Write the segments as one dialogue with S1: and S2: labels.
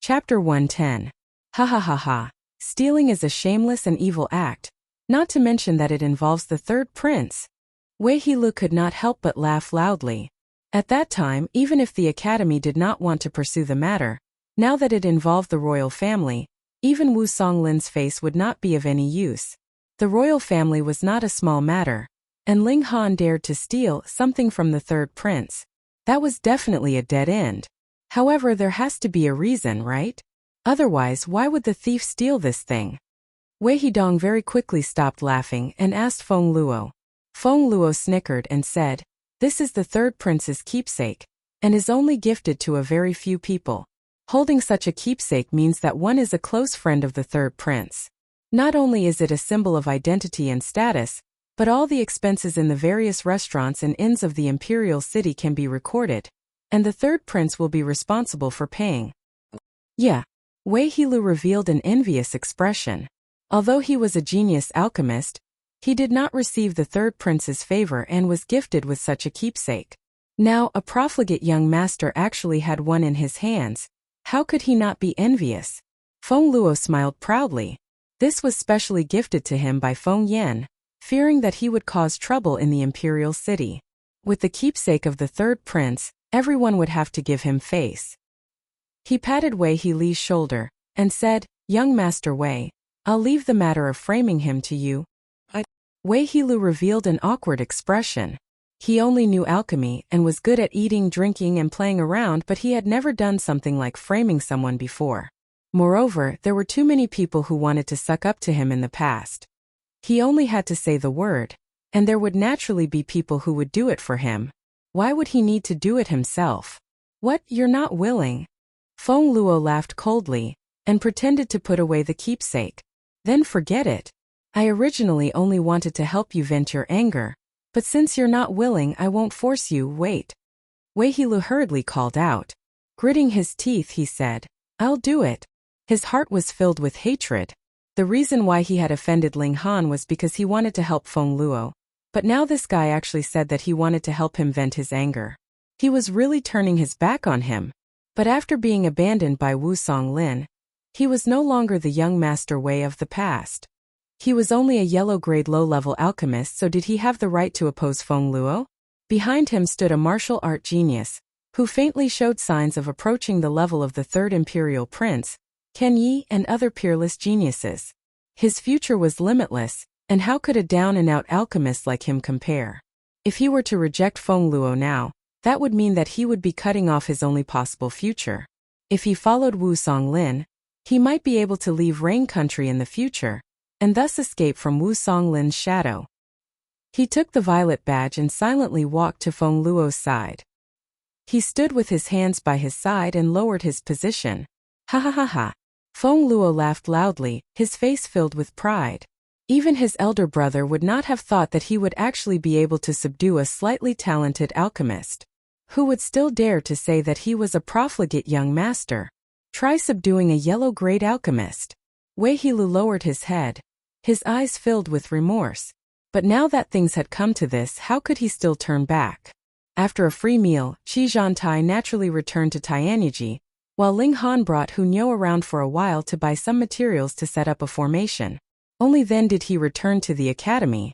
S1: Chapter 110. Ha ha ha ha. Stealing is a shameless and evil act, not to mention that it involves the third prince. Wei Hilu could not help but laugh loudly. At that time, even if the academy did not want to pursue the matter, now that it involved the royal family, even Wu Songlin's face would not be of any use. The royal family was not a small matter, and Ling Han dared to steal something from the third prince. That was definitely a dead end. However, there has to be a reason, right? Otherwise, why would the thief steal this thing? Wei Hidong very quickly stopped laughing and asked Feng Luo. Feng Luo snickered and said, "This is the third prince's keepsake, and is only gifted to a very few people. Holding such a keepsake means that one is a close friend of the third prince. Not only is it a symbol of identity and status, but all the expenses in the various restaurants and inns of the imperial city can be recorded, and the third prince will be responsible for paying." Yeah. Wei Hilu revealed an envious expression. Although he was a genius alchemist, he did not receive the third prince's favor and was gifted with such a keepsake. Now, a profligate young master actually had one in his hands. How could he not be envious? Feng Luo smiled proudly. This was specially gifted to him by Feng Yan, fearing that he would cause trouble in the imperial city. With the keepsake of the third prince, everyone would have to give him face. He patted Wei Hilu's shoulder and said, "Young Master Wei, I'll leave the matter of framing him to you." Wei Hilu revealed an awkward expression. He only knew alchemy and was good at eating, drinking, and playing around, but he had never done something like framing someone before. Moreover, there were too many people who wanted to suck up to him in the past. He only had to say the word, and there would naturally be people who would do it for him. Why would he need to do it himself? What, you're not willing? Feng Luo laughed coldly and pretended to put away the keepsake. Then forget it. I originally only wanted to help you vent your anger, but since you're not willing, I won't force you. Wait. Wei Hilu hurriedly called out. Gritting his teeth, he said, "I'll do it." His heart was filled with hatred. The reason why he had offended Ling Han was because he wanted to help Feng Luo. But now this guy actually said that he wanted to help him vent his anger. He was really turning his back on him. But after being abandoned by Wu Songlin, he was no longer the young Master Wei of the past. He was only a yellow-grade low-level alchemist, so did he have the right to oppose Feng Luo? Behind him stood a martial art genius, who faintly showed signs of approaching the level of the third imperial prince, Ken Yi, and other peerless geniuses. His future was limitless, and how could a down-and-out alchemist like him compare? If he were to reject Feng Luo now, that would mean that he would be cutting off his only possible future. If he followed Wu Songlin, he might be able to leave Rain Country in the future, and thus escape from Wu Songlin's shadow. He took the violet badge and silently walked to Feng Luo's side. He stood with his hands by his side and lowered his position. Ha ha ha ha. Feng Luo laughed loudly, his face filled with pride. Even his elder brother would not have thought that he would actually be able to subdue a slightly talented alchemist. Who would still dare to say that he was a profligate young master? Try subduing a yellow-grade alchemist. Wei Hilu lowered his head. His eyes filled with remorse. But now that things had come to this, how could he still turn back? After a free meal, Qi Zhantai naturally returned to Tianyi, while Ling Han brought Hu Niu around for a while to buy some materials to set up a formation. Only then did he return to the academy.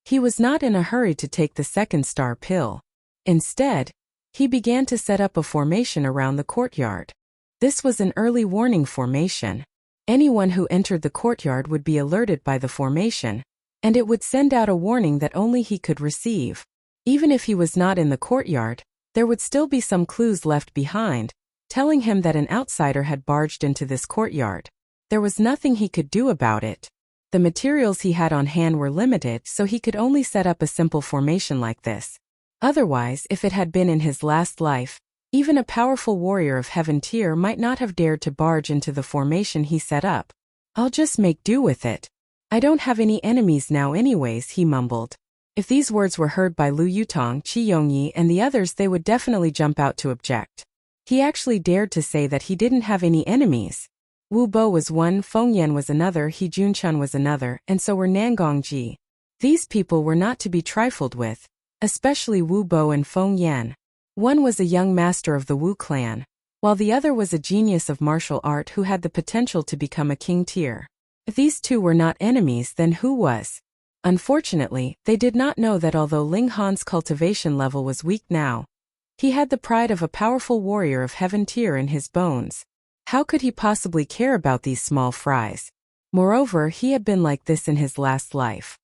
S1: He was not in a hurry to take the second star pill. Instead, he began to set up a formation around the courtyard. This was an early warning formation. Anyone who entered the courtyard would be alerted by the formation, and it would send out a warning that only he could receive. Even if he was not in the courtyard, there would still be some clues left behind, telling him that an outsider had barged into this courtyard. There was nothing he could do about it. The materials he had on hand were limited, so he could only set up a simple formation like this. Otherwise, if it had been in his last life, even a powerful warrior of heaven tier might not have dared to barge into the formation he set up. I'll just make do with it. I don't have any enemies now anyways, he mumbled. If these words were heard by Lu Yutong, Qi Yongyi, and the others, they would definitely jump out to object. He actually dared to say that he didn't have any enemies. Wu Bo was one, Feng Yan was another, He Junchun was another, and so were Nangongji. These people were not to be trifled with, especially Wu Bo and Feng Yan. One was a young master of the Wu clan, while the other was a genius of martial art who had the potential to become a king tier. If these two were not enemies, then who was? Unfortunately, they did not know that although Ling Han's cultivation level was weak now, he had the pride of a powerful warrior of heaven tier in his bones. How could he possibly care about these small fries? Moreover, he had been like this in his last life.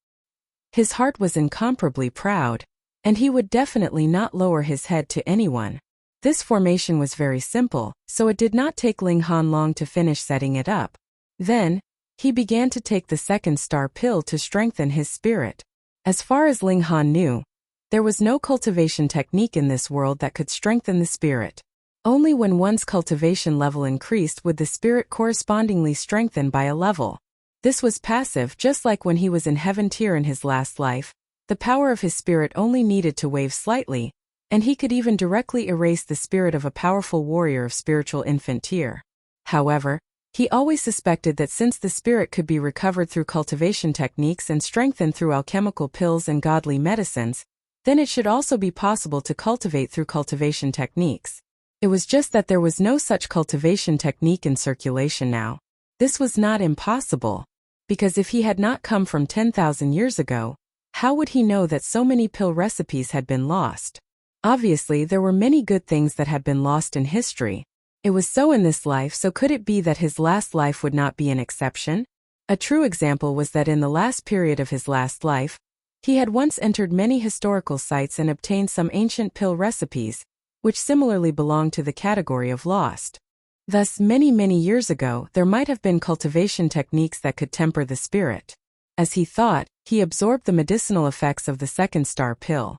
S1: His heart was incomparably proud, and he would definitely not lower his head to anyone. This formation was very simple, so it did not take Ling Han long to finish setting it up. Then, he began to take the second star pill to strengthen his spirit. As far as Ling Han knew, there was no cultivation technique in this world that could strengthen the spirit. Only when one's cultivation level increased would the spirit correspondingly strengthen by a level. This was passive, just like when he was in heaven tier in his last life. The power of his spirit only needed to wave slightly, and he could even directly erase the spirit of a powerful warrior of spiritual infant tier. However, he always suspected that since the spirit could be recovered through cultivation techniques and strengthened through alchemical pills and godly medicines, then it should also be possible to cultivate through cultivation techniques. It was just that there was no such cultivation technique in circulation now. This was not impossible, because if he had not come from 10,000 years ago, how would he know that so many pill recipes had been lost? Obviously, there were many good things that had been lost in history. It was so in this life, so could it be that his last life would not be an exception? A true example was that in the last period of his last life, he had once entered many historical sites and obtained some ancient pill recipes, which similarly belonged to the category of lost. Thus, many years ago, there might have been cultivation techniques that could temper the spirit. As he thought, he absorbed the medicinal effects of the second star pill.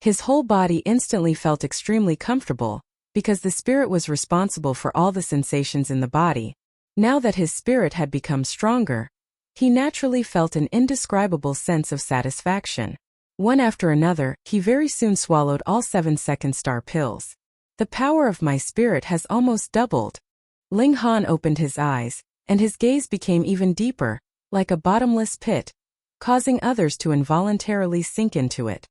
S1: His whole body instantly felt extremely comfortable, because the spirit was responsible for all the sensations in the body. Now that his spirit had become stronger, he naturally felt an indescribable sense of satisfaction. One after another, he very soon swallowed all 7 second star pills. The power of my spirit has almost doubled. Ling Han opened his eyes, and his gaze became even deeper, like a bottomless pit, causing others to involuntarily sink into it.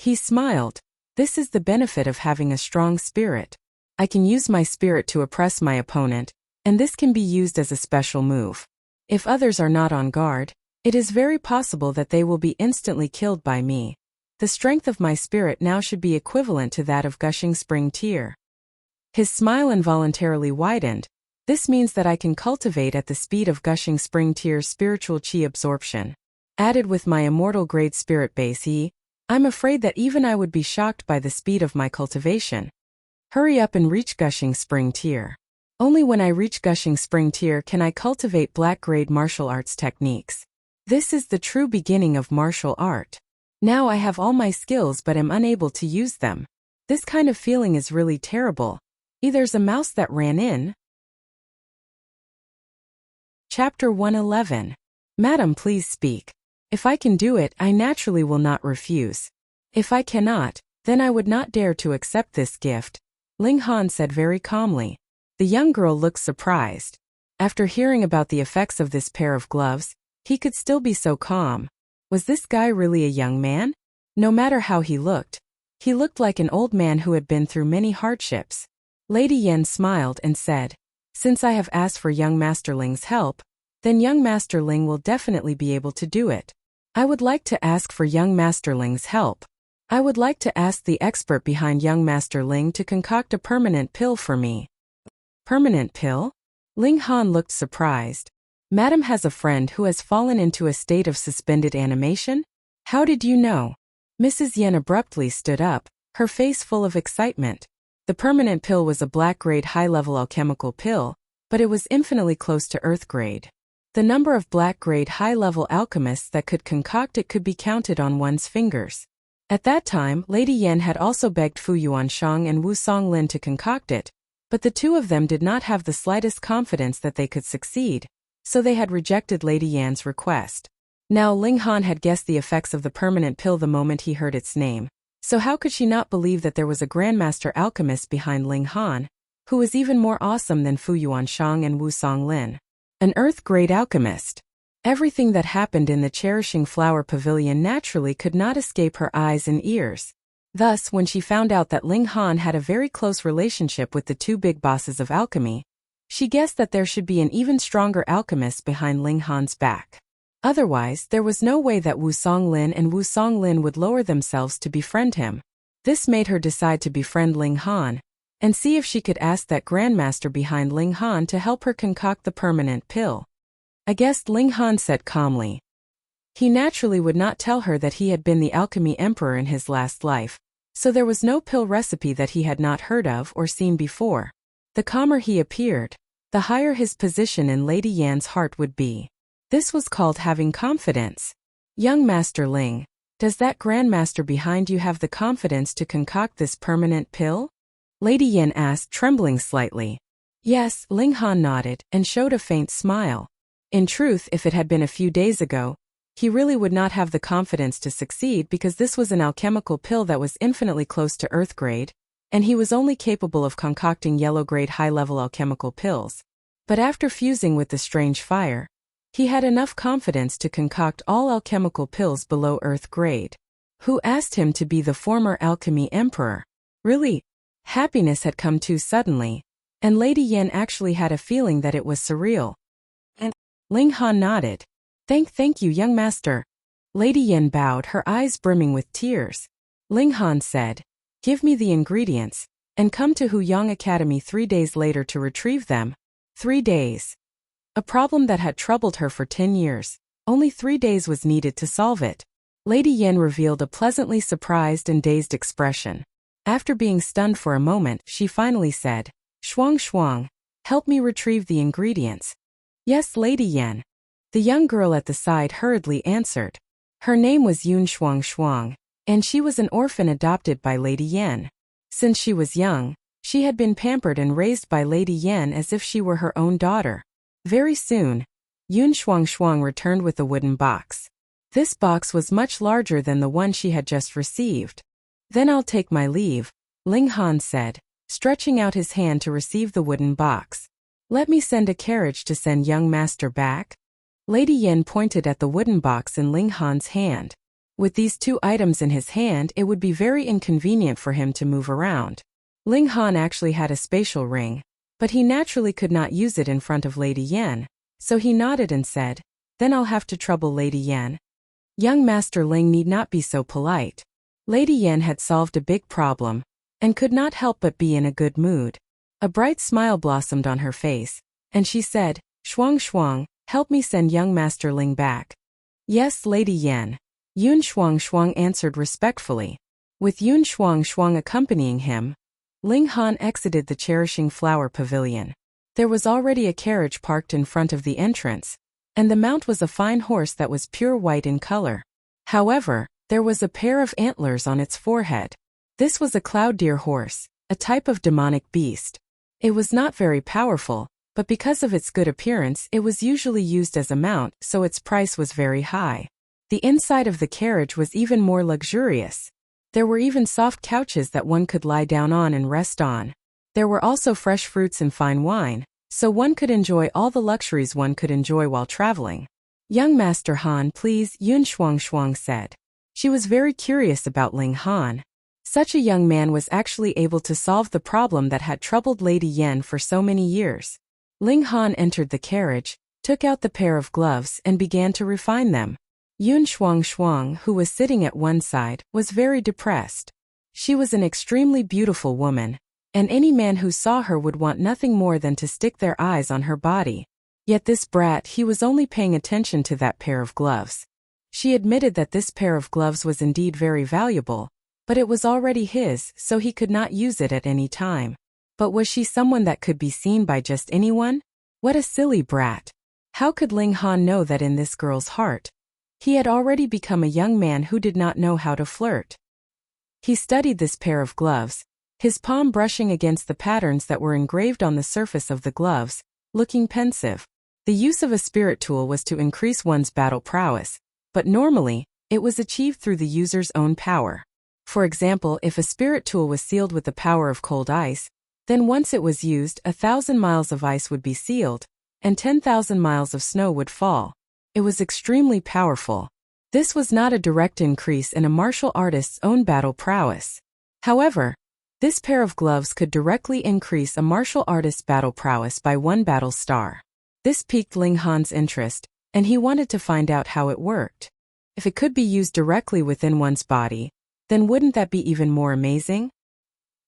S1: He smiled. This is the benefit of having a strong spirit. I can use my spirit to oppress my opponent, and this can be used as a special move. If others are not on guard, it is very possible that they will be instantly killed by me. The strength of my spirit now should be equivalent to that of gushing spring tear. His smile involuntarily widened. This means that I can cultivate at the speed of gushing spring tear's spiritual chi absorption. Added with my immortal grade spirit base I'm afraid that even I would be shocked by the speed of my cultivation. Hurry up and reach gushing spring tear. Only when I reach gushing spring tear can I cultivate black grade martial arts techniques. This is the true beginning of martial art. Now I have all my skills but am unable to use them. This kind of feeling is really terrible. There's a mouse that ran in. Chapter 111. Madam, please speak. If I can do it, I naturally will not refuse. If I cannot, then I would not dare to accept this gift, Ling Han said very calmly. The young girl looked surprised. After hearing about the effects of this pair of gloves, he could still be so calm. Was this guy really a young man? No matter how he looked like an old man who had been through many hardships. Lady Yan smiled and said, "Since I have asked for young Master Ling's help, then young Master Ling will definitely be able to do it. I would like to ask for young Master Ling's help. I would like to ask the expert behind young Master Ling to concoct a permanent pill for me." Permanent pill? Ling Han looked surprised. Madam has a friend who has fallen into a state of suspended animation? How did you know? Mrs. Yen abruptly stood up, her face full of excitement. The permanent pill was a black grade high-level alchemical pill, but it was infinitely close to earth grade. The number of black grade high-level alchemists that could concoct it could be counted on one's fingers. At that time, Lady Yen had also begged Fu Yuanshang and Wu Songlin to concoct it, but the two of them did not have the slightest confidence that they could succeed, so they had rejected Lady Yan's request. Now Ling Han had guessed the effects of the permanent pill the moment he heard its name, so how could she not believe that there was a grandmaster alchemist behind Ling Han, who was even more awesome than Fu Yuanshang and Wu Songlin? An earth-grade alchemist. Everything that happened in the Cherishing Flower Pavilion naturally could not escape her eyes and ears. Thus, when she found out that Ling Han had a very close relationship with the two big bosses of alchemy, she guessed that there should be an even stronger alchemist behind Ling Han's back. Otherwise, there was no way that Wu Songlin and Wu Songlin would lower themselves to befriend him. This made her decide to befriend Ling Han and see if she could ask that grandmaster behind Ling Han to help her concoct the permanent pill. I guessed, Ling Han said calmly. He naturally would not tell her that he had been the alchemy emperor in his last life, so there was no pill recipe that he had not heard of or seen before. The calmer he appeared, the higher his position in Lady Yan's heart would be. This was called having confidence. Young Master Ling, does that grandmaster behind you have the confidence to concoct this permanent pill? Lady Yan asked, trembling slightly. Yes, Ling Han nodded and showed a faint smile. In truth, if it had been a few days ago, he really would not have the confidence to succeed because this was an alchemical pill that was infinitely close to Earth grade, and he was only capable of concocting yellow grade high-level alchemical pills. But after fusing with the strange fire, he had enough confidence to concoct all alchemical pills below Earth grade. Who asked him to be the former alchemy emperor? Really? Happiness had come too suddenly, and Lady Yan actually had a feeling that it was surreal. And Ling Han nodded. Thank you, young master. Lady Yan bowed, her eyes brimming with tears. Ling Han said, give me the ingredients, and come to Huyang Academy 3 days later to retrieve them. 3 days. A problem that had troubled her for 10 years. Only 3 days was needed to solve it. Lady Yan revealed a pleasantly surprised and dazed expression. After being stunned for a moment, she finally said, Shuang, help me retrieve the ingredients. Yes, Lady Yan. The young girl at the side hurriedly answered. Her name was Yun Shuang, and she was an orphan adopted by Lady Yan. Since she was young, she had been pampered and raised by Lady Yan as if she were her own daughter. Very soon, Yun Shuang returned with a wooden box. This box was much larger than the one she had just received. Then I'll take my leave, Ling Han said, stretching out his hand to receive the wooden box. Let me send a carriage to send young master back. Lady Yan pointed at the wooden box in Ling Han's hand. With these 2 items in his hand, it would be very inconvenient for him to move around. Ling Han actually had a spatial ring, but he naturally could not use it in front of Lady Yan, so he nodded and said, then I'll have to trouble Lady Yan. Young Master Ling need not be so polite. Lady Yan had solved a big problem, and could not help but be in a good mood. A bright smile blossomed on her face, and she said, Shuang, help me send young Master Ling back. Yes, Lady Yan. Yun Shuang answered respectfully. With Yun Shuang accompanying him, Ling Han exited the Cherishing Flower Pavilion. There was already a carriage parked in front of the entrance, and the mount was a fine horse that was pure white in color. However, there was a pair of antlers on its forehead. This was a cloud deer horse, a type of demonic beast. It was not very powerful, but because of its good appearance it was usually used as a mount, so its price was very high. The inside of the carriage was even more luxurious. There were even soft couches that one could lie down on and rest on. There were also fresh fruits and fine wine, so one could enjoy all the luxuries one could enjoy while traveling. Young Master Han, please, Yun Shuang said. She was very curious about Ling Han. Such a young man was actually able to solve the problem that had troubled Lady Yan for so many years. Ling Han entered the carriage, took out the pair of gloves and began to refine them. Yun Shuang, who was sitting at one side, was very depressed. She was an extremely beautiful woman, and any man who saw her would want nothing more than to stick their eyes on her body. Yet this brat, he was only paying attention to that pair of gloves. She admitted that this pair of gloves was indeed very valuable, but it was already his, so he could not use it at any time. But was she someone that could be seen by just anyone? What a silly brat. How could Ling Han know that in this girl's heart? He had already become a young man who did not know how to flirt. He studied this pair of gloves, his palm brushing against the patterns that were engraved on the surface of the gloves, looking pensive. The use of a spirit tool was to increase one's battle prowess, but normally, it was achieved through the user's own power. For example, if a spirit tool was sealed with the power of cold ice, then once it was used, 1,000 miles of ice would be sealed, and 10,000 miles of snow would fall. It was extremely powerful. This was not a direct increase in a martial artist's own battle prowess. However, this pair of gloves could directly increase a martial artist's battle prowess by 1 battle star. This piqued Ling Han's interest, and he wanted to find out how it worked. If it could be used directly within one's body, then wouldn't that be even more amazing?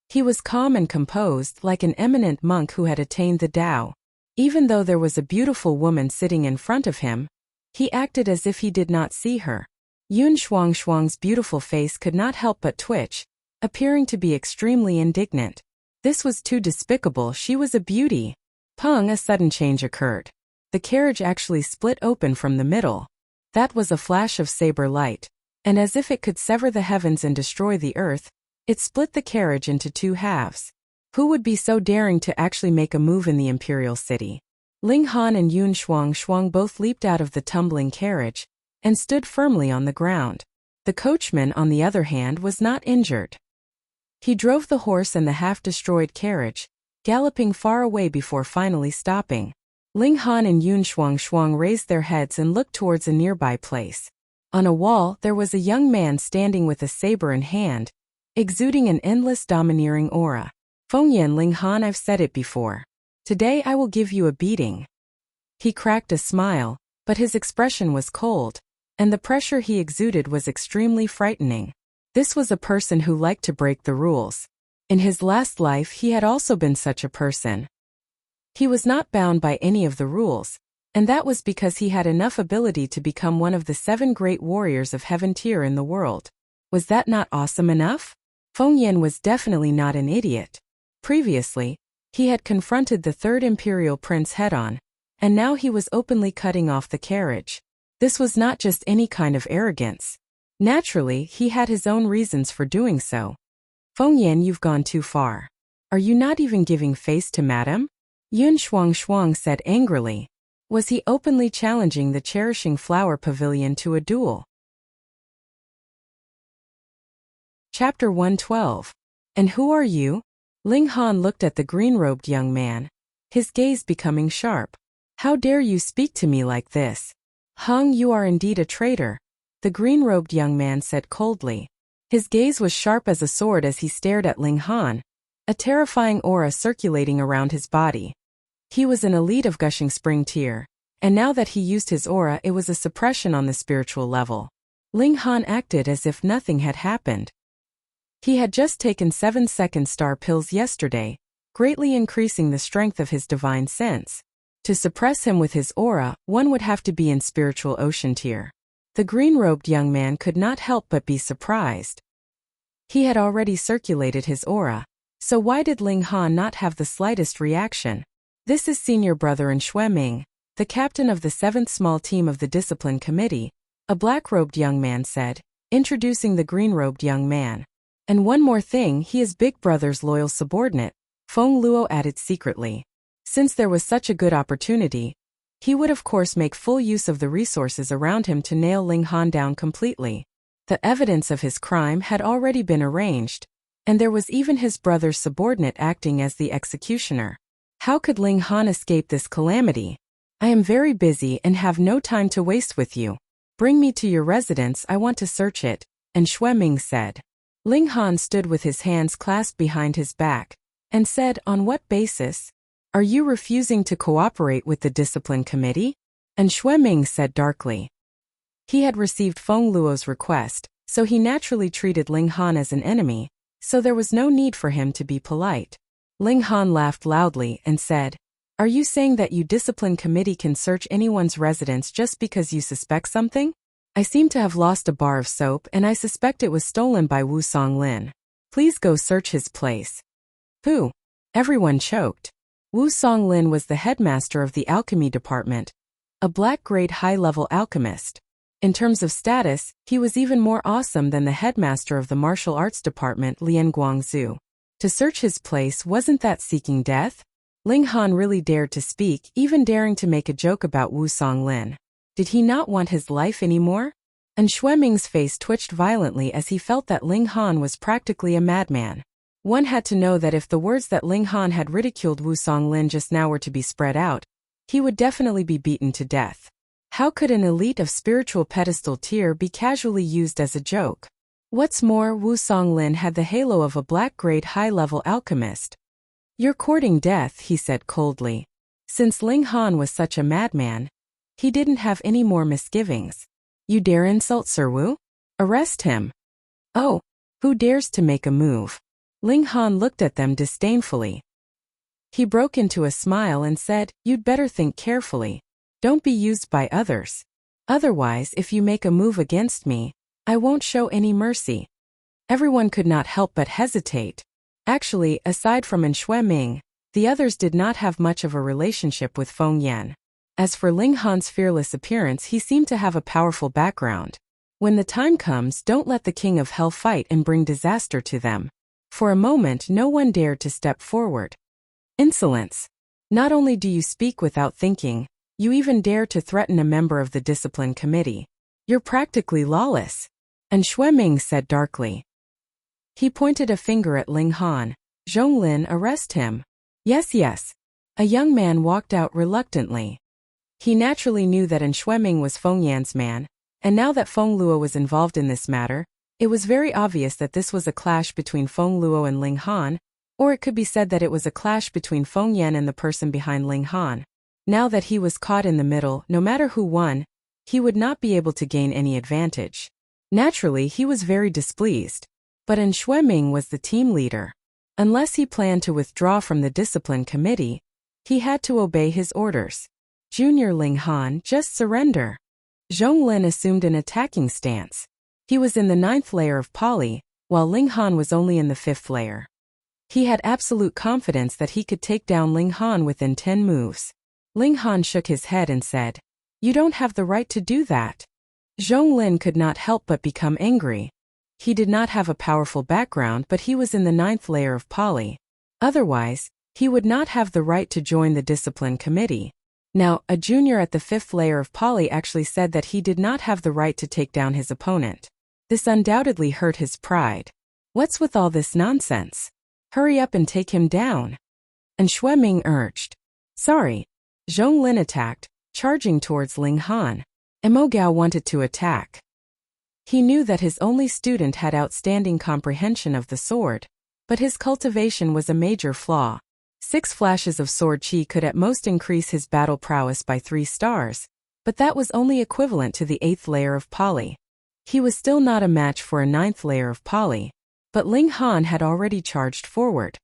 S1: He was calm and composed like an eminent monk who had attained the Tao. Even though there was a beautiful woman sitting in front of him, he acted as if he did not see her. Yun Shuang's beautiful face could not help but twitch, appearing to be extremely indignant. This was too despicable, she was a beauty. Pung, a sudden change occurred. The carriage actually split open from the middle. That was a flash of saber light, and as if it could sever the heavens and destroy the earth, it split the carriage into 2 halves. Who would be so daring to actually make a move in the imperial city? Ling Han and Yun Shuang both leaped out of the tumbling carriage and stood firmly on the ground. The coachman, on the other hand, was not injured. He drove the horse and the half-destroyed carriage, galloping far away before finally stopping. Ling Han and Yun Shuang raised their heads and looked towards a nearby place. On a wall, there was a young man standing with a saber in hand, exuding an endless domineering aura. Fengyan, Ling Han, I've said it before. Today I will give you a beating. He cracked a smile, but his expression was cold, and the pressure he exuded was extremely frightening. This was a person who liked to break the rules. In his last life he had also been such a person. He was not bound by any of the rules, and that was because he had enough ability to become one of the 7 great warriors of heaven tier in the world. Was that not awesome enough? Fengyan was definitely not an idiot. Previously, he had confronted the 3rd Imperial Prince head-on, and now he was openly cutting off the carriage. This was not just any kind of arrogance. Naturally, he had his own reasons for doing so. Fengyan, you've gone too far. Are you not even giving face to Madam? Yun Shuang said angrily. Was he openly challenging the Cherishing Flower Pavilion to a duel? Chapter 112. And who are you? Ling Han looked at the green-robed young man, his gaze becoming sharp. How dare you speak to me like this? Hung, you are indeed a traitor, the green-robed young man said coldly. His gaze was sharp as a sword as he stared at Ling Han, a terrifying aura circulating around his body. He was an elite of Gushing Spring tier, and now that he used his aura, it was a suppression on the spiritual level. Ling Han acted as if nothing had happened. He had just taken 7 second star pills yesterday, greatly increasing the strength of his divine sense. To suppress him with his aura, one would have to be in spiritual ocean tier. The green-robed young man could not help but be surprised. He had already circulated his aura, so why did Ling Han not have the slightest reaction? This is senior brother in Xueming, the captain of the 7th small team of the discipline committee, a black-robed young man said, introducing the green-robed young man. And one more thing, he is Big Brother's loyal subordinate, Feng Luo added secretly. Since there was such a good opportunity, he would of course make full use of the resources around him to nail Ling Han down completely. The evidence of his crime had already been arranged, and there was even his brother's subordinate acting as the executioner. How could Ling Han escape this calamity? I am very busy and have no time to waste with you. Bring me to your residence, I want to search it, and Xueming said. Ling Han stood with his hands clasped behind his back, and said, on what basis? Are you refusing to cooperate with the discipline committee? And Xueming said darkly. He had received Feng Luo's request, so he naturally treated Ling Han as an enemy, so there was no need for him to be polite. Ling Han laughed loudly and said, are you saying that you discipline committee can search anyone's residence just because you suspect something? I seem to have lost a bar of soap and I suspect it was stolen by Wu Songlin. Please go search his place. Who? Everyone choked. Wu Songlin was the headmaster of the alchemy department, a black-grade high-level alchemist. In terms of status, he was even more awesome than the headmaster of the martial arts department, Lian Guangzhu. To search his place, wasn't that seeking death? Ling Han really dared to speak, even daring to make a joke about Wu Songlin. Did he not want his life anymore? And Xueming's face twitched violently as he felt that Ling Han was practically a madman. One had to know that if the words that Ling Han had ridiculed Wu Songlin just now were to be spread out, he would definitely be beaten to death. How could an elite of spiritual pedestal tier be casually used as a joke? What's more, Wu Songlin had the halo of a black-grade high-level alchemist. You're courting death, he said coldly. Since Ling Han was such a madman, he didn't have any more misgivings. You dare insult Sir Wu? Arrest him. Oh, who dares to make a move? Ling Han looked at them disdainfully. He broke into a smile and said, You'd better think carefully. Don't be used by others. Otherwise, if you make a move against me, I won't show any mercy. Everyone could not help but hesitate. Actually, aside from Shui Ming, the others did not have much of a relationship with Feng Yan. As for Ling Han's fearless appearance, he seemed to have a powerful background. When the time comes, don't let the King of Hell fight and bring disaster to them. For a moment, no one dared to step forward. Insolence. Not only do you speak without thinking, you even dare to threaten a member of the discipline committee. You're practically lawless. And Shui Ming said darkly. He pointed a finger at Ling Han. Zhonglin, arrest him. Yes, yes. A young man walked out reluctantly. He naturally knew that Shui Ming was Feng Yan's man, and now that Feng Luo was involved in this matter, it was very obvious that this was a clash between Feng Luo and Ling Han, or it could be said that it was a clash between Feng Yan and the person behind Ling Han. Now that he was caught in the middle, no matter who won, he would not be able to gain any advantage. Naturally, he was very displeased. But Shui Ming was the team leader. Unless he planned to withdraw from the discipline committee, he had to obey his orders. Junior Ling Han, just surrender. Zhonglin assumed an attacking stance. He was in the 9th layer of Poly, while Ling Han was only in the 5th layer. He had absolute confidence that he could take down Ling Han within 10 moves. Ling Han shook his head and said, You don't have the right to do that. Zhonglin could not help but become angry. He did not have a powerful background, but he was in the 9th layer of Poly. Otherwise, he would not have the right to join the discipline committee. Now, a junior at the 5th layer of Poly actually said that he did not have the right to take down his opponent. This undoubtedly hurt his pride. What's with all this nonsense? Hurry up and take him down. And Shui Ming urged. Sorry. Zhonglin attacked, charging towards Ling Han. Mo Gao wanted to attack. He knew that his only student had outstanding comprehension of the sword, but his cultivation was a major flaw. 6 flashes of sword chi could at most increase his battle prowess by 3 stars, but that was only equivalent to the 8th layer of Poly. He was still not a match for a 9th layer of Poly, but Ling Han had already charged forward.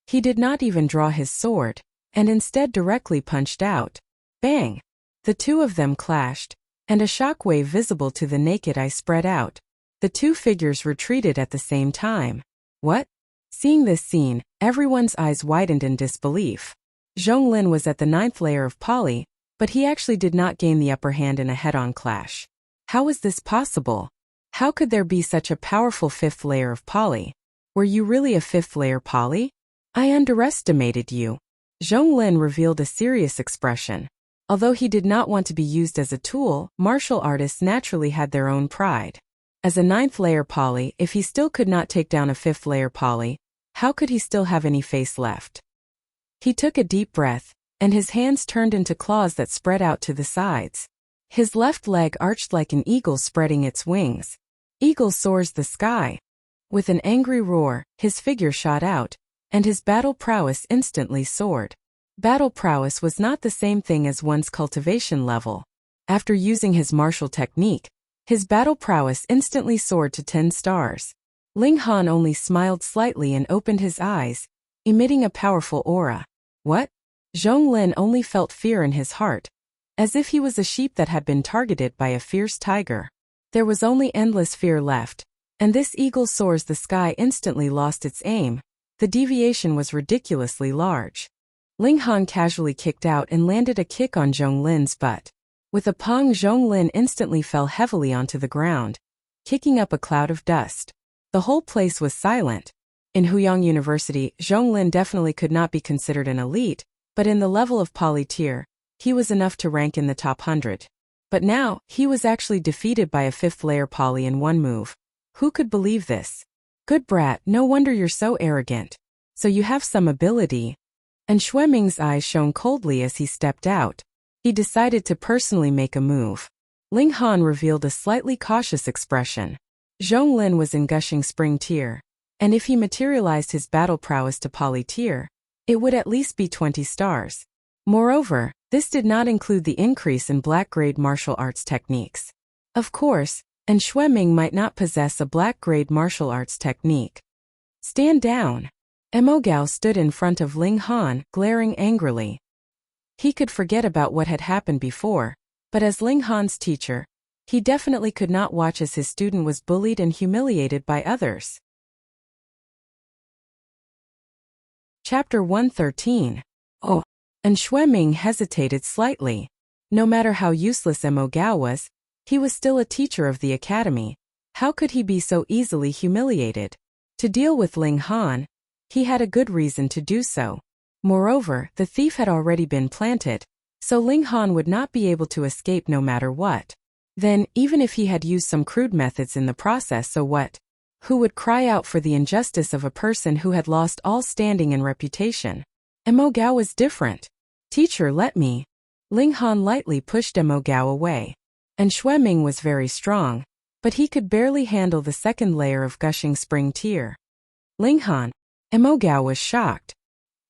S1: He did not even draw his sword, and instead directly punched out. Bang! The two of them clashed, and a shockwave visible to the naked eye spread out. The two figures retreated at the same time. What? Seeing this scene, everyone's eyes widened in disbelief. Zhonglin was at the 9th layer of Poly, but he actually did not gain the upper hand in a head-on clash. How was this possible? How could there be such a powerful 5th layer of Poly? Were you really a 5th layer Poly? I underestimated you. Zhonglin revealed a serious expression. Although he did not want to be used as a tool, martial artists naturally had their own pride. As a 9th layer Poly, if he still could not take down a 5th layer Poly, how could he still have any face left? He took a deep breath, and his hands turned into claws that spread out to the sides. His left leg arched like an eagle spreading its wings. Eagle soars the sky. With an angry roar, his figure shot out, and his battle prowess instantly soared. Battle prowess was not the same thing as one's cultivation level. After using his martial technique, his battle prowess instantly soared to 10 stars. Ling Han only smiled slightly and opened his eyes, emitting a powerful aura. What? Zhonglin only felt fear in his heart, as if he was a sheep that had been targeted by a fierce tiger. There was only endless fear left, and this eagle soars the sky instantly lost its aim. The deviation was ridiculously large. Ling Han casually kicked out and landed a kick on Zhonglin's butt. With a pong, Zhonglin instantly fell heavily onto the ground, kicking up a cloud of dust. The whole place was silent. In Huyang University, Zhonglin definitely could not be considered an elite, but in the level of Poly tier, he was enough to rank in the top 100. But now, he was actually defeated by a 5th layer Poly in one move. Who could believe this? Good brat, no wonder you're so arrogant. So you have some ability. And Shui Ming's eyes shone coldly as he stepped out. He decided to personally make a move. Ling Han revealed a slightly cautious expression. Zhong Lin was in gushing spring tier, and if he materialized his battle prowess to poly tier, it would at least be 20 stars. Moreover, this did not include the increase in black-grade martial arts techniques. Of course, and Xueming might not possess a black-grade martial arts technique. Stand down. Mo Gao stood in front of Ling Han, glaring angrily. He could forget about what had happened before, but as Ling Han's teacher, he definitely could not watch as his student was bullied and humiliated by others. Chapter 113. Oh. And Xueming hesitated slightly. No matter how useless Mo Gao was, he was still a teacher of the academy. How could he be so easily humiliated? To deal with Ling Han, he had a good reason to do so. Moreover, the thief had already been planted, so Ling Han would not be able to escape no matter what. Then, even if he had used some crude methods in the process, so what? Who would cry out for the injustice of a person who had lost all standing and reputation? Mo Gao was different. Teacher, let me. Ling Han lightly pushed Mo Gao away. And Xueming was very strong, but he could barely handle the second layer of gushing spring tear. Ling Han. Mo Gao was shocked.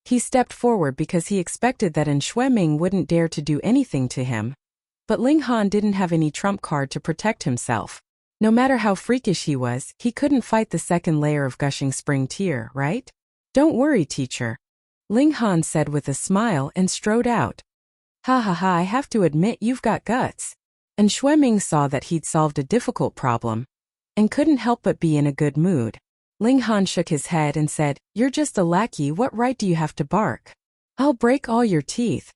S1: He stepped forward because he expected that Xueming wouldn't dare to do anything to him. But Ling Han didn't have any trump card to protect himself. No matter how freakish he was, he couldn't fight the second layer of gushing spring tear, right? Don't worry, teacher. Ling Han said with a smile and strode out. Ha ha ha, I have to admit you've got guts. And Xueming saw that he'd solved a difficult problem and couldn't help but be in a good mood. Ling Han shook his head and said, You're just a lackey, what right do you have to bark? I'll break all your teeth.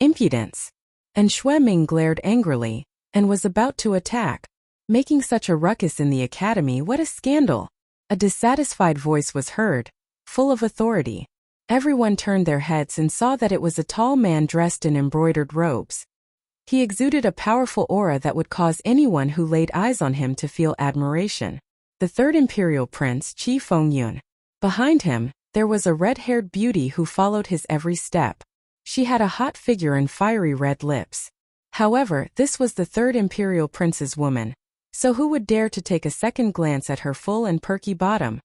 S1: Impudence. And Xueming glared angrily and was about to attack. Making such a ruckus in the academy, what a scandal. A dissatisfied voice was heard, full of authority. Everyone turned their heads and saw that it was a tall man dressed in embroidered robes. He exuded a powerful aura that would cause anyone who laid eyes on him to feel admiration. The third imperial prince, Qi Fengyun. Behind him, there was a red-haired beauty who followed his every step. She had a hot figure and fiery red lips. However, this was the third imperial prince's woman, so who would dare to take a second glance at her full and perky bottom?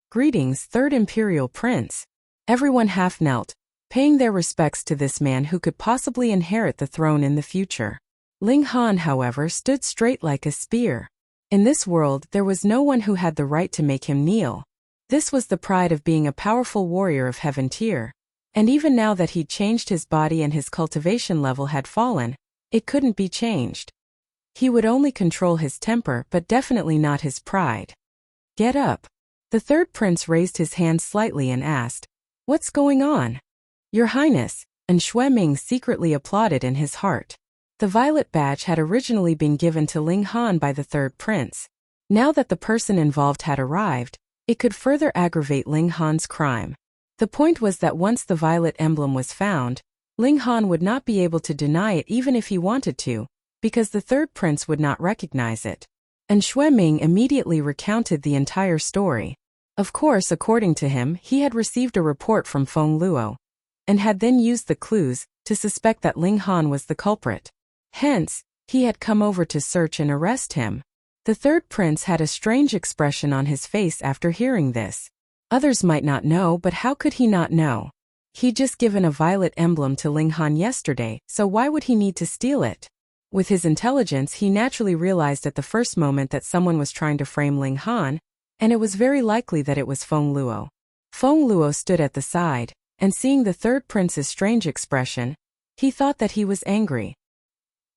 S1: Greetings, third imperial prince. Everyone half knelt, paying their respects to this man who could possibly inherit the throne in the future. Ling Han, however, stood straight like a spear. In this world, there was no one who had the right to make him kneel. This was the pride of being a powerful warrior of heaven tier. And even now that he'd changed his body and his cultivation level had fallen, it couldn't be changed. He would only control his temper but definitely not his pride. Get up. The third prince raised his hand slightly and asked, What's going on? Your Highness, and Xueming secretly applauded in his heart. The violet badge had originally been given to Ling Han by the third prince. Now that the person involved had arrived, it could further aggravate Ling Han's crime. The point was that once the violet emblem was found, Ling Han would not be able to deny it even if he wanted to, because the third prince would not recognize it. And Xueming immediately recounted the entire story. Of course, according to him, he had received a report from Feng Luo, and had then used the clues to suspect that Ling Han was the culprit. Hence, he had come over to search and arrest him. The third prince had a strange expression on his face after hearing this. Others might not know, but how could he not know? He'd just given a violet emblem to Ling Han yesterday, so why would he need to steal it? With his intelligence, he naturally realized at the first moment that someone was trying to frame Ling Han, and it was very likely that it was Feng Luo. Feng Luo stood at the side, and seeing the third prince's strange expression, he thought that he was angry.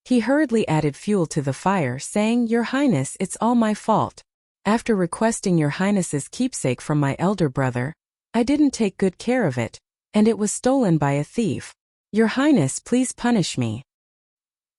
S1: He hurriedly added fuel to the fire, saying, Your Highness, it's all my fault. After requesting Your Highness's keepsake from my elder brother, I didn't take good care of it, and it was stolen by a thief. Your Highness, please punish me.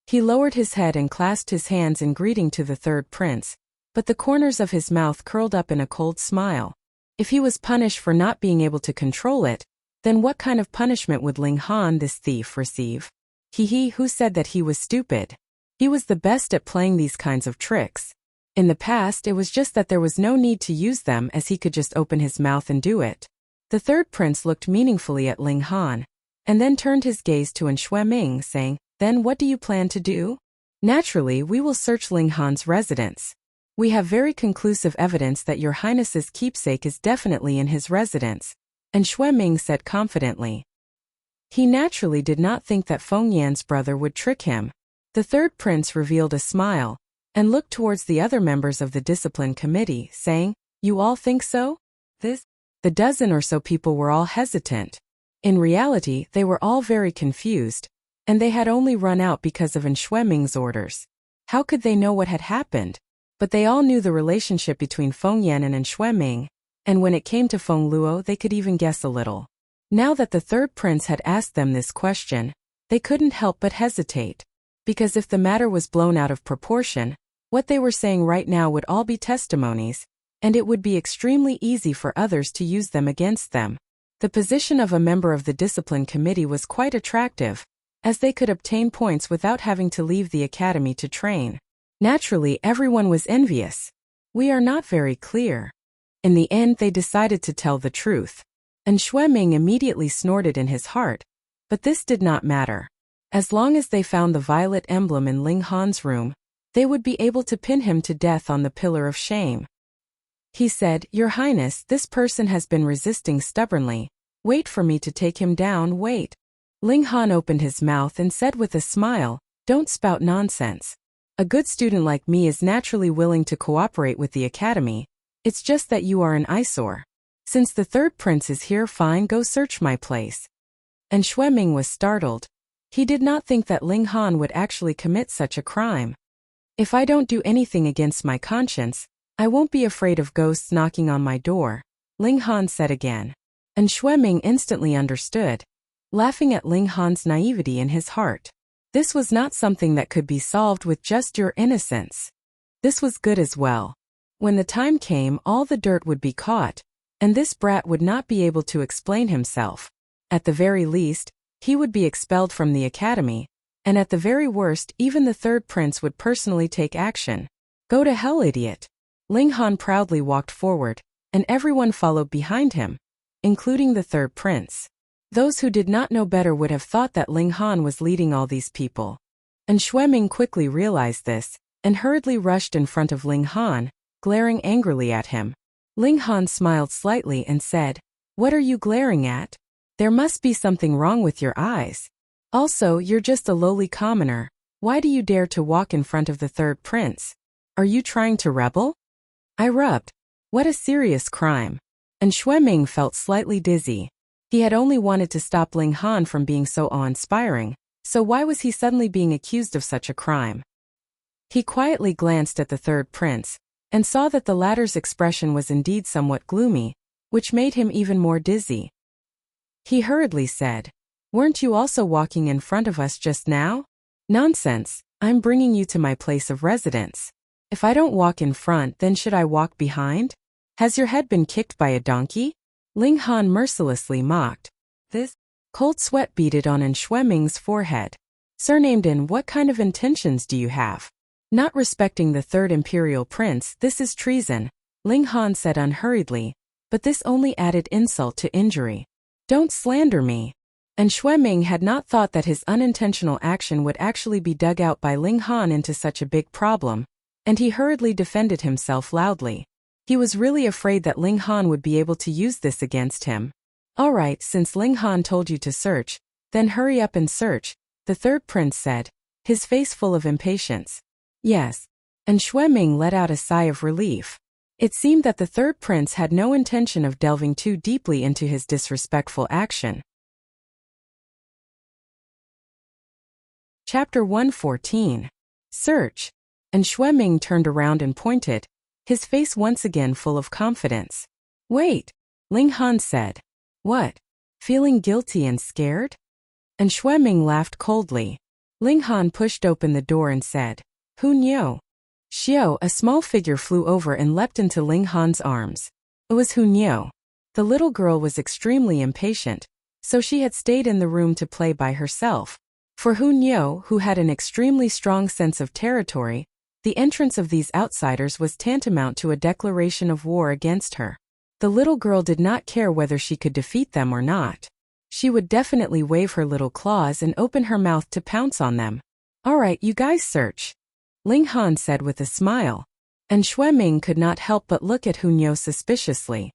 S1: He lowered his head and clasped his hands in greeting to the third prince, but the corners of his mouth curled up in a cold smile. If he was punished for not being able to control it, then what kind of punishment would Ling Han, this thief, receive? Who said that he was stupid? He was the best at playing these kinds of tricks. In the past, it was just that there was no need to use them as he could just open his mouth and do it. The third prince looked meaningfully at Ling Han, and then turned his gaze to Xueming, saying, Then what do you plan to do? Naturally, we will search Ling Han's residence. We have very conclusive evidence that your highness's keepsake is definitely in his residence, and Xueming said confidently. He naturally did not think that Feng Yan's brother would trick him. The third prince revealed a smile, and looked towards the other members of the discipline committee, saying, "You all think so?" The dozen or so people were all hesitant. In reality, they were all very confused, and they had only run out because of Xueming's orders. How could they know what had happened? But they all knew the relationship between Feng Yan and Xueming, and when it came to Feng Luo they could even guess a little. Now that the third prince had asked them this question, they couldn't help but hesitate. Because if the matter was blown out of proportion, what they were saying right now would all be testimonies, and it would be extremely easy for others to use them against them. The position of a member of the discipline committee was quite attractive, as they could obtain points without having to leave the academy to train. Naturally, everyone was envious. We are not very clear. In the end, they decided to tell the truth. And Xueming immediately snorted in his heart, but this did not matter. As long as they found the violet emblem in Ling Han's room, they would be able to pin him to death on the pillar of shame. He said, "Your Highness, this person has been resisting stubbornly. Wait for me to take him down, wait." Ling Han opened his mouth and said with a smile, "Don't spout nonsense. A good student like me is naturally willing to cooperate with the academy. It's just that you are an eyesore. Since the third prince is here, fine, go search my place." And Xueming was startled. He did not think that Ling Han would actually commit such a crime. "If I don't do anything against my conscience, I won't be afraid of ghosts knocking on my door," Ling Han said again. And Xueming instantly understood, laughing at Ling Han's naivety in his heart. This was not something that could be solved with just your innocence. This was good as well. When the time came, all the dirt would be caught, and this brat would not be able to explain himself. At the very least, he would be expelled from the academy, and at the very worst, even the third prince would personally take action. Go to hell, idiot. Ling Han proudly walked forward, and everyone followed behind him, including the third prince. Those who did not know better would have thought that Ling Han was leading all these people. And Xueming quickly realized this, and hurriedly rushed in front of Ling Han, glaring angrily at him. Ling Han smiled slightly and said, "What are you glaring at? There must be something wrong with your eyes. Also, you're just a lowly commoner. Why do you dare to walk in front of the third prince? Are you trying to rebel?" I rubbed. What a serious crime. And Xueming felt slightly dizzy. He had only wanted to stop Ling Han from being so awe-inspiring, so why was he suddenly being accused of such a crime? He quietly glanced at the third prince, and saw that the latter's expression was indeed somewhat gloomy, which made him even more dizzy. He hurriedly said, "Weren't you also walking in front of us just now?" "Nonsense, I'm bringing you to my place of residence. If I don't walk in front, then should I walk behind? Has your head been kicked by a donkey?" Ling Han mercilessly mocked. This cold sweat beaded on Xueming's forehead. "Surnamed in, what kind of intentions do you have? Not respecting the third imperial prince, this is treason," Ling Han said unhurriedly, but this only added insult to injury. "Don't slander me." And Xueming had not thought that his unintentional action would actually be dug out by Ling Han into such a big problem, and he hurriedly defended himself loudly. He was really afraid that Ling Han would be able to use this against him. "All right, since Ling Han told you to search, then hurry up and search," the third prince said, his face full of impatience. "Yes." And Xueming let out a sigh of relief. It seemed that the third prince had no intention of delving too deeply into his disrespectful action. Chapter 114. Search. And Xueming turned around and pointed, his face once again full of confidence. "Wait," Ling Han said. "What? Feeling guilty and scared?" And Xueming laughed coldly. Ling Han pushed open the door and said, "Hu Niu." Xiao, a small figure, flew over and leapt into Ling Han's arms. It was Hu Niu. The little girl was extremely impatient, so she had stayed in the room to play by herself. For Hu Niu, who had an extremely strong sense of territory, the entrance of these outsiders was tantamount to a declaration of war against her. The little girl did not care whether she could defeat them or not. she would definitely wave her little claws and open her mouth to pounce on them. "All right, you guys search," Ling Han said with a smile. And Xueming could not help but look at Hunyou suspiciously.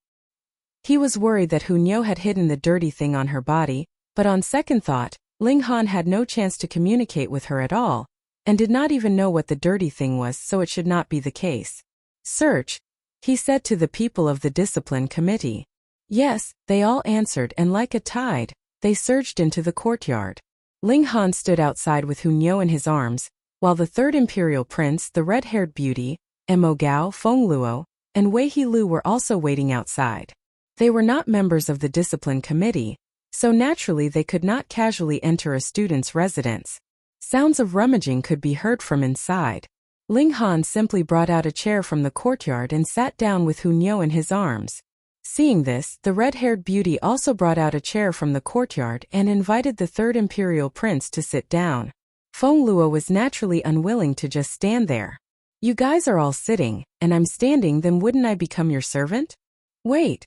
S1: He was worried that Hunyou had hidden the dirty thing on her body, but on second thought, Ling Han had no chance to communicate with her at all, and did not even know what the dirty thing was, so it should not be the case. "Search," he said to the people of the discipline committee. Yes, they all answered, and like a tide, they surged into the courtyard. Ling Han stood outside with Hunyou in his arms, while the third imperial prince, the red-haired beauty, Mo Gao, Feng Luo, and Wei He Lu were also waiting outside. They were not members of the discipline committee, so naturally they could not casually enter a student's residence. Sounds of rummaging could be heard from inside. Ling Han simply brought out a chair from the courtyard and sat down with Hunyou in his arms. Seeing this, the red-haired beauty also brought out a chair from the courtyard and invited the third imperial prince to sit down. Feng Luo was naturally unwilling to just stand there. "You guys are all sitting, and I'm standing, then wouldn't I become your servant?" "Wait."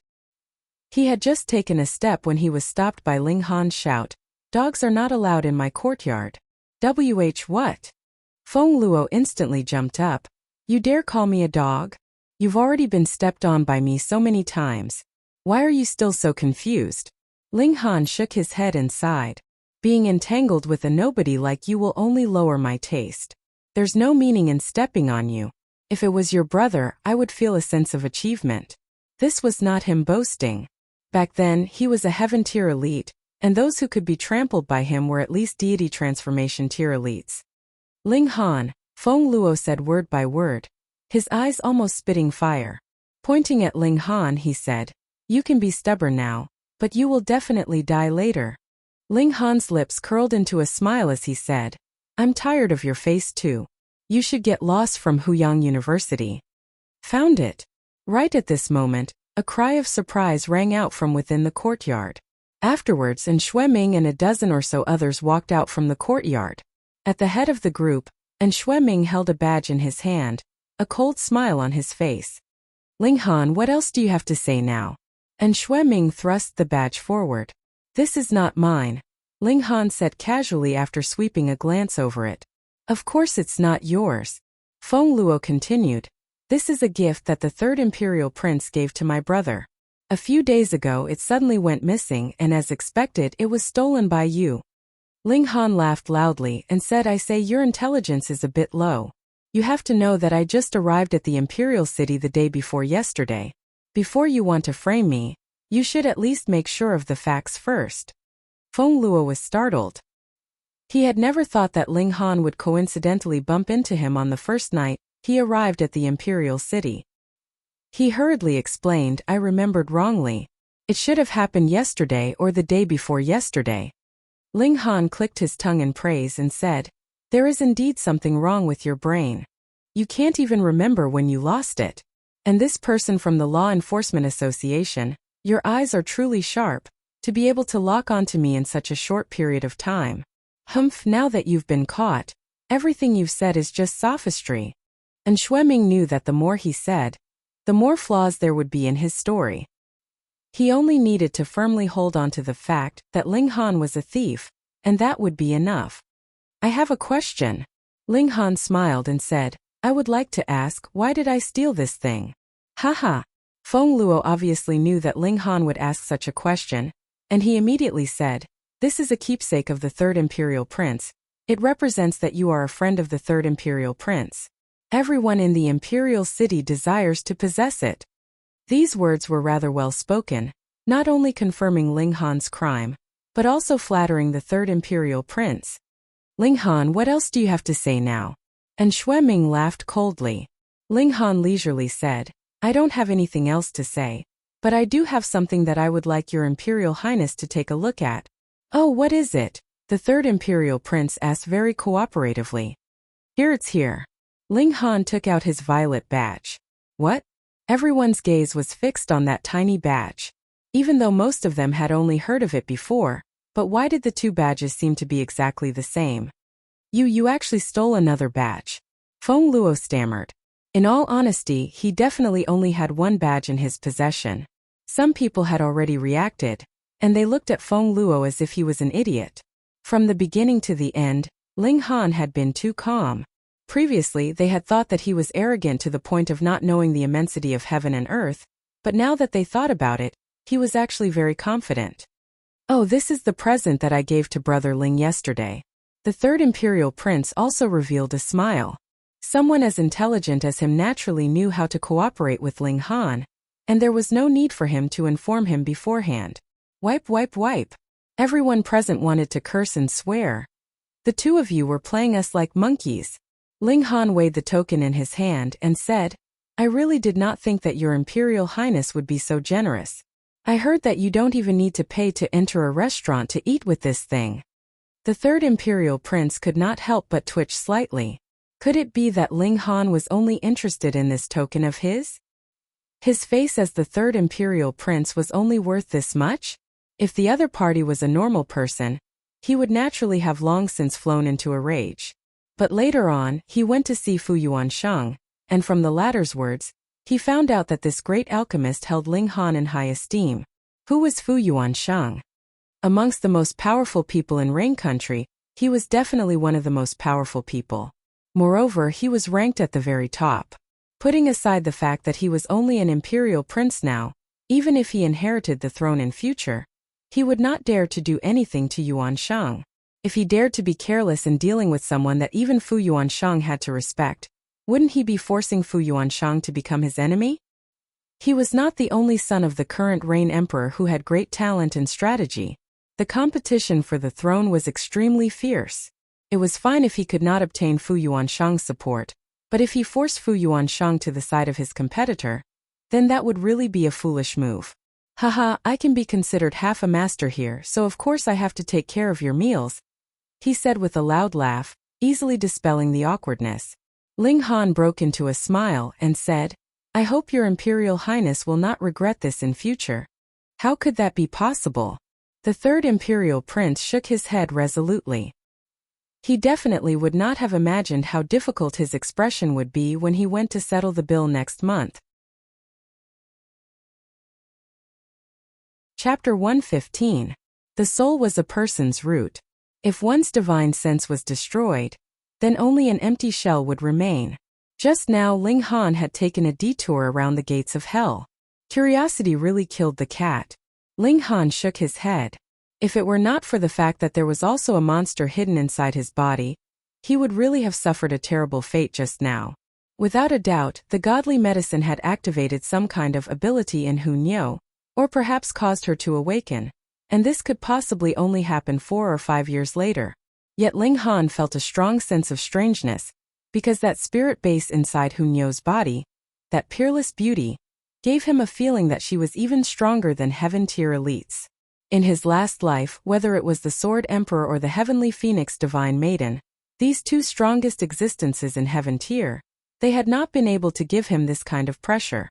S1: He had just taken a step when he was stopped by Ling Han's shout, "Dogs are not allowed in my courtyard." What? Feng Luo instantly jumped up. "You dare call me a dog? You've already been stepped on by me so many times. Why are you still so confused?" Ling Han shook his head and sighed. "Being entangled with a nobody like you will only lower my taste. There's no meaning in stepping on you. If it was your brother, I would feel a sense of achievement." This was not him boasting. Back then, he was a heaven tier elite, and those who could be trampled by him were at least deity transformation tier elites. "Ling Han," Feng Luo said word by word, his eyes almost spitting fire. Pointing at Ling Han, he said, "You can be stubborn now, but you will definitely die later." Ling Han's lips curled into a smile as he said, "I'm tired of your face too. You should get lost from Huyang University." "Found it." Right at this moment, a cry of surprise rang out from within the courtyard. Afterwards, Xueming and a dozen or so others walked out from the courtyard. At the head of the group, Xueming held a badge in his hand, a cold smile on his face. "Ling Han, what else do you have to say now?" Xueming thrust the badge forward. "This is not mine," Ling Han said casually after sweeping a glance over it. "Of course it's not yours," Feng Luo continued. "This is a gift that the third imperial prince gave to my brother. A few days ago it suddenly went missing, and as expected it was stolen by you." Ling Han laughed loudly and said, "I say, your intelligence is a bit low. You have to know that I just arrived at the imperial city the day before yesterday. Before you want to frame me, you should at least make sure of the facts first." Feng Luo was startled. He had never thought that Ling Han would coincidentally bump into him on the first night he arrived at the imperial city. He hurriedly explained, "I remembered wrongly. It should have happened yesterday or the day before yesterday." Ling Han clicked his tongue in praise and said, "There is indeed something wrong with your brain. You can't even remember when you lost it. And this person from the Law Enforcement Association, your eyes are truly sharp, to be able to lock onto me in such a short period of time. Humph, now that you've been caught, everything you've said is just sophistry." And Xueming knew that the more he said, the more flaws there would be in his story. He only needed to firmly hold on to the fact that Ling Han was a thief, and that would be enough. "I have a question." Ling Han smiled and said, "I would like to ask, why did I steal this thing?" Haha. Feng Luo obviously knew that Ling Han would ask such a question, and he immediately said, "This is a keepsake of the third imperial prince. It represents that you are a friend of the third imperial prince. Everyone in the imperial city desires to possess it." These words were rather well spoken, not only confirming Ling Han's crime, but also flattering the third imperial prince. "Ling Han, what else do you have to say now?" And Xueming laughed coldly. Ling Han leisurely said, "I don't have anything else to say, but I do have something that I would like your Imperial Highness to take a look at." "Oh, what is it?" the third imperial prince asked very cooperatively. "Here it's here." Ling Han took out his violet badge. What? Everyone's gaze was fixed on that tiny badge. Even though most of them had only heard of it before, but why did the two badges seem to be exactly the same? You actually stole another badge," Feng Luo stammered. In all honesty, he definitely only had one badge in his possession. Some people had already reacted, and they looked at Feng Luo as if he was an idiot. From the beginning to the end, Ling Han had been too calm. Previously they had thought that he was arrogant to the point of not knowing the immensity of heaven and earth, but now that they thought about it, he was actually very confident. Oh, this is the present that I gave to Brother Ling yesterday. The third imperial prince also revealed a smile. Someone as intelligent as him naturally knew how to cooperate with Ling Han, and there was no need for him to inform him beforehand. Wipe, wipe, wipe. Everyone present wanted to curse and swear. The two of you were playing us like monkeys. Ling Han weighed the token in his hand and said, I really did not think that your Imperial Highness would be so generous. I heard that you don't even need to pay to enter a restaurant to eat with this thing. The third imperial prince could not help but twitch slightly. Could it be that Ling Han was only interested in this token of his? His face as the third imperial prince was only worth this much? If the other party was a normal person, he would naturally have long since flown into a rage. But later on, he went to see Fu Yuansheng, and from the latter's words, he found out that this great alchemist held Ling Han in high esteem. Who was Fu Yuansheng? Amongst the most powerful people in Rain Country, he was definitely one of the most powerful people. Moreover, he was ranked at the very top. Putting aside the fact that he was only an imperial prince now, even if he inherited the throne in future, he would not dare to do anything to Yuansheng. If he dared to be careless in dealing with someone that even Fu Yuansheng had to respect, wouldn't he be forcing Fu Yuansheng to become his enemy? He was not the only son of the current Rain Emperor who had great talent and strategy. The competition for the throne was extremely fierce. It was fine if he could not obtain Fu Yuansheng's support, but if he forced Fu Yuansheng to the side of his competitor, then that would really be a foolish move. Haha, I can be considered half a master here, so of course I have to take care of your meals, he said with a loud laugh, easily dispelling the awkwardness. Ling Han broke into a smile and said, I hope your Imperial Highness will not regret this in future. How could that be possible? The third imperial prince shook his head resolutely. He definitely would not have imagined how difficult his expression would be when he went to settle the bill next month. Chapter 115. The soul was a person's root. If one's divine sense was destroyed, then only an empty shell would remain. Just now Ling Han had taken a detour around the gates of hell. Curiosity really killed the cat. Ling Han shook his head. If it were not for the fact that there was also a monster hidden inside his body, he would really have suffered a terrible fate just now. Without a doubt, the godly medicine had activated some kind of ability in Hunyao, or perhaps caused her to awaken, and this could possibly only happen 4 or 5 years later. Yet Ling Han felt a strong sense of strangeness, because that spirit base inside Hunyao's body, that peerless beauty, gave him a feeling that she was even stronger than heaven-tier elites. In his last life, whether it was the Sword Emperor or the Heavenly Phoenix Divine Maiden, these two strongest existences in heaven tier, they had not been able to give him this kind of pressure.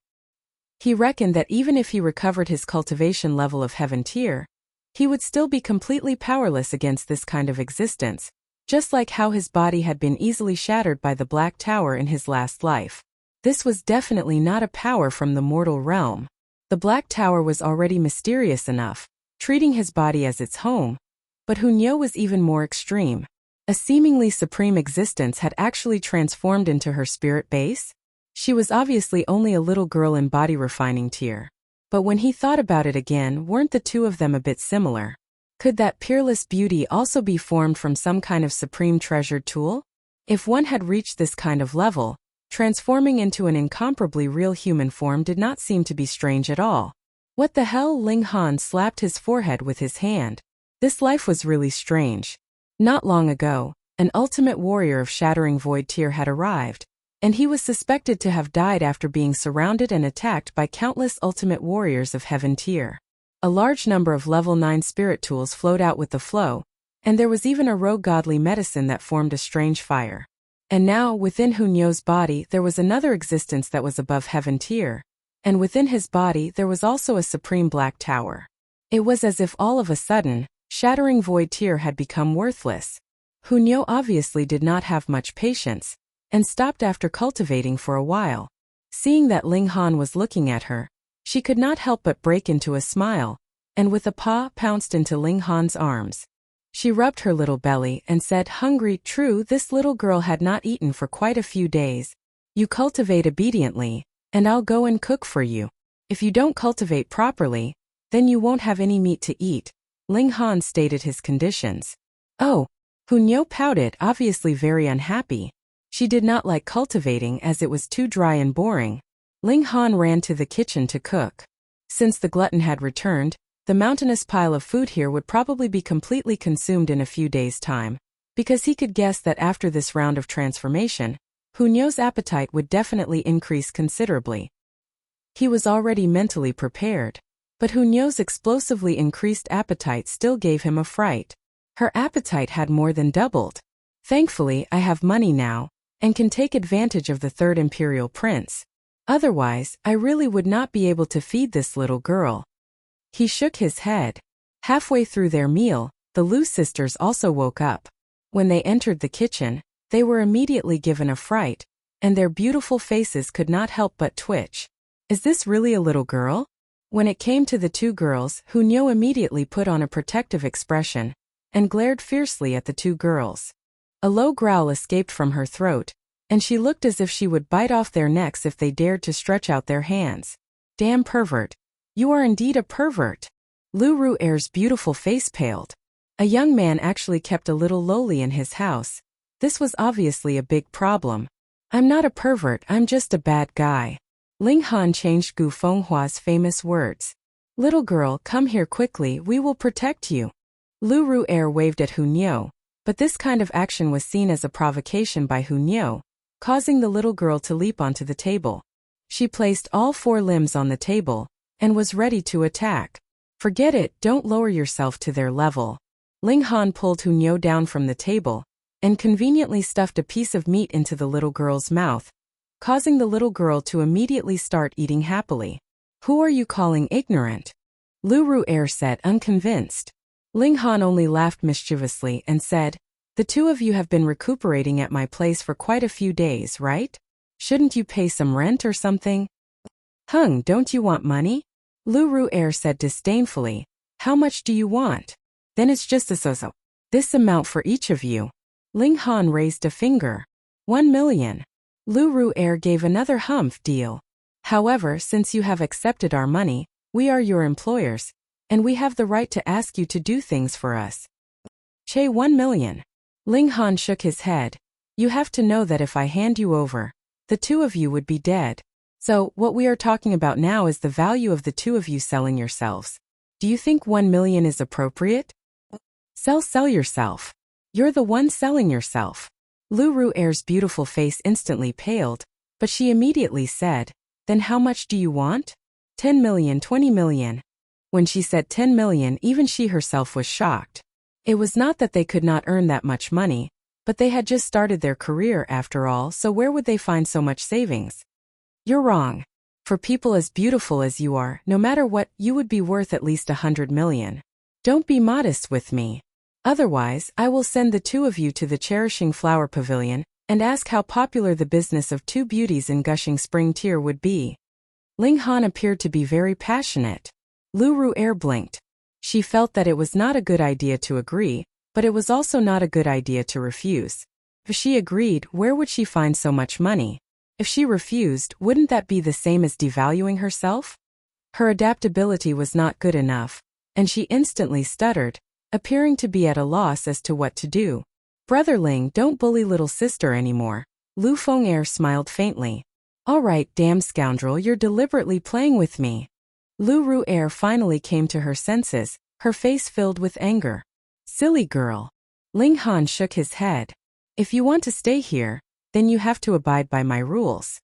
S1: He reckoned that even if he recovered his cultivation level of heaven tier, he would still be completely powerless against this kind of existence, just like how his body had been easily shattered by the Black Tower in his last life. This was definitely not a power from the mortal realm. The Black Tower was already mysterious enough, treating his body as its home, but Hunyao was even more extreme. A seemingly supreme existence had actually transformed into her spirit base. She was obviously only a little girl in body refining tier. But when he thought about it again, weren't the two of them a bit similar? Could that peerless beauty also be formed from some kind of supreme treasured tool? If one had reached this kind of level, transforming into an incomparably real human form did not seem to be strange at all. What the hell? Ling Han slapped his forehead with his hand. This life was really strange. Not long ago, an ultimate warrior of Shattering Void tier had arrived, and he was suspected to have died after being surrounded and attacked by countless ultimate warriors of Heaven tier. A large number of level 9 spirit tools flowed out with the flow, and there was even a rogue godly medicine that formed a strange fire. And now, within Hunyao's body there was another existence that was above Heaven tier, and within his body there was also a supreme Black Tower. It was as if all of a sudden, Shattering Void tier had become worthless. Hunyao obviously did not have much patience, and stopped after cultivating for a while. Seeing that Ling Han was looking at her, she could not help but break into a smile, and with a paw pounced into Ling Han's arms. She rubbed her little belly and said, "Hungry." True, this little girl had not eaten for quite a few days. "You cultivate obediently, and I'll go and cook for you. If you don't cultivate properly, then you won't have any meat to eat." Ling Han stated his conditions. Oh, Hunyao pouted, obviously very unhappy. She did not like cultivating as it was too dry and boring. Ling Han ran to the kitchen to cook. Since the glutton had returned, the mountainous pile of food here would probably be completely consumed in a few days' time, because he could guess that after this round of transformation, Hunyao's appetite would definitely increase considerably. He was already mentally prepared, but Hunyao's explosively increased appetite still gave him a fright. Her appetite had more than doubled. "Thankfully, I have money now, and can take advantage of the third imperial prince. Otherwise, I really would not be able to feed this little girl." He shook his head. Halfway through their meal, the Lu sisters also woke up. When they entered the kitchen, they were immediately given a fright, and their beautiful faces could not help but twitch. Is this really a little girl? When it came to the two girls, Hunyao immediately put on a protective expression and glared fiercely at the two girls. A low growl escaped from her throat, and she looked as if she would bite off their necks if they dared to stretch out their hands. "Damn pervert. You are indeed a pervert." Lu Ru'er's beautiful face paled. A young man actually kept a little lowly in his house. This was obviously a big problem. "I'm not a pervert, I'm just a bad guy." Ling Han changed Gu Fenghua's famous words. "Little girl, come here quickly, we will protect you." Lu Ru'er waved at Hunyao, but this kind of action was seen as a provocation by Hunyao, causing the little girl to leap onto the table. She placed all four limbs on the table and was ready to attack. "Forget it, don't lower yourself to their level." Ling Han pulled Hunyao down from the table and conveniently stuffed a piece of meat into the little girl's mouth, causing the little girl to immediately start eating happily. "Who are you calling ignorant?" Lu Ru'er said, unconvinced. Ling Han only laughed mischievously and said, "The two of you have been recuperating at my place for quite a few days, right? Shouldn't you pay some rent or something?" Don't you want money?" Lu Ru'er said disdainfully. "How much do you want?" "Then it's just this amount for each of you." Ling Han raised a finger. 1 million. Lu Ru'er gave another humph deal. "However, since you have accepted our money, we are your employers, and we have the right to ask you to do things for us." "Che 1 million. Ling Han shook his head. "You have to know that if I hand you over, the two of you would be dead. So, what we are talking about now is the value of the two of you selling yourselves. Do you think 1 million is appropriate?" Sell yourself. You're the one selling yourself." Lu Ru'er's beautiful face instantly paled, but she immediately said, "Then how much do you want?" 10 million, 20 million. When she said 10 million, even she herself was shocked. It was not that they could not earn that much money, but they had just started their career after all, so where would they find so much savings? "You're wrong. For people as beautiful as you are, no matter what, you would be worth at least 100 million. Don't be modest with me. Otherwise, I will send the two of you to the Cherishing Flower Pavilion and ask how popular the business of two beauties in Gushing Spring Tier would be." Ling Han appeared to be very passionate. Lu Ru'er blinked. She felt that it was not a good idea to agree, but it was also not a good idea to refuse. If she agreed, where would she find so much money? If she refused, wouldn't that be the same as devaluing herself? Her adaptability was not good enough, and she instantly stuttered, appearing to be at a loss as to what to do. "Brother Ling, don't bully little sister anymore." Lu Feng'er smiled faintly. "All right, damn scoundrel, you're deliberately playing with me." Lu Ru'er finally came to her senses, her face filled with anger. "Silly girl." Ling Han shook his head. "If you want to stay here, then you have to abide by my rules.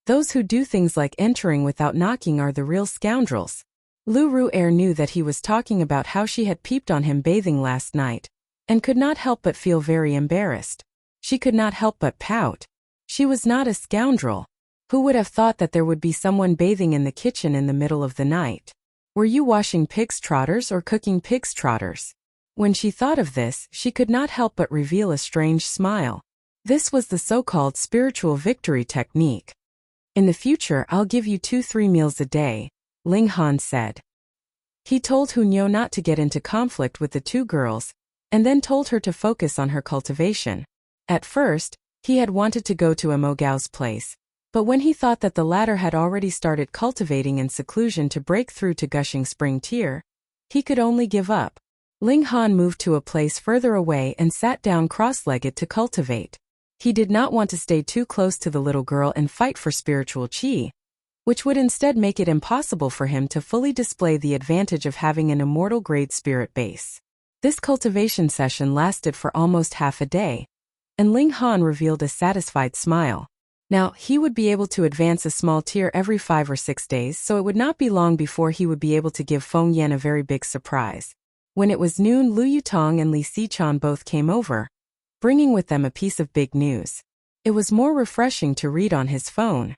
S1: Those who do things like entering without knocking are the real scoundrels." Lu Ru'er knew that he was talking about how she had peeped on him bathing last night, and could not help but feel very embarrassed. She could not help but pout. She was not a scoundrel. Who would have thought that there would be someone bathing in the kitchen in the middle of the night? Were you washing pig's trotters or cooking pig's trotters? When she thought of this, she could not help but reveal a strange smile. This was the so-called spiritual victory technique. "In the future, I'll give you 2-3 meals a day," Ling Han said. He told Hu Niu not to get into conflict with the two girls, and then told her to focus on her cultivation. At first, he had wanted to go to Mo Gao's place, but when he thought that the latter had already started cultivating in seclusion to break through to gushing spring tier, he could only give up. Ling Han moved to a place further away and sat down cross-legged to cultivate. He did not want to stay too close to the little girl and fight for spiritual qi, which would instead make it impossible for him to fully display the advantage of having an immortal-grade spirit base. This cultivation session lasted for almost half a day, and Ling Han revealed a satisfied smile. Now, he would be able to advance a small tier every 5 or 6 days, so it would not be long before he would be able to give Feng Yan a very big surprise. When it was noon, Lu Yutong and Li Xichan both came over, bringing with them a piece of big news. It was more refreshing to read on his phone.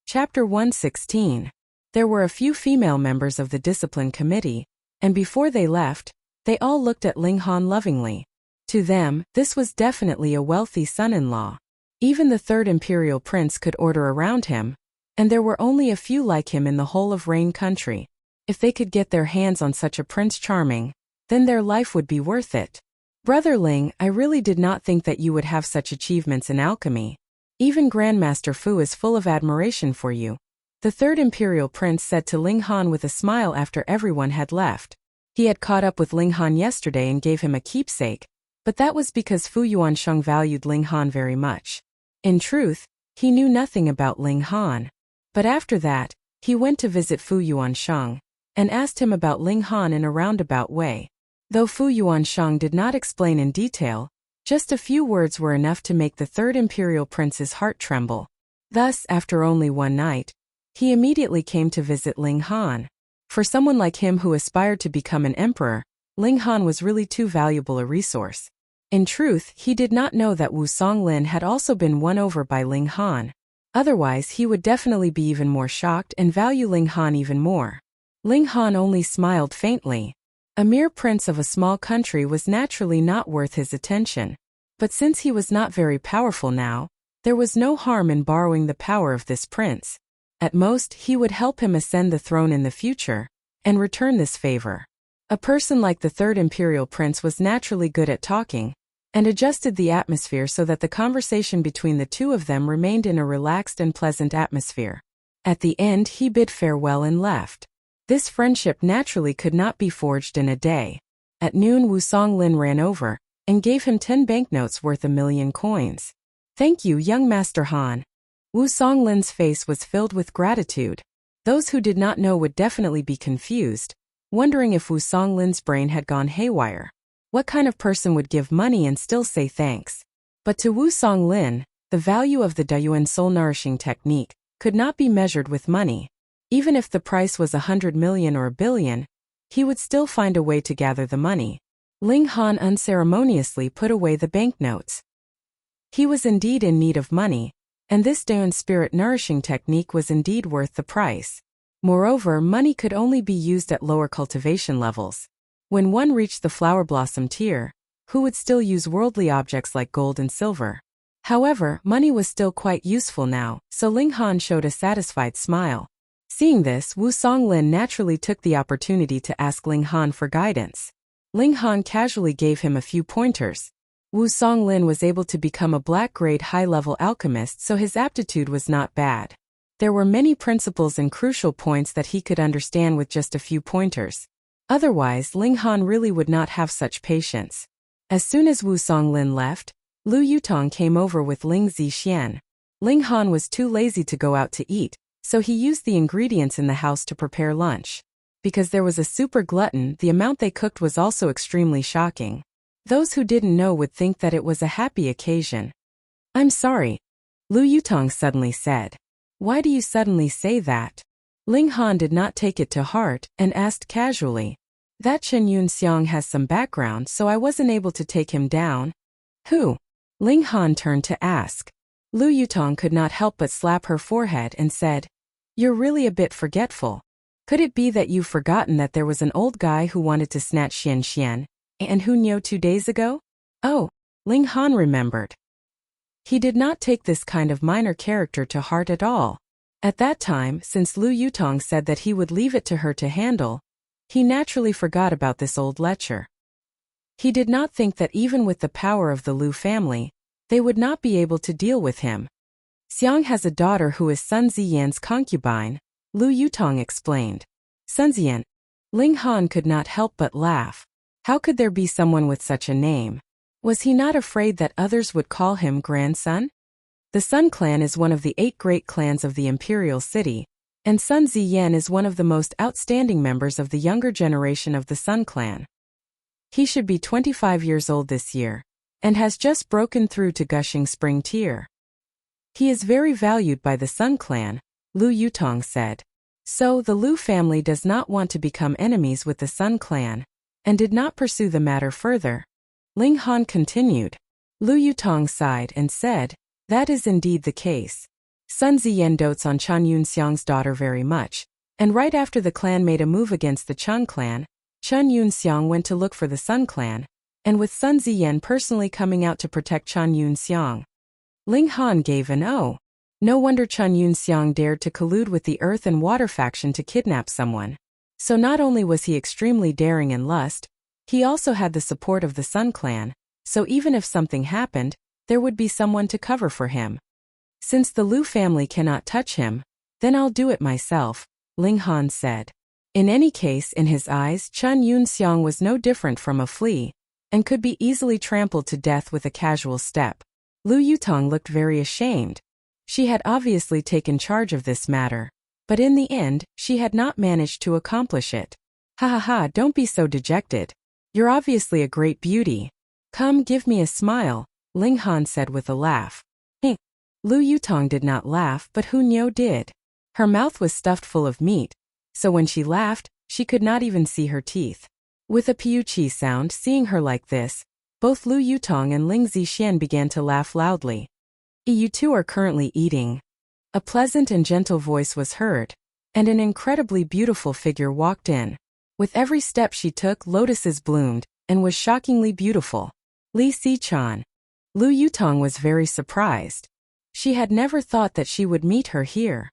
S1: Chapter 116. There were a few female members of the discipline committee, and before they left, they all looked at Ling Han lovingly. To them, this was definitely a wealthy son-in-law. Even the third imperial prince could order around him, and there were only a few like him in the whole of Rain country. If they could get their hands on such a Prince Charming, then their life would be worth it. Brother Ling, I really did not think that you would have such achievements in alchemy. Even Grandmaster Fu is full of admiration for you, the third imperial prince said to Ling Han with a smile after everyone had left. He had caught up with Ling Han yesterday and gave him a keepsake, but that was because Fu Yuansheng valued Ling Han very much. In truth, he knew nothing about Ling Han. But after that, he went to visit Fu Yuansheng, and asked him about Ling Han in a roundabout way. Though Fu Yuansheng did not explain in detail, just a few words were enough to make the third imperial prince's heart tremble. Thus, after only one night, he immediately came to visit Ling Han. For someone like him who aspired to become an emperor, Ling Han was really too valuable a resource. In truth, he did not know that Wu Songlin had also been won over by Ling Han. Otherwise, he would definitely be even more shocked and value Ling Han even more. Ling Han only smiled faintly. A mere prince of a small country was naturally not worth his attention. But since he was not very powerful now, there was no harm in borrowing the power of this prince. At most, he would help him ascend the throne in the future, and return this favor. A person like the third imperial prince was naturally good at talking, and adjusted the atmosphere so that the conversation between the two of them remained in a relaxed and pleasant atmosphere. At the end, he bid farewell and left. This friendship naturally could not be forged in a day. At noon, Wu Songlin ran over, and gave him 10 banknotes worth 1,000,000 coins. Thank you, young Master Han. Wu Songlin's face was filled with gratitude. Those who did not know would definitely be confused, wondering if Wu Songlin's brain had gone haywire. What kind of person would give money and still say thanks? But to Wu Songlin, the value of the Dayuan soul-nourishing technique could not be measured with money. Even if the price was 100 million or 1 billion, he would still find a way to gather the money. Ling Han unceremoniously put away the banknotes. He was indeed in need of money, and this Dayuan spirit-nourishing technique was indeed worth the price. Moreover, money could only be used at lower cultivation levels. When one reached the flower blossom tier, who would still use worldly objects like gold and silver? However, money was still quite useful now, so Ling Han showed a satisfied smile. Seeing this, Wu Songlin naturally took the opportunity to ask Ling Han for guidance. Ling Han casually gave him a few pointers. Wu Songlin was able to become a black-grade high-level alchemist, so his aptitude was not bad. There were many principles and crucial points that he could understand with just a few pointers. Otherwise, Ling Han really would not have such patience. As soon as Wu Songlin left, Lu Yutong came over with Ling Zixian. Ling Han was too lazy to go out to eat, so he used the ingredients in the house to prepare lunch. Because there was a super glutton, the amount they cooked was also extremely shocking. Those who didn't know would think that it was a happy occasion. I'm sorry, Lu Yutong suddenly said. Why do you suddenly say that? Ling Han did not take it to heart, and asked casually. That Chen Yunxiang has some background, so I wasn't able to take him down. Who? Ling Han turned to ask. Lu Yutong could not help but slap her forehead and said, You're really a bit forgetful. Could it be that you've forgotten that there was an old guy who wanted to snatch Xian Xian, and Hu Niu 2 days ago? Oh, Ling Han remembered. He did not take this kind of minor character to heart at all. At that time, since Lu Yutong said that he would leave it to her to handle, he naturally forgot about this old lecher. He did not think that even with the power of the Lu family, they would not be able to deal with him. Xiang has a daughter who is Sun Ziyan's concubine, Lu Yutong explained. Sun Ziyan. Ling Han could not help but laugh. How could there be someone with such a name? Was he not afraid that others would call him grandson? The Sun clan is one of the 8 great clans of the imperial city, and Sun Ziyan is one of the most outstanding members of the younger generation of the Sun clan. He should be 25 years old this year, and has just broken through to gushing spring tier. He is very valued by the Sun clan, Lu Yutong said. So the Lu family does not want to become enemies with the Sun clan, and did not pursue the matter further. Ling Han continued. Lu Yutong sighed and said, that is indeed the case. Sun Ziyan dotes on Chen Yunxiang's daughter very much, and right after the clan made a move against the Chen clan, Chen Yunxiang went to look for the Sun clan, and with Sun Ziyan personally coming out to protect Chen Yunxiang. Ling Han gave an oh. No wonder Chen Yunxiang dared to collude with the Earth and Water faction to kidnap someone. So not only was he extremely daring and lust, he also had the support of the Sun clan, so even if something happened, there would be someone to cover for him. Since the Lu family cannot touch him, then I'll do it myself, Ling Han said. In any case, in his eyes, Chen Yunxiang was no different from a flea, and could be easily trampled to death with a casual step. Lu Yutong looked very ashamed. She had obviously taken charge of this matter, but in the end, she had not managed to accomplish it. Ha ha ha, don't be so dejected. You're obviously a great beauty. Come, give me a smile, Ling Han said with a laugh. Lu Yutong did not laugh, but Hu Niu did. Her mouth was stuffed full of meat, so when she laughed, she could not even see her teeth. With a piu-chi sound, seeing her like this, both Lu Yutong and Ling Zixian began to laugh loudly. You two are currently eating. A pleasant and gentle voice was heard, and an incredibly beautiful figure walked in. With every step she took, lotuses bloomed, and was shockingly beautiful. Li Xichan. Lu Yutong was very surprised. She had never thought that she would meet her here.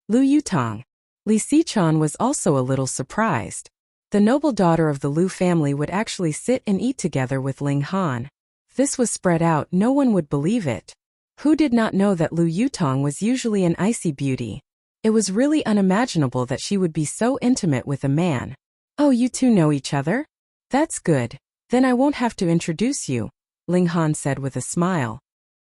S1: Lu Yutong. Li Xichan was also a little surprised. The noble daughter of the Lu family would actually sit and eat together with Ling Han. If this was spread out, no one would believe it. Who did not know that Lu Yutong was usually an icy beauty? It was really unimaginable that she would be so intimate with a man. Oh, you two know each other? That's good. Then I won't have to introduce you, Ling Han said with a smile.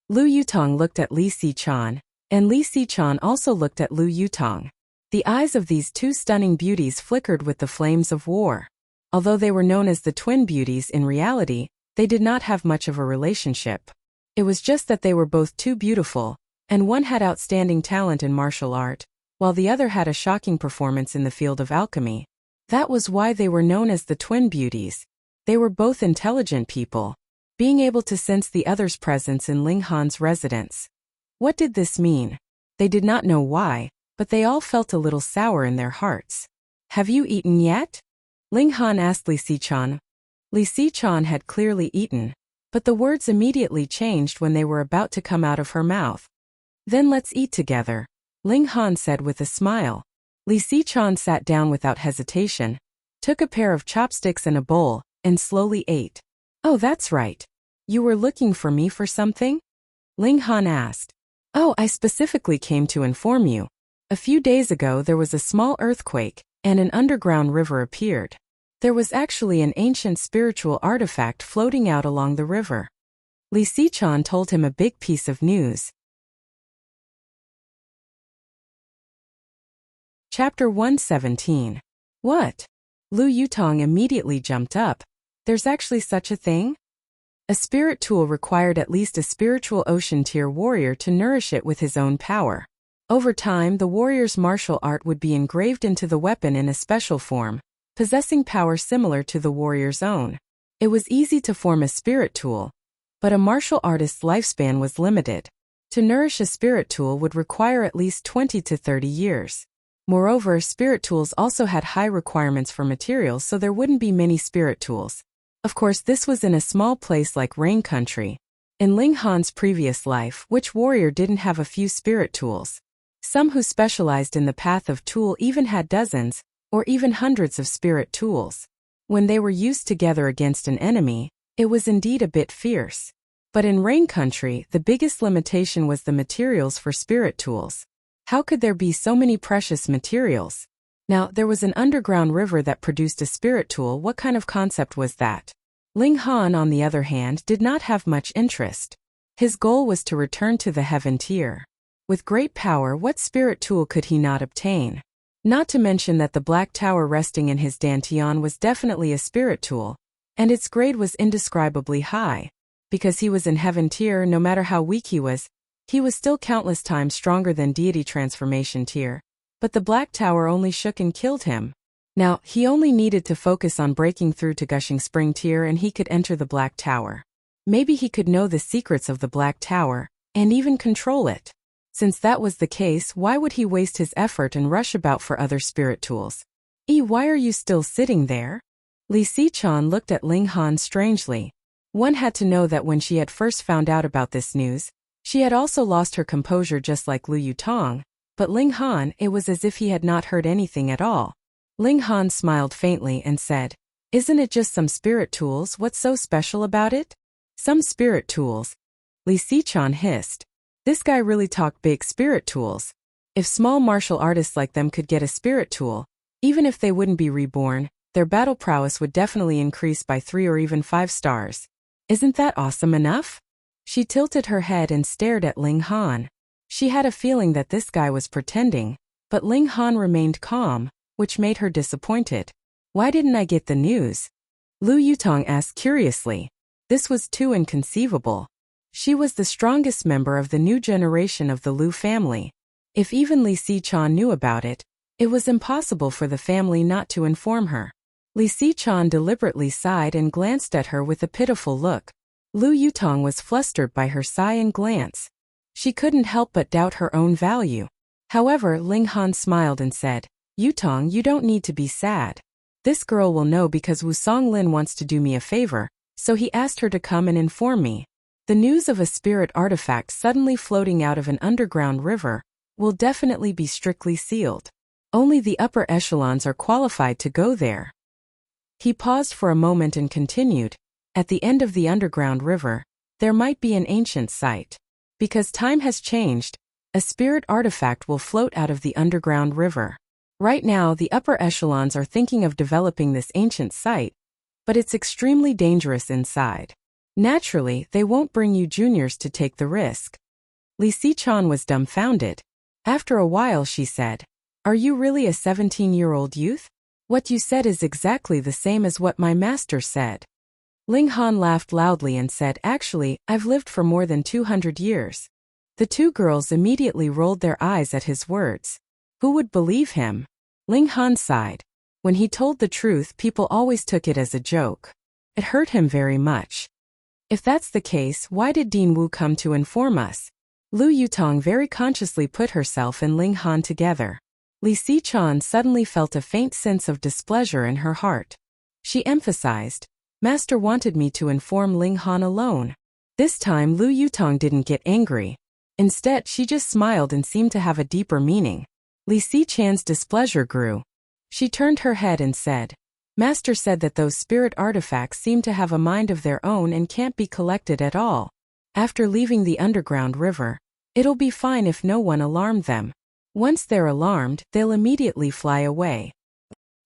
S1: Lu Yutong looked at Li Xichan, and Li Xichan also looked at Lu Yutong. The eyes of these two stunning beauties flickered with the flames of war. Although they were known as the twin beauties, in reality, they did not have much of a relationship. It was just that they were both too beautiful, and one had outstanding talent in martial art, while the other had a shocking performance in the field of alchemy. That was why they were known as the twin beauties. They were both intelligent people, being able to sense the other's presence in Ling Han's residence. What did this mean? They did not know why, but they all felt a little sour in their hearts. Have you eaten yet? Ling Han asked Li Xichan. Li Xichan had clearly eaten, but the words immediately changed when they were about to come out of her mouth. Then let's eat together, Ling Han said with a smile. Li Xichan sat down without hesitation, took a pair of chopsticks and a bowl, and slowly ate. Oh, that's right. You were looking for me for something? Ling Han asked. Oh, I specifically came to inform you. A few days ago there was a small earthquake, and an underground river appeared. There was actually an ancient spiritual artifact floating out along the river. Li Xichan told him a big piece of news. Chapter 117. What? Lu Yutong immediately jumped up. There's actually such a thing? A spirit tool required at least a spiritual ocean tier warrior to nourish it with his own power. Over time, the warrior's martial art would be engraved into the weapon in a special form, possessing power similar to the warrior's own. It was easy to form a spirit tool, but a martial artist's lifespan was limited. To nourish a spirit tool would require at least 20 to 30 years. Moreover, spirit tools also had high requirements for materials, so there wouldn't be many spirit tools. Of course, this was in a small place like Rain Country. In Ling Han's previous life, which warrior didn't have a few spirit tools? Some who specialized in the path of tool even had dozens, or even hundreds of spirit tools. When they were used together against an enemy, it was indeed a bit fierce. But in Rain Country, the biggest limitation was the materials for spirit tools. How could there be so many precious materials? Now, there was an underground river that produced a spirit tool. What kind of concept was that? Ling Han, on the other hand, did not have much interest. His goal was to return to the Heaven Tier. With great power, what spirit tool could he not obtain? Not to mention that the black tower resting in his dantian was definitely a spirit tool, and its grade was indescribably high. Because he was in Heaven Tier, no matter how weak he was still countless times stronger than Deity Transformation Tier. But the black tower only shook and killed him. Now, he only needed to focus on breaking through to Gushing Spring Tier and he could enter the black tower. Maybe he could know the secrets of the black tower, and even control it. Since that was the case, why would he waste his effort and rush about for other spirit tools? Why are you still sitting there? Li Sichan looked at Ling Han strangely. One had to know that when she had first found out about this news, she had also lost her composure just like Lu Yutong, but Ling Han, it was as if he had not heard anything at all. Ling Han smiled faintly and said, "Isn't it just some spirit tools? What's so special about it?" "Some spirit tools?" Li Sichan hissed. This guy really talked big spirit tools. If small martial artists like them could get a spirit tool, even if they wouldn't be reborn, their battle prowess would definitely increase by 3 or even 5 stars. Isn't that awesome enough? She tilted her head and stared at Ling Han. She had a feeling that this guy was pretending, but Ling Han remained calm, which made her disappointed. "Why didn't I get the news?" Lu Yutong asked curiously. This was too inconceivable. She was the strongest member of the new generation of the Lu family. If even Li Sichan knew about it, it was impossible for the family not to inform her. Li Sichan deliberately sighed and glanced at her with a pitiful look. Lu Yutong was flustered by her sigh and glance. She couldn't help but doubt her own value. However, Ling Han smiled and said, "Yutong, you don't need to be sad. This girl will know because Wu Songlin wants to do me a favor, so he asked her to come and inform me." The news of a spirit artifact suddenly floating out of an underground river will definitely be strictly sealed. Only the upper echelons are qualified to go there. He paused for a moment and continued, "At the end of the underground river, there might be an ancient site. Because time has changed, a spirit artifact will float out of the underground river. Right now, the upper echelons are thinking of developing this ancient site, but it's extremely dangerous inside. Naturally, they won't bring you juniors to take the risk." Li Sichan was dumbfounded. After a while she said, "Are you really a 17-year-old youth? What you said is exactly the same as what my master said." Ling Han laughed loudly and said, "Actually, I've lived for more than 200 years. The two girls immediately rolled their eyes at his words. Who would believe him? Ling Han sighed. When he told the truth, people always took it as a joke. It hurt him very much. If that's the case, why did Dean Wu come to inform us? Lu Yutong very consciously put herself and Ling Han together. Li Sichan suddenly felt a faint sense of displeasure in her heart. She emphasized, "Master wanted me to inform Ling Han alone." This time Lu Yutong didn't get angry. Instead, she just smiled and seemed to have a deeper meaning. Li Sichan's displeasure grew. She turned her head and said, "Master said that those spirit artifacts seem to have a mind of their own and can't be collected at all. After leaving the underground river, it'll be fine if no one alarmed them. Once they're alarmed, they'll immediately fly away."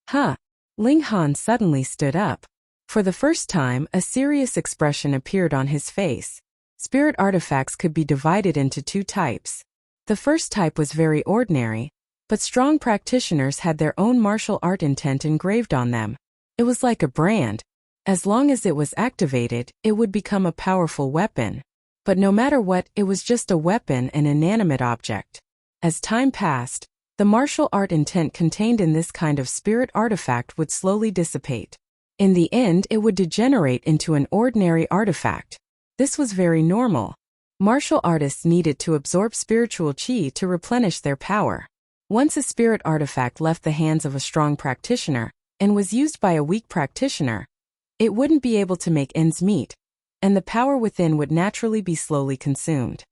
S1: Huh. Ling Han suddenly stood up. For the first time, a serious expression appeared on his face. Spirit artifacts could be divided into 2 types. The first type was very ordinary, but strong practitioners had their own martial art intent engraved on them. It was like a brand. As long as it was activated, it would become a powerful weapon. But no matter what, it was just a weapon, an inanimate object. As time passed, the martial art intent contained in this kind of spirit artifact would slowly dissipate. In the end, it would degenerate into an ordinary artifact. This was very normal. Martial artists needed to absorb spiritual qi to replenish their power. Once a spirit artifact left the hands of a strong practitioner and was used by a weak practitioner, it wouldn't be able to make ends meet, and the power within would naturally be slowly consumed.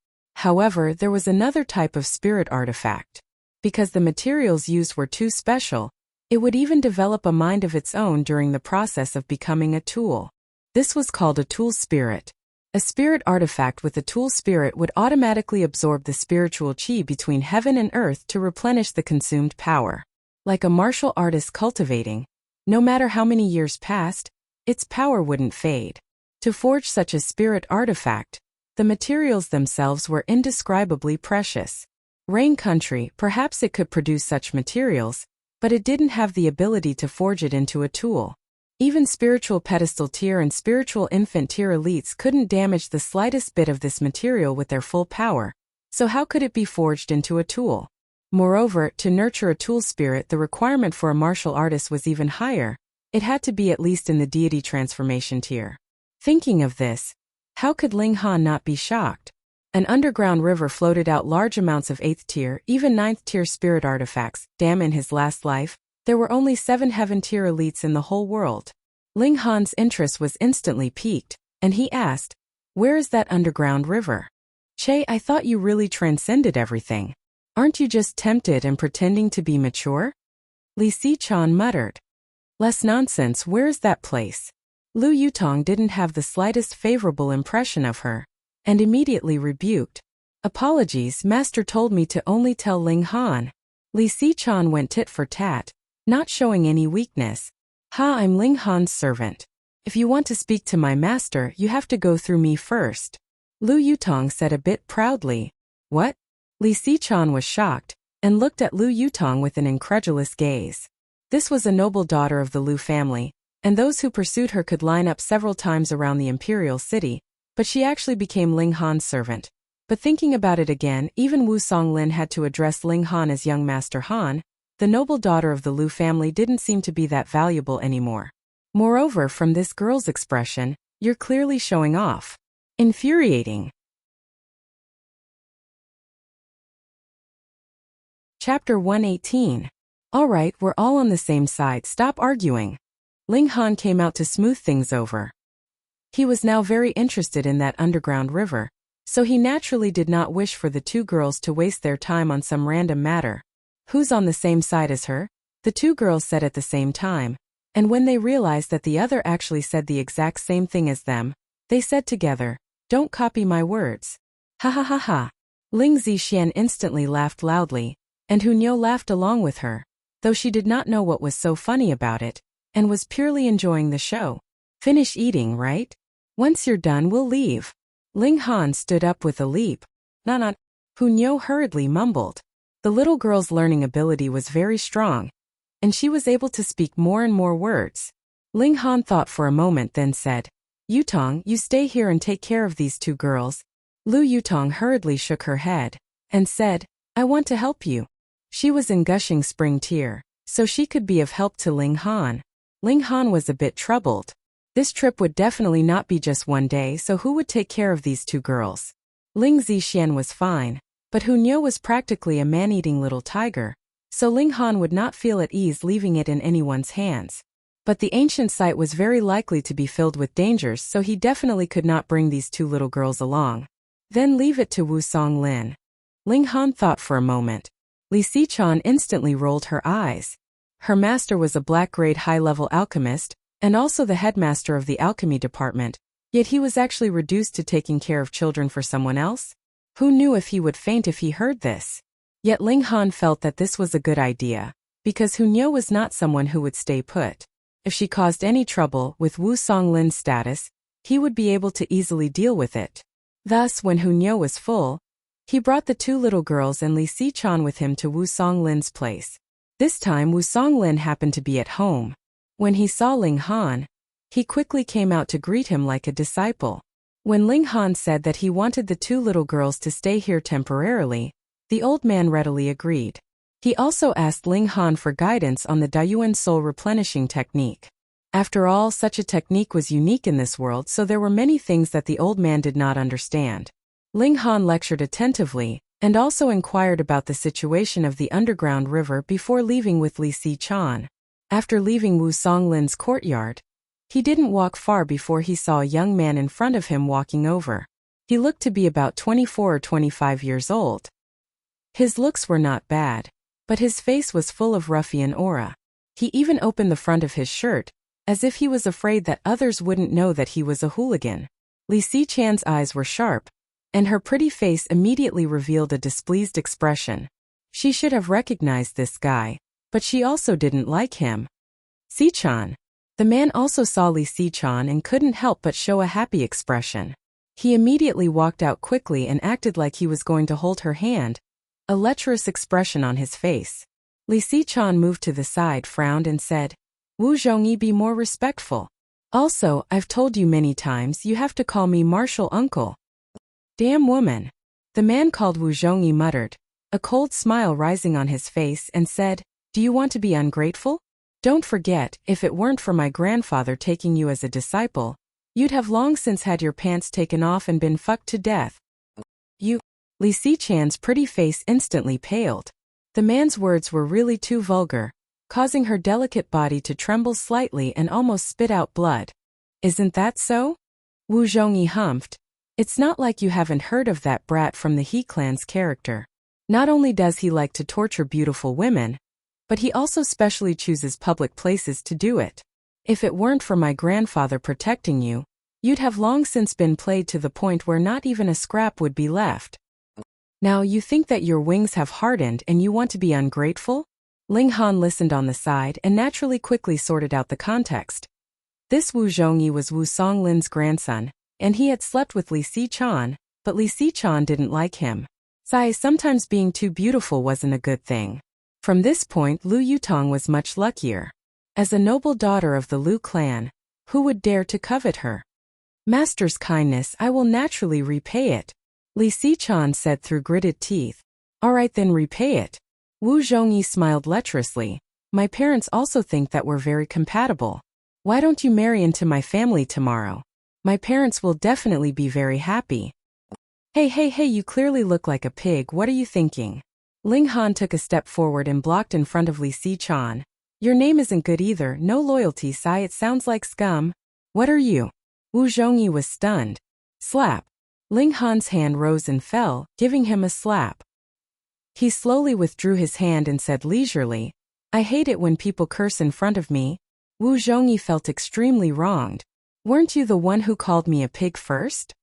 S1: However, there was another type of spirit artifact. Because the materials used were too special, it would even develop a mind of its own during the process of becoming a tool. This was called a tool spirit. A spirit artifact with a tool spirit would automatically absorb the spiritual chi between heaven and earth to replenish the consumed power. Like a martial artist cultivating, no matter how many years passed, its power wouldn't fade. To forge such a spirit artifact, the materials themselves were indescribably precious. Rain Country, perhaps it could produce such materials, but it didn't have the ability to forge it into a tool. Even spiritual pedestal tier and spiritual infant tier elites couldn't damage the slightest bit of this material with their full power, so how could it be forged into a tool? Moreover, to nurture a tool spirit, the requirement for a martial artist was even higher. It had to be at least in the deity transformation tier. Thinking of this, how could Ling Han not be shocked? An underground river floated out large amounts of 8th tier, even 9th tier spirit artifacts. Damn, in his last life, there were only 7 heaven tier elites in the whole world. Ling Han's interest was instantly piqued, and he asked, "Where is that underground river?" "Che, I thought you really transcended everything. Aren't you just tempted and pretending to be mature?" Li Si-chan muttered. "Less nonsense, where is that place?" Lu Yutong didn't have the slightest favorable impression of her, and immediately rebuked. "Apologies, master told me to only tell Ling Han." Li Si-chan went tit for tat, not showing any weakness. "Ha, I'm Ling Han's servant. If you want to speak to my master, you have to go through me first." Lu Yutong said a bit proudly. "What?" Li Si-chan was shocked, and looked at Lu Yutong with an incredulous gaze. This was a noble daughter of the Lu family, and those who pursued her could line up several times around the imperial city, but she actually became Ling Han's servant. But thinking about it again, even Wu Songlin had to address Ling Han as young Master Han. The noble daughter of the Lu family didn't seem to be that valuable anymore. Moreover, from this girl's expression, you're clearly showing off. Infuriating. Chapter 118. Alright, we're all on the same side, stop arguing. Ling Han came out to smooth things over. He was now very interested in that underground river, so he naturally did not wish for the two girls to waste their time on some random matter. "Who's on the same side as her?" the two girls said at the same time, and when they realized that the other actually said the exact same thing as them, they said together, "Don't copy my words." Ha ha ha ha. Ling Zixian instantly laughed loudly, and Hunyo laughed along with her, though she did not know what was so funny about it, and was purely enjoying the show. "Finish eating, right? Once you're done, we'll leave." Ling Han stood up with a leap. "Not." Hunyo hurriedly mumbled. The little girl's learning ability was very strong, and she was able to speak more and more words. Ling Han thought for a moment, then said, "Yutong, you stay here and take care of these two girls." Lu Yutong hurriedly shook her head, and said, "I want to help you." She was in gushing spring tier, so she could be of help to Ling Han. Ling Han was a bit troubled. This trip would definitely not be just one day, so who would take care of these two girls? Ling Zixian was fine, but Hunyo was practically a man-eating little tiger, so Ling Han would not feel at ease leaving it in anyone's hands. But the ancient site was very likely to be filled with dangers, so he definitely could not bring these two little girls along. Then leave it to Wu Songlin. Ling Han thought for a moment. Li Si-chan instantly rolled her eyes. Her master was a black-grade high-level alchemist, and also the headmaster of the alchemy department, yet he was actually reduced to taking care of children for someone else? Who knew if he would faint if he heard this? Yet Ling Han felt that this was a good idea, because Hunyo was not someone who would stay put. If she caused any trouble with Wu Songlin's status, he would be able to easily deal with it. Thus, when Hunyo was full, he brought the two little girls and Li Si-chan with him to Wu Songlin's place. This time Wu Songlin happened to be at home. When he saw Ling Han, he quickly came out to greet him like a disciple. When Ling Han said that he wanted the two little girls to stay here temporarily, the old man readily agreed. He also asked Ling Han for guidance on the Dayuan soul replenishing technique. After all, such a technique was unique in this world, so there were many things that the old man did not understand. Ling Han lectured attentively, and also inquired about the situation of the underground river before leaving with Li Si-chan. After leaving Wu Songlin's courtyard, he didn't walk far before he saw a young man in front of him walking over. He looked to be about 24 or 25 years old. His looks were not bad, but his face was full of ruffian aura. He even opened the front of his shirt, as if he was afraid that others wouldn't know that he was a hooligan. Li Xichan's eyes were sharp, and her pretty face immediately revealed a displeased expression. She should have recognized this guy, but she also didn't like him. Xichan. The man also saw Li Xichan and couldn't help but show a happy expression. He immediately walked out quickly and acted like he was going to hold her hand, a lecherous expression on his face. Li Xichan moved to the side, frowned and said, Wu Zhongyi, be more respectful. Also, I've told you many times you have to call me Marshal Uncle. Damn woman. The man called Wu Zhongyi muttered, a cold smile rising on his face, and said, Do you want to be ungrateful? Don't forget, if it weren't for my grandfather taking you as a disciple, you'd have long since had your pants taken off and been fucked to death. You. Li Xichan's pretty face instantly paled. The man's words were really too vulgar, causing her delicate body to tremble slightly and almost spit out blood. Isn't that so? Wu Zhongyi humphed. It's not like you haven't heard of that brat from the He clan's character. Not only does he like to torture beautiful women, but he also specially chooses public places to do it. If it weren't for my grandfather protecting you, you'd have long since been played to the point where not even a scrap would be left. Now you think that your wings have hardened and you want to be ungrateful? Ling Han listened on the side and naturally quickly sorted out the context. This Wu Zhongyi was Wu Songlin's grandson, and he had slept with Li Xichan, but Li Xichan didn't like him. Sometimes being too beautiful wasn't a good thing. From this point, Lu Yutong was much luckier. As a noble daughter of the Lu clan, who would dare to covet her? Master's kindness, I will naturally repay it, Li Xichan said through gritted teeth. All right then, repay it. Wu Zhongyi smiled lecherously. My parents also think that we're very compatible. Why don't you marry into my family tomorrow? My parents will definitely be very happy. Hey, you clearly look like a pig, what are you thinking? Ling Han took a step forward and blocked in front of Li Xichan. Your name isn't good either, no loyalty, Sai, it sounds like scum. What are you? Wu Zhongyi was stunned. Slap. Ling Han's hand rose and fell, giving him a slap. He slowly withdrew his hand and said leisurely, I hate it when people curse in front of me. Wu Zhongyi felt extremely wronged. Weren't you the one who called me a pig first?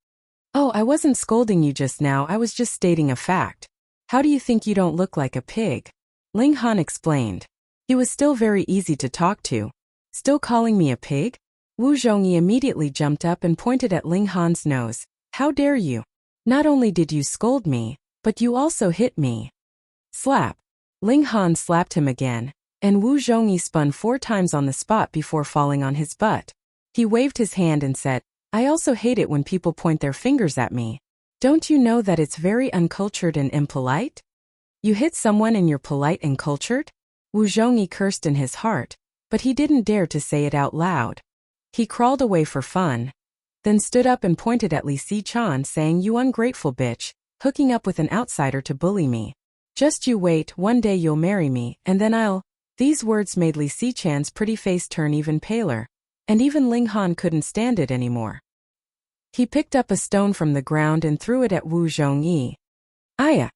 S1: Oh, I wasn't scolding you just now, I was just stating a fact. How do you think you don't look like a pig? Ling Han explained. He was still very easy to talk to. Still calling me a pig? Wu Zhongyi immediately jumped up and pointed at Ling Han's nose. How dare you? Not only did you scold me, but you also hit me. Slap. Ling Han slapped him again, and Wu Zhongyi spun 4 times on the spot before falling on his butt. He waved his hand and said, I also hate it when people point their fingers at me. Don't you know that it's very uncultured and impolite? You hit someone and you're polite and cultured? Wu Zhongyi cursed in his heart, but he didn't dare to say it out loud. He crawled away for fun, then stood up and pointed at Li Xichan, saying, You ungrateful bitch, hooking up with an outsider to bully me. Just you wait, one day you'll marry me, and then I'll... These words made Li Xichan's pretty face turn even paler, and even Ling Han couldn't stand it anymore. He picked up a stone from the ground and threw it at Wu Zhongyi. Aya!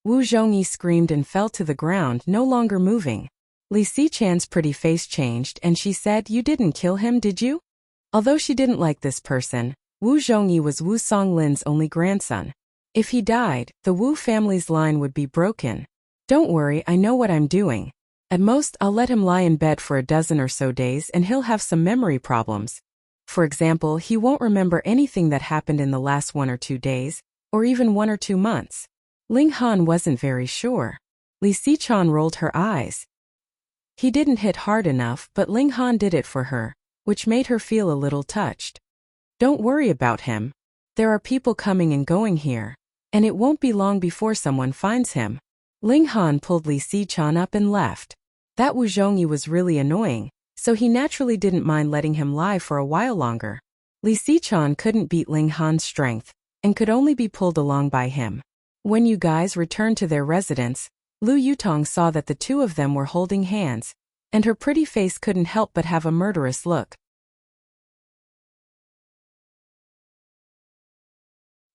S1: Wu Zhongyi screamed and fell to the ground, no longer moving. Li Xichan's pretty face changed and she said, You didn't kill him, did you? Although she didn't like this person, Wu Zhongyi was Wu Songlin's only grandson. If he died, the Wu family's line would be broken. Don't worry, I know what I'm doing. At most, I'll let him lie in bed for a dozen or so days and he'll have some memory problems. For example, he won't remember anything that happened in the last 1 or 2 days, or even 1 or 2 months. Ling Han wasn't very sure. Li Xichan rolled her eyes. He didn't hit hard enough, but Ling Han did it for her, which made her feel a little touched. Don't worry about him. There are people coming and going here, and it won't be long before someone finds him. Ling Han pulled Li Xichan up and left. That Wu Zhongyi was really annoying, so he naturally didn't mind letting him lie for a while longer. Li Xichan couldn't beat Ling Han's strength, and could only be pulled along by him. When you guys returned to their residence, Lu Yutong saw that the two of them were holding hands, and her pretty face couldn't help but have a murderous look.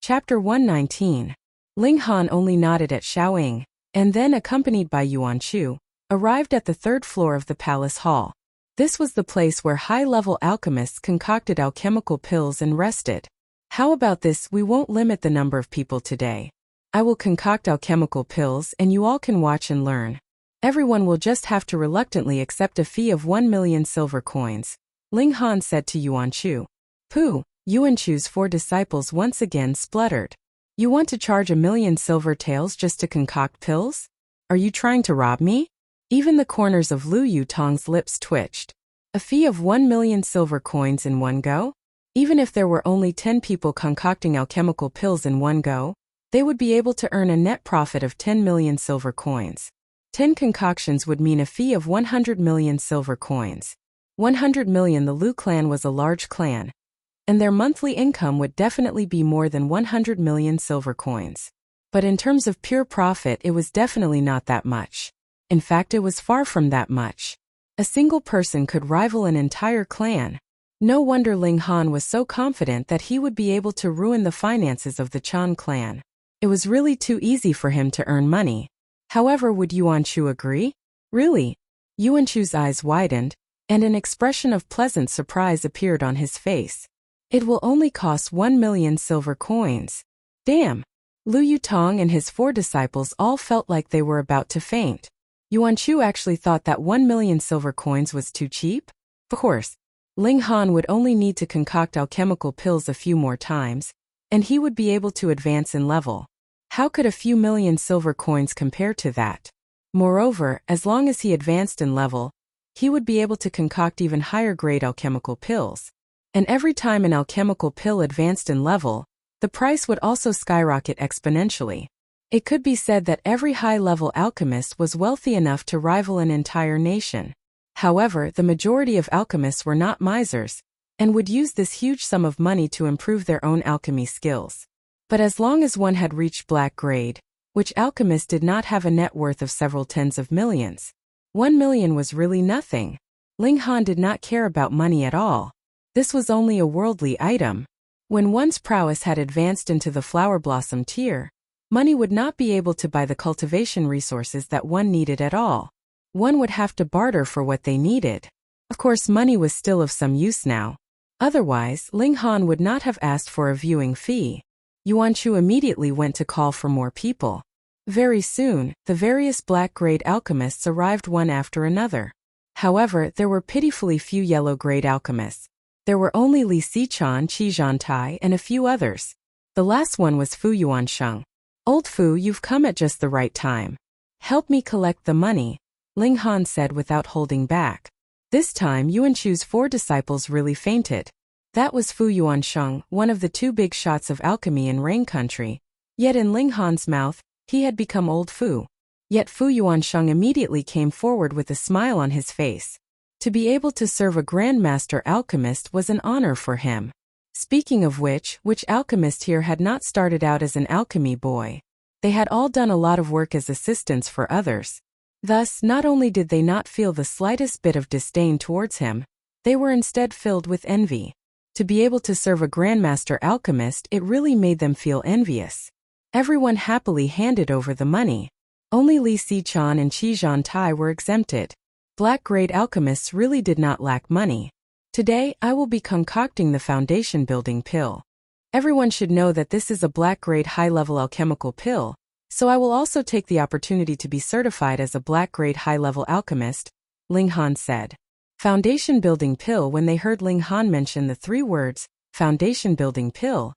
S1: Chapter 119. Ling Han only nodded at Xiaoying, and then, accompanied by Yuan Chu, arrived at the third floor of the palace hall. This was the place where high-level alchemists concocted alchemical pills and rested. How about this? We won't limit the number of people today. I will concoct alchemical pills and you all can watch and learn. Everyone will just have to reluctantly accept a fee of 1 million silver coins, Ling Han said to Yuan Chu. Pooh, Yuan Chu's 4 disciples once again spluttered. You want to charge 1 million silver taels just to concoct pills? Are you trying to rob me? Even the corners of Lu Yutong's lips twitched. A fee of 1 million silver coins in one go? Even if there were only 10 people concocting alchemical pills in one go, they would be able to earn a net profit of 10 million silver coins. 10 concoctions would mean a fee of 100 million silver coins. 100 million. The Lu clan was a large clan, and their monthly income would definitely be more than 100 million silver coins. But in terms of pure profit, it was definitely not that much. In fact, it was far from that much. A single person could rival an entire clan. No wonder Ling Han was so confident that he would be able to ruin the finances of the Chan clan. It was really too easy for him to earn money. However, would Yuan Chu agree? Really? Yuan Chu's eyes widened, and an expression of pleasant surprise appeared on his face. It will only cost 1 million silver coins. Damn! Lu Yutong and his 4 disciples all felt like they were about to faint. Yuan Chu actually thought that 1 million silver coins was too cheap? Of course, Ling Han would only need to concoct alchemical pills a few more times, and he would be able to advance in level. How could a few million silver coins compare to that? Moreover, as long as he advanced in level, he would be able to concoct even higher grade alchemical pills. And every time an alchemical pill advanced in level, the price would also skyrocket exponentially. It could be said that every high-level alchemist was wealthy enough to rival an entire nation. However, the majority of alchemists were not misers, and would use this huge sum of money to improve their own alchemy skills. But as long as one had reached black grade, which alchemist did not have a net worth of several tens of millions, 1 million was really nothing. Ling Han did not care about money at all. This was only a worldly item. When one's prowess had advanced into the flower blossom tier, money would not be able to buy the cultivation resources that one needed at all. One would have to barter for what they needed. Of course, money was still of some use now. Otherwise, Ling Han would not have asked for a viewing fee. Yuan Chu immediately went to call for more people. Very soon, the various black-grade alchemists arrived one after another. However, there were pitifully few yellow-grade alchemists. There were only Li Xichan, Qi Zhantai, and a few others. The last one was Fu Yuansheng. Old Fu, you've come at just the right time. Help me collect the money, Ling Han said without holding back. This time Yuan Chu's 4 disciples really fainted. That was Fu Yuansheng, one of the 2 big shots of alchemy in Rain Country. Yet in Ling Han's mouth, he had become Old Fu. Yet Fu Yuansheng immediately came forward with a smile on his face. To be able to serve a Grandmaster alchemist was an honor for him. Speaking of which alchemist here had not started out as an alchemy boy? They had all done a lot of work as assistants for others. Thus, not only did they not feel the slightest bit of disdain towards him, they were instead filled with envy. To be able to serve a Grandmaster alchemist, it really made them feel envious. Everyone happily handed over the money. Only Li Xichan and Qi Zhantai were exempted. Black-grade alchemists really did not lack money. Today, I will be concocting the foundation building pill. Everyone should know that this is a black-grade high-level alchemical pill, so I will also take the opportunity to be certified as a black-grade high-level alchemist, Ling Han said. Foundation building pill. When they heard Ling Han mention the 3 words, foundation building pill,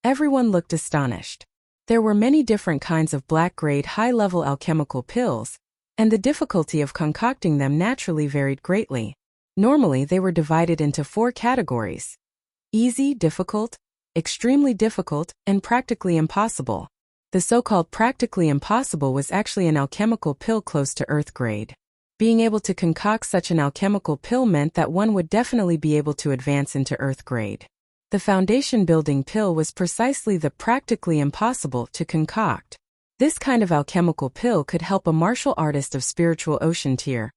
S1: everyone looked astonished. There were many different kinds of black-grade high-level alchemical pills, and the difficulty of concocting them naturally varied greatly. Normally they were divided into 4 categories: easy, difficult, extremely difficult, and practically impossible. The so-called practically impossible was actually an alchemical pill close to earth grade. Being able to concoct such an alchemical pill meant that one would definitely be able to advance into earth grade. The foundation building pill was precisely the practically impossible to concoct. This kind of alchemical pill could help a martial artist of spiritual ocean tier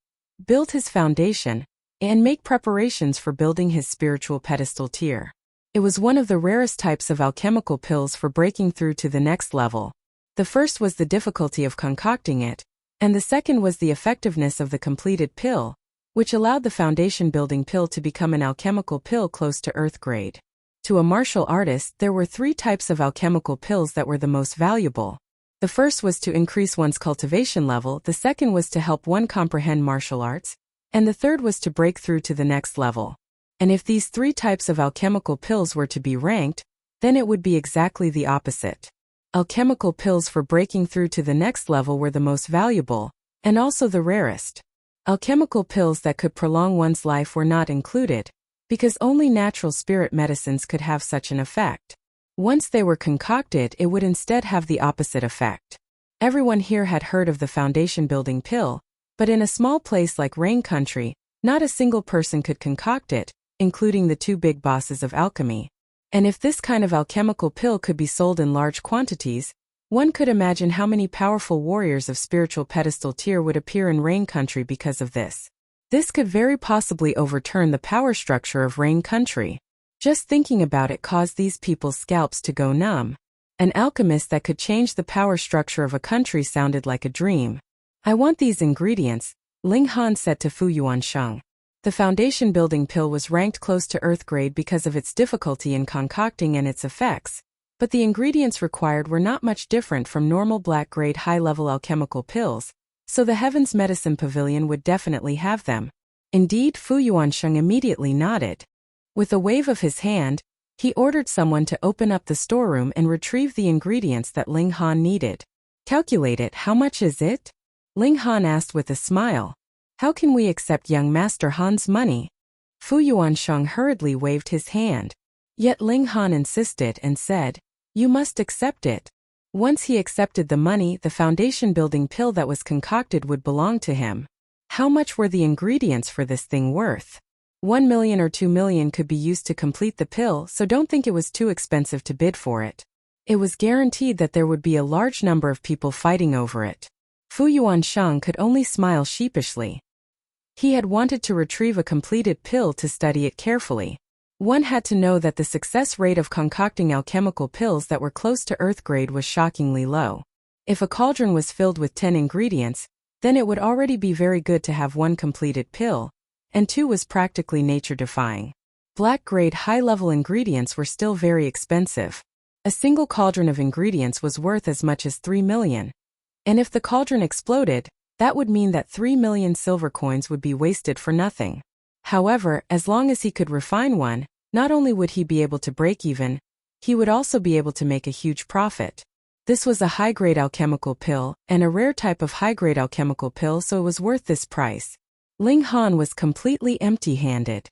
S1: build his foundation and make preparations for building his spiritual pedestal tier. It was one of the rarest types of alchemical pills for breaking through to the next level. The first was the difficulty of concocting it, and the second was the effectiveness of the completed pill, which allowed the foundation-building pill to become an alchemical pill close to earth grade. To a martial artist, there were 3 types of alchemical pills that were the most valuable. The first was to increase one's cultivation level, the second was to help one comprehend martial arts, and the third was to break through to the next level. And if these 3 types of alchemical pills were to be ranked, then it would be exactly the opposite. Alchemical pills for breaking through to the next level were the most valuable, and also the rarest. Alchemical pills that could prolong one's life were not included, because only natural spirit medicines could have such an effect. Once they were concocted, it would instead have the opposite effect. Everyone here had heard of the foundation-building pill, but in a small place like Rain Country, not a single person could concoct it, including the 2 big bosses of alchemy. And if this kind of alchemical pill could be sold in large quantities, one could imagine how many powerful warriors of spiritual pedestal tier would appear in Rain Country because of this. This could very possibly overturn the power structure of Rain Country. Just thinking about it caused these people's scalps to go numb. An alchemist that could change the power structure of a country sounded like a dream. I want these ingredients, Ling Han said to Fu Yuansheng. The foundation-building pill was ranked close to earth grade because of its difficulty in concocting and its effects, but the ingredients required were not much different from normal black-grade high-level alchemical pills, so the Heaven's Medicine Pavilion would definitely have them. Indeed, Fu Yuansheng immediately nodded. With a wave of his hand, he ordered someone to open up the storeroom and retrieve the ingredients that Ling Han needed. Calculate it, how much is it? Ling Han asked with a smile. How can we accept young Master Han's money? Fu Yuansheng hurriedly waved his hand. Yet Ling Han insisted and said, you must accept it. Once he accepted the money, the foundation-building pill that was concocted would belong to him. How much were the ingredients for this thing worth? 1 million or 2 million could be used to complete the pill, so don't think it was too expensive to bid for it. It was guaranteed that there would be a large number of people fighting over it. Fu Yuansheng could only smile sheepishly. He had wanted to retrieve a completed pill to study it carefully. One had to know that the success rate of concocting alchemical pills that were close to earth grade was shockingly low. If a cauldron was filled with 10 ingredients, then it would already be very good to have 1 completed pill, and 2 was practically nature-defying. Black-grade high-level ingredients were still very expensive. A single cauldron of ingredients was worth as much as 3 million. And if the cauldron exploded, that would mean that 3 million silver coins would be wasted for nothing. However, as long as he could refine one, not only would he be able to break even, he would also be able to make a huge profit. This was a high-grade alchemical pill, and a rare type of high-grade alchemical pill, so it was worth this price. Ling Han was completely empty-handed.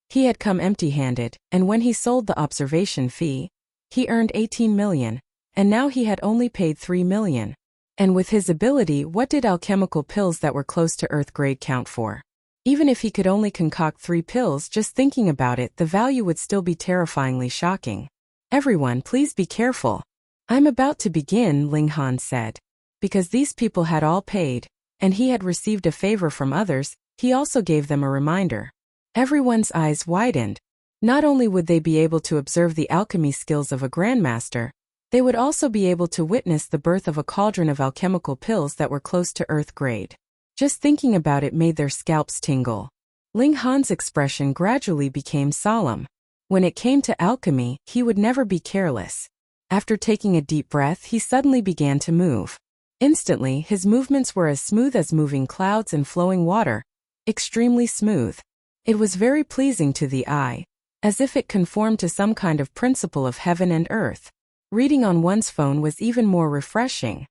S1: He had come empty-handed, and when he sold the observation fee, he earned 18 million, and now he had only paid 3 million. And with his ability, what did alchemical pills that were close to earth grade count for? Even if he could only concoct 3 pills, just thinking about it, the value would still be terrifyingly shocking. Everyone, please be careful. I'm about to begin, Ling Han said. Because these people had all paid, and he had received a favor from others, he also gave them a reminder. Everyone's eyes widened. Not only would they be able to observe the alchemy skills of a grandmaster, they would also be able to witness the birth of a cauldron of alchemical pills that were close to earth grade. Just thinking about it made their scalps tingle. Ling Han's expression gradually became solemn. When it came to alchemy, he would never be careless. After taking a deep breath, he suddenly began to move. Instantly, his movements were as smooth as moving clouds and flowing water, extremely smooth. It was very pleasing to the eye, as if it conformed to some kind of principle of heaven and earth. Reading on one's phone was even more refreshing.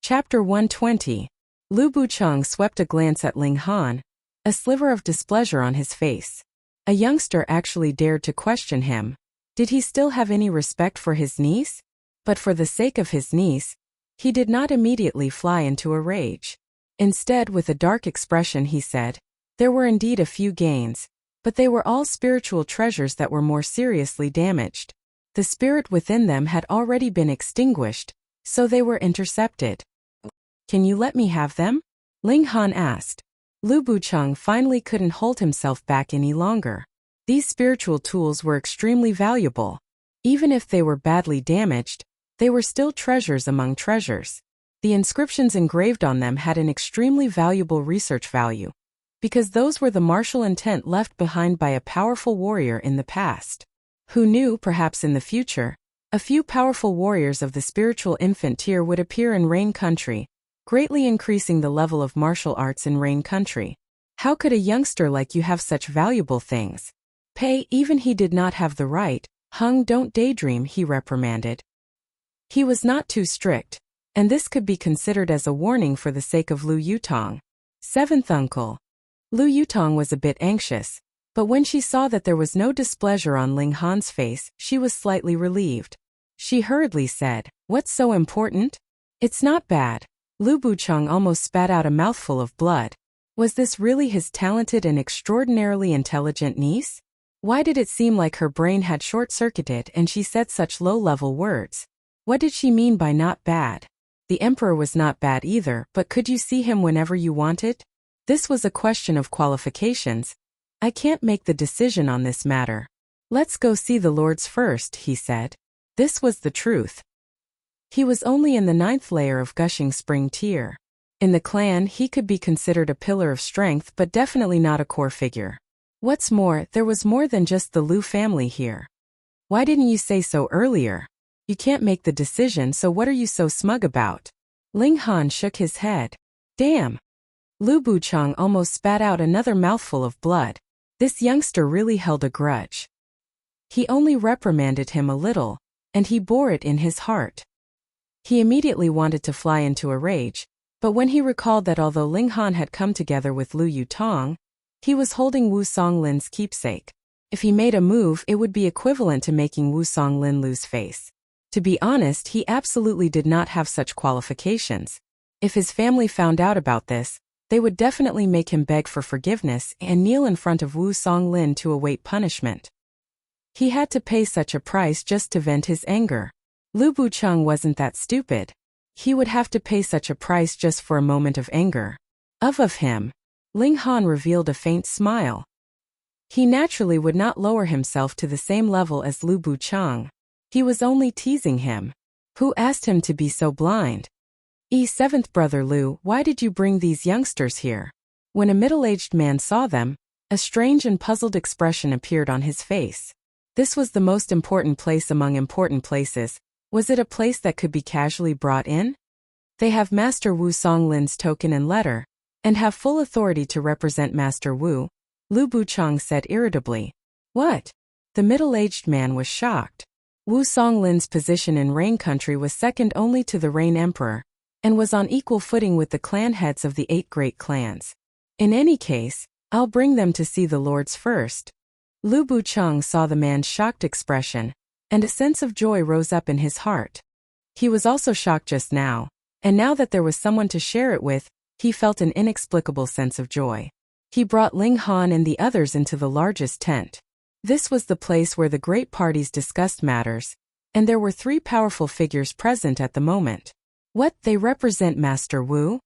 S1: Chapter 120. Lu Bucheng swept a glance at Ling Han, a sliver of displeasure on his face. A youngster actually dared to question him. Did he still have any respect for his niece? But for the sake of his niece, he did not immediately fly into a rage. Instead, with a dark expression, he said, there were indeed a few gains, but they were all spiritual treasures that were more seriously damaged. The spirit within them had already been extinguished, so they were intercepted. Can you let me have them? Ling Han asked. Lu Buchang finally couldn't hold himself back any longer. These spiritual tools were extremely valuable. Even if they were badly damaged, they were still treasures among treasures. The inscriptions engraved on them had an extremely valuable research value, because those were the martial intent left behind by a powerful warrior in the past. Who knew, perhaps in the future, a few powerful warriors of the spiritual infant tier would appear in Rain Country, greatly increasing the level of martial arts in Rain Country. How could a youngster like you have such valuable things? Pei, even he did not have the right. Hung, don't daydream, he reprimanded. He was not too strict, and this could be considered as a warning for the sake of Lu Yutong. Seventh uncle. Lu Yutong was a bit anxious, but when she saw that there was no displeasure on Ling Han's face, she was slightly relieved. She hurriedly said, "What's so important?" "It's not bad." Lu Buchang almost spat out a mouthful of blood. Was this really his talented and extraordinarily intelligent niece? Why did it seem like her brain had short-circuited and she said such low-level words? What did she mean by not bad? The emperor was not bad either, but could you see him whenever you wanted? This was a question of qualifications. I can't make the decision on this matter. Let's go see the lords first, he said. This was the truth. He was only in the 9th layer of Gushing Spring tier. In the clan, he could be considered a pillar of strength but definitely not a core figure. What's more, there was more than just the Lu family here. Why didn't you say so earlier? You can't make the decision, so what are you so smug about? Ling Han shook his head. Damn. Lu Buchang almost spat out another mouthful of blood. This youngster really held a grudge. He only reprimanded him a little, and he bore it in his heart. He immediately wanted to fly into a rage, but when he recalled that although Ling Han had come together with Lu Yutong, he was holding Wu Songlin's keepsake. If he made a move, it would be equivalent to making Wu Songlin lose face. To be honest, he absolutely did not have such qualifications. If his family found out about this, they would definitely make him beg for forgiveness and kneel in front of Wu Songlin to await punishment. He had to pay such a price just to vent his anger. Lu Buchang wasn't that stupid. He would have to pay such a price just for a moment of anger. Of him. Ling Han revealed a faint smile. He naturally would not lower himself to the same level as Lu Buchang. He was only teasing him. Who asked him to be so blind? Seventh brother Lu, why did you bring these youngsters here? When a middle-aged man saw them, a strange and puzzled expression appeared on his face. This was the most important place among important places. Was it a place that could be casually brought in? They have Master Wu Songlin's token and letter, and have full authority to represent Master Wu, Lu Buchang said irritably. What? The middle-aged man was shocked. Wu Songlin's position in Rain Country was second only to the Rain Emperor, and was on equal footing with the clan heads of the 8 great clans. In any case, I'll bring them to see the lords first. Lu Buchang saw the man's shocked expression, and a sense of joy rose up in his heart. He was also shocked just now, and now that there was someone to share it with, he felt an inexplicable sense of joy. He brought Ling Han and the others into the largest tent. This was the place where the great parties discussed matters, and there were 3 powerful figures present at the moment. What, they represent Master Wu?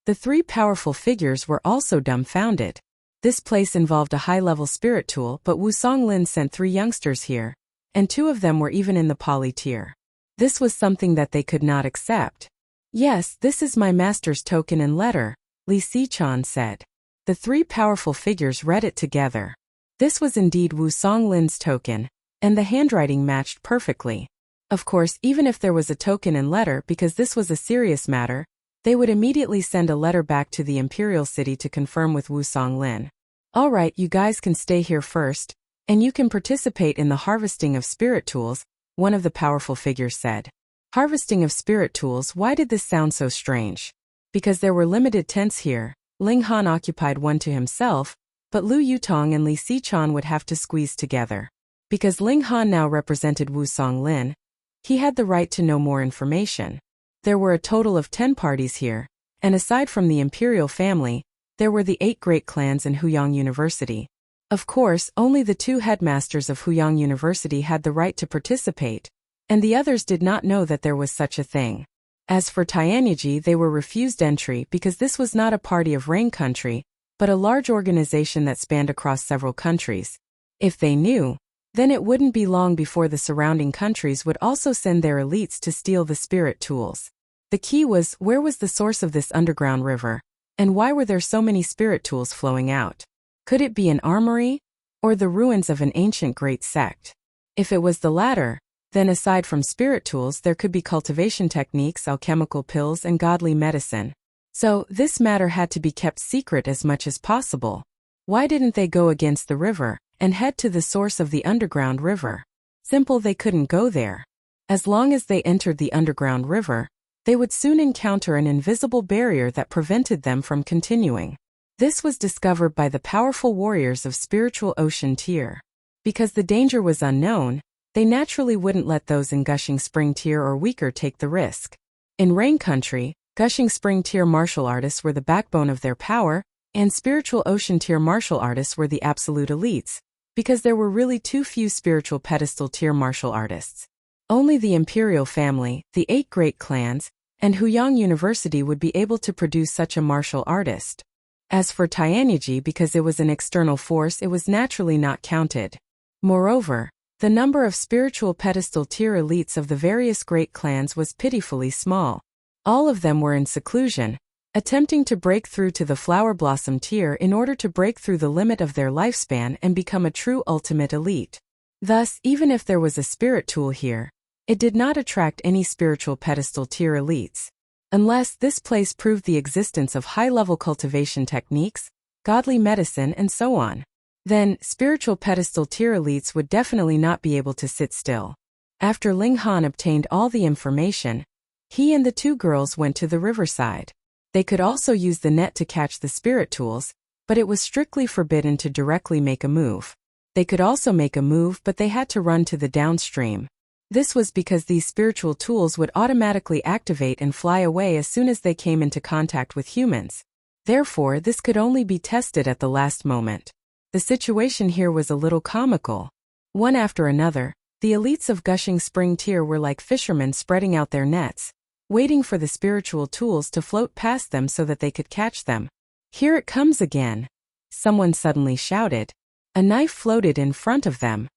S1: The 3 powerful figures were also dumbfounded. This place involved a high-level spirit tool, but Wu Songlin sent 3 youngsters here, and 2 of them were even in the poly tier. This was something that they could not accept. Yes, this is my master's token and letter, Li Sichan said. The 3 powerful figures read it together. This was indeed Wu Songlin's token, and the handwriting matched perfectly. Of course, even if there was a token and letter, because this was a serious matter, they would immediately send a letter back to the Imperial City to confirm with Wu Songlin. Alright, you guys can stay here first, and you can participate in the harvesting of spirit tools, one of the powerful figures said. Harvesting of spirit tools, why did this sound so strange? Because there were limited tents here, Ling Han occupied one to himself, but Lu Yutong and Li Sichan would have to squeeze together. Because Ling Han now represented Wu Songlin, he had the right to know more information. There were a total of 10 parties here, and aside from the imperial family, there were the 8 great clans in Huyang University. Of course, only the 2 headmasters of Huyang University had the right to participate, and the others did not know that there was such a thing. As for Tianyi, they were refused entry because this was not a party of Rain Country, but a large organization that spanned across several countries. If they knew, then it wouldn't be long before the surrounding countries would also send their elites to steal the spirit tools. The key was, where was the source of this underground river, and why were there so many spirit tools flowing out? Could it be an armory, or the ruins of an ancient great sect? If it was the latter, then aside from spirit tools there could be cultivation techniques, alchemical pills, and godly medicine. So, this matter had to be kept secret as much as possible. Why didn't they go against the river, and head to the source of the underground river? Simple, they couldn't go there. As long as they entered the underground river, they would soon encounter an invisible barrier that prevented them from continuing. This was discovered by the powerful warriors of spiritual ocean tier. Because the danger was unknown, they naturally wouldn't let those in gushing spring tier or weaker take the risk. In Rain Country, gushing spring tier martial artists were the backbone of their power, and spiritual ocean tier martial artists were the absolute elites, because there were really too few spiritual pedestal tier martial artists. Only the imperial family, the 8 great clans, and Huyang University would be able to produce such a martial artist. As for Tianyi, because it was an external force, it was naturally not counted. Moreover, the number of spiritual pedestal tier elites of the various great clans was pitifully small. All of them were in seclusion, attempting to break through to the flower blossom tier in order to break through the limit of their lifespan and become a true ultimate elite. Thus, even if there was a spirit tool here, it did not attract any spiritual pedestal tier elites. Unless this place proved the existence of high-level cultivation techniques, godly medicine, and so on. Then, spiritual pedestal tier elites would definitely not be able to sit still. After Ling Han obtained all the information, he and the 2 girls went to the riverside. They could also use the net to catch the spirit tools, but it was strictly forbidden to directly make a move. They could also make a move, but they had to run to the downstream. This was because these spiritual tools would automatically activate and fly away as soon as they came into contact with humans. Therefore, this could only be tested at the last moment. The situation here was a little comical. One after another, the elites of gushing spring tier were like fishermen spreading out their nets, waiting for the spiritual tools to float past them so that they could catch them. Here it comes again! Someone suddenly shouted. A knife floated in front of them.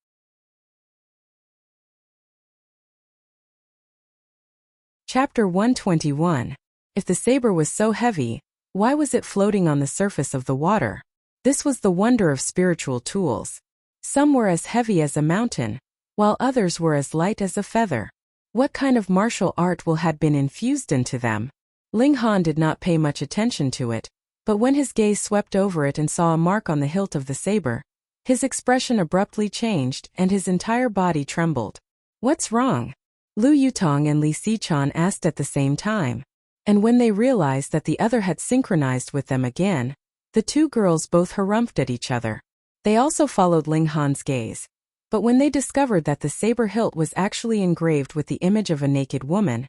S1: Chapter 121. If the saber was so heavy, why was it floating on the surface of the water? This was the wonder of spiritual tools. Some were as heavy as a mountain, while others were as light as a feather. What kind of martial art had been infused into them? Ling Han did not pay much attention to it, but when his gaze swept over it and saw a mark on the hilt of the saber, his expression abruptly changed and his entire body trembled. What's wrong? Lu Yutong and Li Xichan asked at the same time. And when they realized that the other had synchronized with them again, the 2 girls both harumphed at each other. They also followed Ling Han's gaze. But when they discovered that the saber hilt was actually engraved with the image of a naked woman,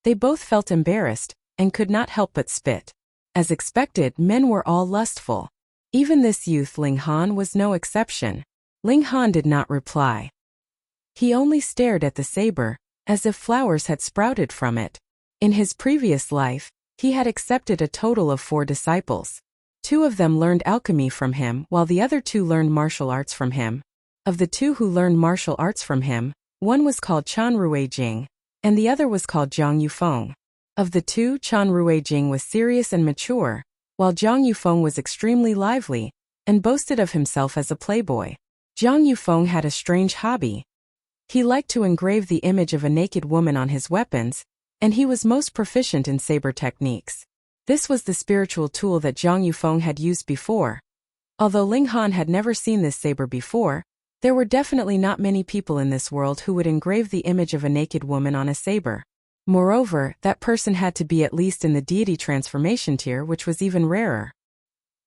S1: they both felt embarrassed and could not help but spit. As expected, men were all lustful. Even this youth Ling Han was no exception. Ling Han did not reply. He only stared at the saber, as if flowers had sprouted from it. In his previous life, he had accepted a total of 4 disciples. 2 of them learned alchemy from him, while the other 2 learned martial arts from him. Of the 2 who learned martial arts from him, one was called Chan Ruijing, and the other was called Zhang Yufeng. Of the 2, Chan Ruijing was serious and mature, while Zhang Yufeng was extremely lively, and boasted of himself as a playboy. Zhang Yufeng had a strange hobby. He liked to engrave the image of a naked woman on his weapons, and he was most proficient in saber techniques. This was the spiritual tool that Zhang Yufeng had used before. Although Ling Han had never seen this saber before, there were definitely not many people in this world who would engrave the image of a naked woman on a saber. Moreover, that person had to be at least in the deity transformation tier, which was even rarer.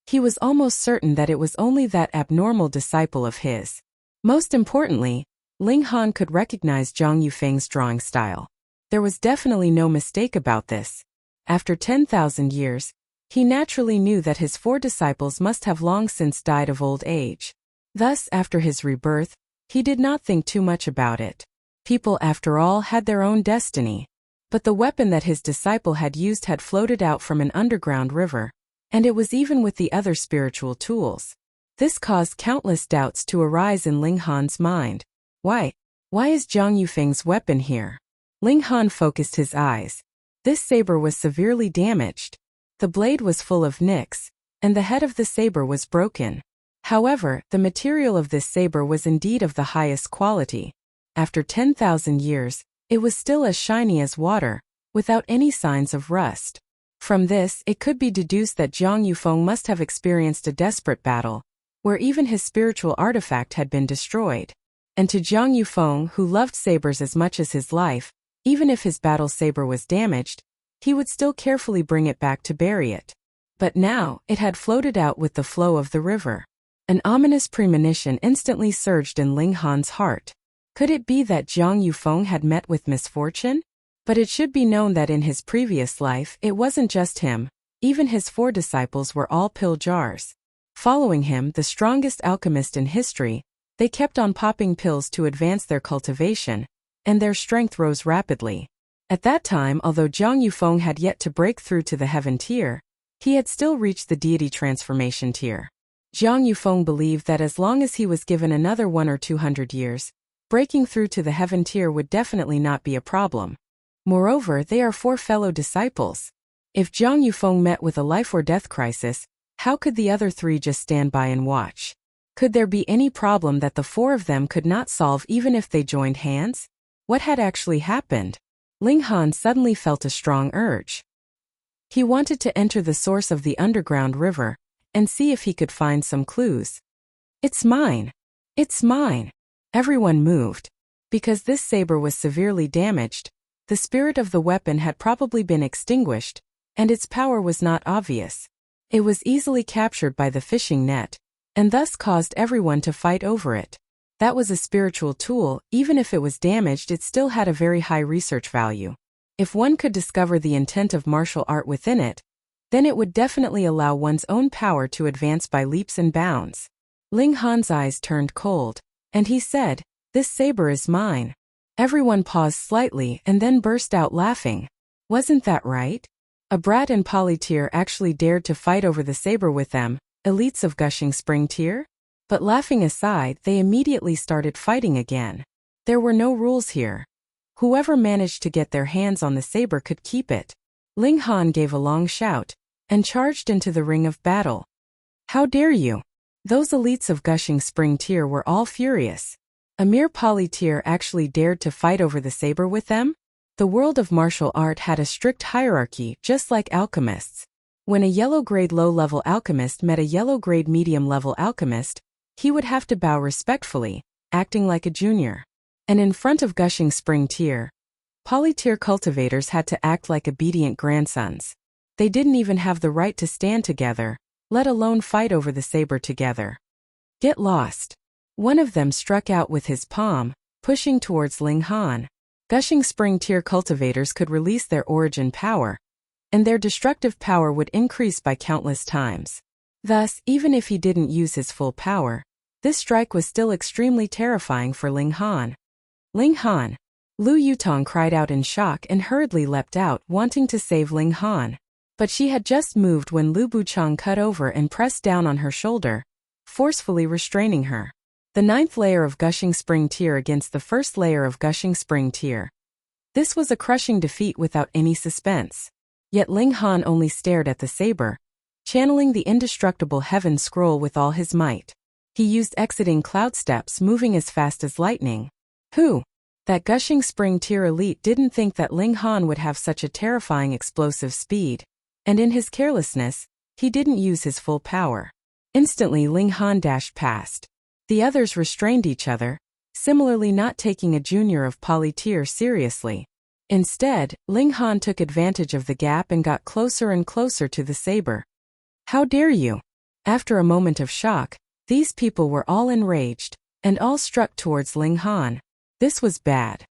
S1: He was almost certain that it was only that abnormal disciple of his. Most importantly, Ling Han could recognize Zhang Yufeng's drawing style. There was definitely no mistake about this. After 10,000 years, he naturally knew that his 4 disciples must have long since died of old age. Thus, after his rebirth, he did not think too much about it. People, after all, had their own destiny. But the weapon that his disciple had used had floated out from an underground river, And it was even with the other spiritual tools. This caused countless doubts to arise in Ling Han's mind. Why is Zhang Yufeng's weapon here? Ling Han focused his eyes. This saber was severely damaged. The blade was full of nicks, and the head of the saber was broken. However, the material of this saber was indeed of the highest quality. After 10,000 years, it was still as shiny as water, without any signs of rust. From this, it could be deduced that Zhang Yufeng must have experienced a desperate battle, where even his spiritual artifact had been destroyed. And to Zhang Yufeng, who loved sabers as much as his life, even if his battle saber was damaged, he would still carefully bring it back to bury it. But now, it had floated out with the flow of the river. An ominous premonition instantly surged in Ling Han's heart. Could it be that Zhang Yufeng had met with misfortune? But it should be known that in his previous life, it wasn't just him. Even his 4 disciples were all pill jars. Following him, the strongest alchemist in history, they kept on popping pills to advance their cultivation, and their strength rose rapidly. At that time, although Zhang Yufeng had yet to break through to the heaven tier, he had still reached the deity transformation tier. Zhang Yufeng believed that as long as he was given another 100 or 200 years, breaking through to the heaven tier would definitely not be a problem. Moreover, they are 4 fellow disciples. If Zhang Yufeng met with a life or death crisis, how could the other 3 just stand by and watch? Could there be any problem that the 4 of them could not solve even if they joined hands? What had actually happened? Ling Han suddenly felt a strong urge. He wanted to enter the source of the underground river and see if he could find some clues. It's mine! It's mine! Everyone moved. Because this saber was severely damaged, the spirit of the weapon had probably been extinguished, and its power was not obvious. It was easily captured by the fishing net, and thus caused everyone to fight over it. That was a spiritual tool. Even if it was damaged, it still had a very high research value. If one could discover the intent of martial art within it, then it would definitely allow one's own power to advance by leaps and bounds. Ling Han's eyes turned cold, and he said, "This saber is mine." Everyone paused slightly and then burst out laughing. Wasn't that right? A brat and Polytear actually dared to fight over the saber with them, elites of Gushing Spring Tier? But laughing aside, they immediately started fighting again. There were no rules here. Whoever managed to get their hands on the saber could keep it. Ling Han gave a long shout and charged into the ring of battle. How dare you! Those elites of Gushing Spring Tier were all furious. A mere Polytear actually dared to fight over the saber with them? The world of martial art had a strict hierarchy, just like alchemists. When a yellow-grade low-level alchemist met a yellow-grade medium-level alchemist, he would have to bow respectfully, acting like a junior. And in front of Gushing Spring Tier, Polytear cultivators had to act like obedient grandsons. They didn't even have the right to stand together, let alone fight over the saber together. Get lost. One of them struck out with his palm, pushing towards Ling Han. Gushing Spring Tier cultivators could release their origin power, and their destructive power would increase by countless times. Thus, even if he didn't use his full power, this strike was still extremely terrifying for Ling Han. Ling Han! Lu Yutong cried out in shock and hurriedly leapt out, wanting to save Ling Han. But she had just moved when Lu Buchang cut over and pressed down on her shoulder, forcefully restraining her. The 9th layer of Gushing Spring Tier against the 1st layer of Gushing Spring Tier. This was a crushing defeat without any suspense. Yet Ling Han only stared at the saber, channeling the indestructible heaven scroll with all his might. He used exiting cloud steps, moving as fast as lightning. Who? That Gushing Spring Tier elite didn't think that Ling Han would have such a terrifying explosive speed, and in his carelessness, he didn't use his full power. Instantly Ling Han dashed past. The others restrained each other, similarly not taking a junior of Polytear seriously. Instead, Ling Han took advantage of the gap and got closer and closer to the saber. How dare you! After a moment of shock, these people were all enraged, and all struck towards Ling Han. This was bad.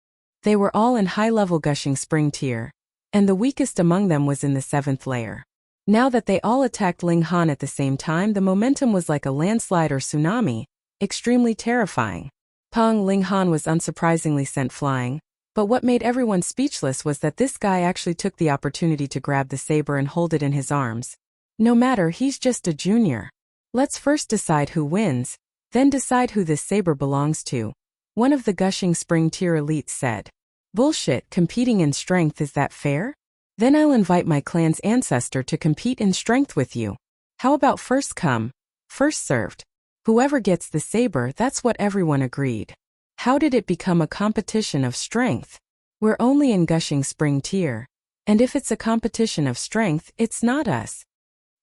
S1: They were all in high-level Gushing Spring Tier, and the weakest among them was in the 7th layer. Now that they all attacked Ling Han at the same time, the momentum was like a landslide or tsunami, extremely terrifying. Ling Han was unsurprisingly sent flying, but what made everyone speechless was that this guy actually took the opportunity to grab the saber and hold it in his arms. No matter, he's just a junior. Let's first decide who wins, then decide who this saber belongs to, one of the gushing spring tier elites said. Bullshit, competing in strength, is that fair? Then I'll invite my clan's ancestor to compete in strength with you. How about first come, first served? Whoever gets the saber, that's what everyone agreed. How did it become a competition of strength? We're only in gushing spring tier. And if it's a competition of strength, it's not us.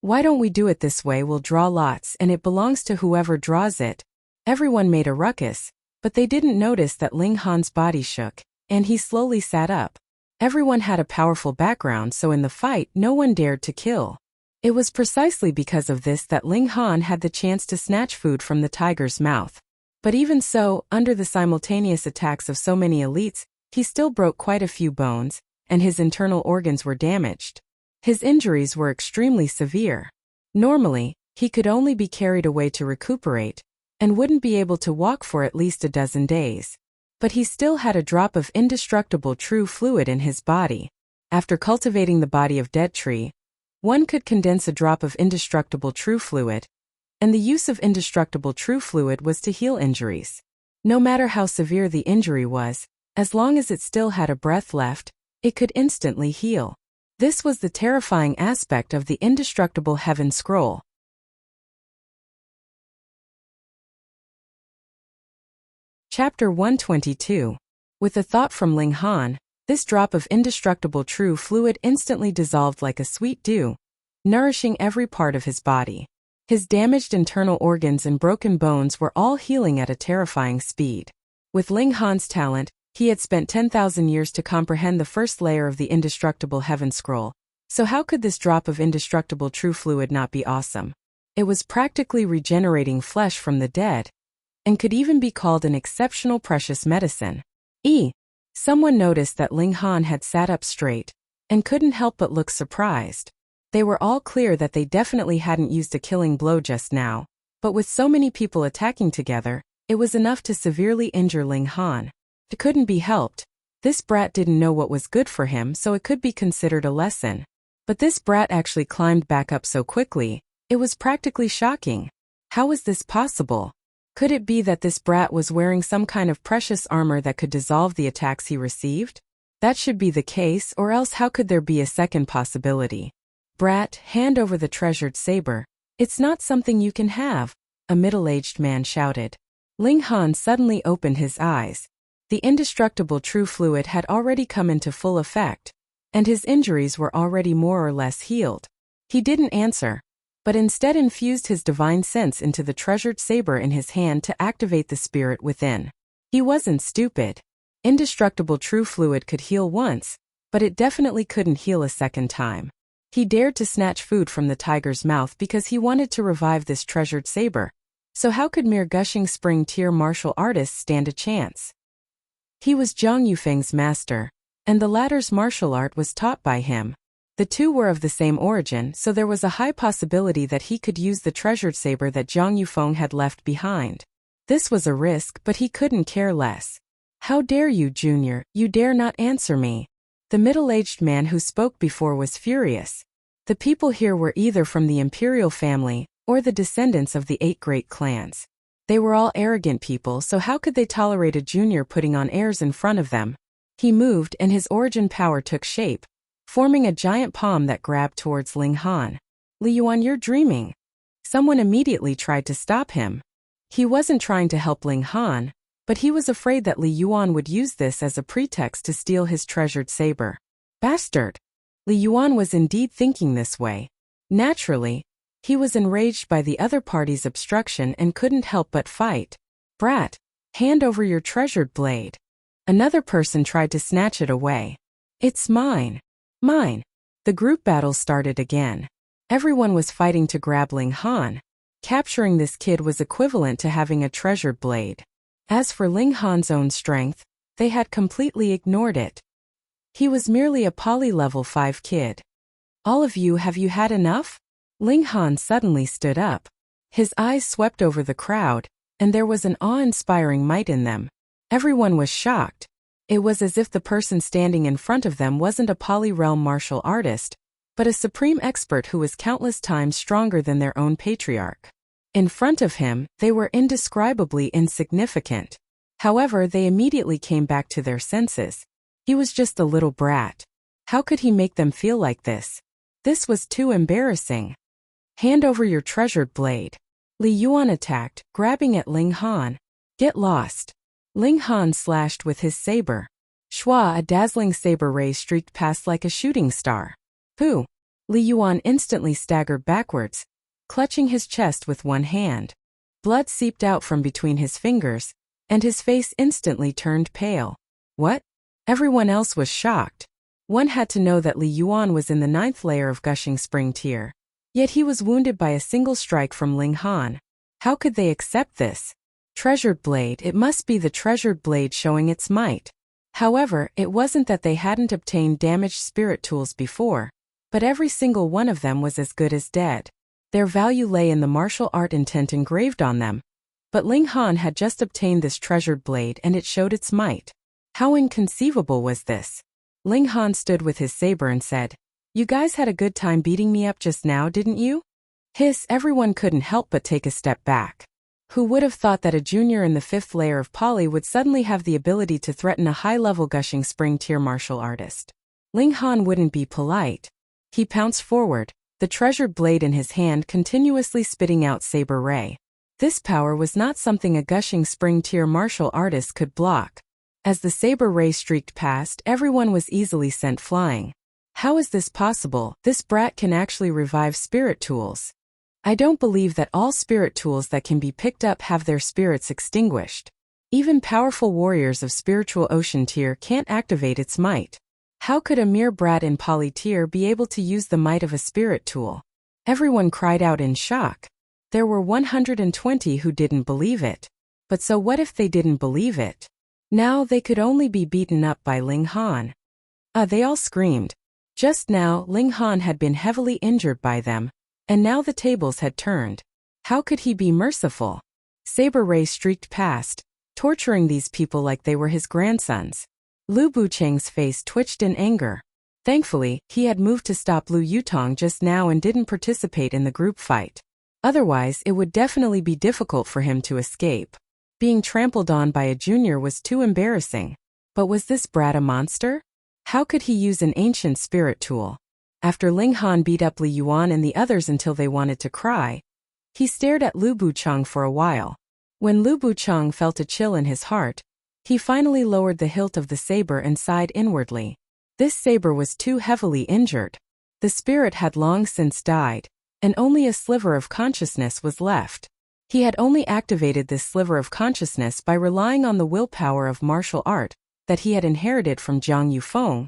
S1: Why don't we do it this way? We'll draw lots and it belongs to whoever draws it. Everyone made a ruckus, but they didn't notice that Ling Han's body shook, and he slowly sat up. Everyone had a powerful background, so in the fight, no one dared to kill. It was precisely because of this that Ling Han had the chance to snatch food from the tiger's mouth. But even so, under the simultaneous attacks of so many elites, he still broke quite a few bones, and his internal organs were damaged. His injuries were extremely severe. Normally, he could only be carried away to recuperate, and wouldn't be able to walk for at least a dozen days. But he still had a drop of indestructible true fluid in his body. After cultivating the body of dead tree, one could condense a drop of indestructible true fluid, and the use of indestructible true fluid was to heal injuries. No matter how severe the injury was, as long as it still had a breath left, it could instantly heal. This was the terrifying aspect of the indestructible heaven scroll. Chapter 122. With a thought from Ling Han, this drop of indestructible true fluid instantly dissolved like a sweet dew, nourishing every part of his body. His damaged internal organs and broken bones were all healing at a terrifying speed. With Ling Han's talent, he had spent 10,000 years to comprehend the first layer of the indestructible heaven scroll, so how could this drop of indestructible true fluid not be awesome? It was practically regenerating flesh from the dead, and could even be called an exceptional precious medicine. Someone noticed that Ling Han had sat up straight, and couldn't help but look surprised. They were all clear that they definitely hadn't used a killing blow just now, but with so many people attacking together, it was enough to severely injure Ling Han. It couldn't be helped. This brat didn't know what was good for him, so it could be considered a lesson. But this brat actually climbed back up so quickly, it was practically shocking. How was this possible? Could it be that this brat was wearing some kind of precious armor that could dissolve the attacks he received? That should be the case, or else how could there be a second possibility? Brat, hand over the treasured saber. It's not something you can have, a middle-aged man shouted. Ling Han suddenly opened his eyes. The indestructible true fluid had already come into full effect, and his injuries were already more or less healed. He didn't answer, but instead infused his divine sense into the treasured saber in his hand to activate the spirit within. He wasn't stupid. Indestructible true fluid could heal once, but it definitely couldn't heal a second time. He dared to snatch food from the tiger's mouth because he wanted to revive this treasured saber. So how could mere gushing spring tier martial artists stand a chance? He was Zhang Yufeng's master, and the latter's martial art was taught by him. The two were of the same origin, so there was a high possibility that he could use the treasured saber that Zhang Yufeng had left behind. This was a risk, but he couldn't care less. How dare you, Junior, you dare not answer me. The middle-aged man who spoke before was furious. The people here were either from the imperial family, or the descendants of the 8 great clans. They were all arrogant people, so how could they tolerate a junior putting on airs in front of them? He moved and his origin power took shape, forming a giant palm that grabbed towards Ling Han. Li Yuan, you're dreaming. Someone immediately tried to stop him. He wasn't trying to help Ling Han, but he was afraid that Li Yuan would use this as a pretext to steal his treasured saber. Bastard! Li Yuan was indeed thinking this way. Naturally, he was enraged by the other party's obstruction and couldn't help but fight. Brat, hand over your treasured blade. Another person tried to snatch it away. It's mine. Mine. The group battle started again. Everyone was fighting to grab Ling Han. Capturing this kid was equivalent to having a treasured blade. As for Ling Han's own strength, they had completely ignored it. He was merely a poly-level 5 kid. All of you, have you had enough? Ling Han suddenly stood up. His eyes swept over the crowd, and there was an awe-inspiring might in them. Everyone was shocked. It was as if the person standing in front of them wasn't a poly-realm martial artist, but a supreme expert who was countless times stronger than their own patriarch. In front of him, they were indescribably insignificant. However, they immediately came back to their senses. He was just a little brat. How could he make them feel like this? This was too embarrassing. Hand over your treasured blade. Li Yuan attacked, grabbing at Ling Han. Get lost. Ling Han slashed with his saber. Shua, a dazzling saber ray streaked past like a shooting star. Pooh! Li Yuan instantly staggered backwards, clutching his chest with one hand. Blood seeped out from between his fingers, and his face instantly turned pale. What? Everyone else was shocked. One had to know that Li Yuan was in the 9th layer of Gushing Spring tier. Yet he was wounded by a single strike from Ling Han. How could they accept this? Treasured blade, it must be the treasured blade showing its might. However, it wasn't that they hadn't obtained damaged spirit tools before, but every single one of them was as good as dead. Their value lay in the martial art intent engraved on them. But Ling Han had just obtained this treasured blade and it showed its might. How inconceivable was this? Ling Han stood with his saber and said, "You guys had a good time beating me up just now, didn't you?" Hiss, everyone couldn't help but take a step back. Who would have thought that a junior in the 5th layer of Poly would suddenly have the ability to threaten a high-level Gushing Spring tier martial artist? Ling Han wouldn't be polite. He pounced forward, the treasured blade in his hand continuously spitting out saber ray. This power was not something a Gushing Spring tier martial artist could block. As the saber ray streaked past, everyone was easily sent flying. How is this possible? This brat can actually revive spirit tools. I don't believe that all spirit tools that can be picked up have their spirits extinguished. Even powerful warriors of spiritual ocean tier can't activate its might. How could a mere brat in Poly tier be able to use the might of a spirit tool? Everyone cried out in shock. There were 120 who didn't believe it. But so what if they didn't believe it? Now they could only be beaten up by Ling Han. They all screamed. Just now, Ling Han had been heavily injured by them, and now the tables had turned. How could he be merciful? Saber ray streaked past, torturing these people like they were his grandsons. Lu Bucheng's face twitched in anger. Thankfully, he had moved to stop Lu Yutong just now and didn't participate in the group fight. Otherwise, it would definitely be difficult for him to escape. Being trampled on by a junior was too embarrassing. But was this brat a monster? How could he use an ancient spirit tool? After Ling Han beat up Li Yuan and the others until they wanted to cry, he stared at Lu Bucheng for a while. When Lu Bucheng felt a chill in his heart, he finally lowered the hilt of the saber and sighed inwardly. This saber was too heavily injured. The spirit had long since died, and only a sliver of consciousness was left. He had only activated this sliver of consciousness by relying on the willpower of martial art that he had inherited from Zhang Yufeng,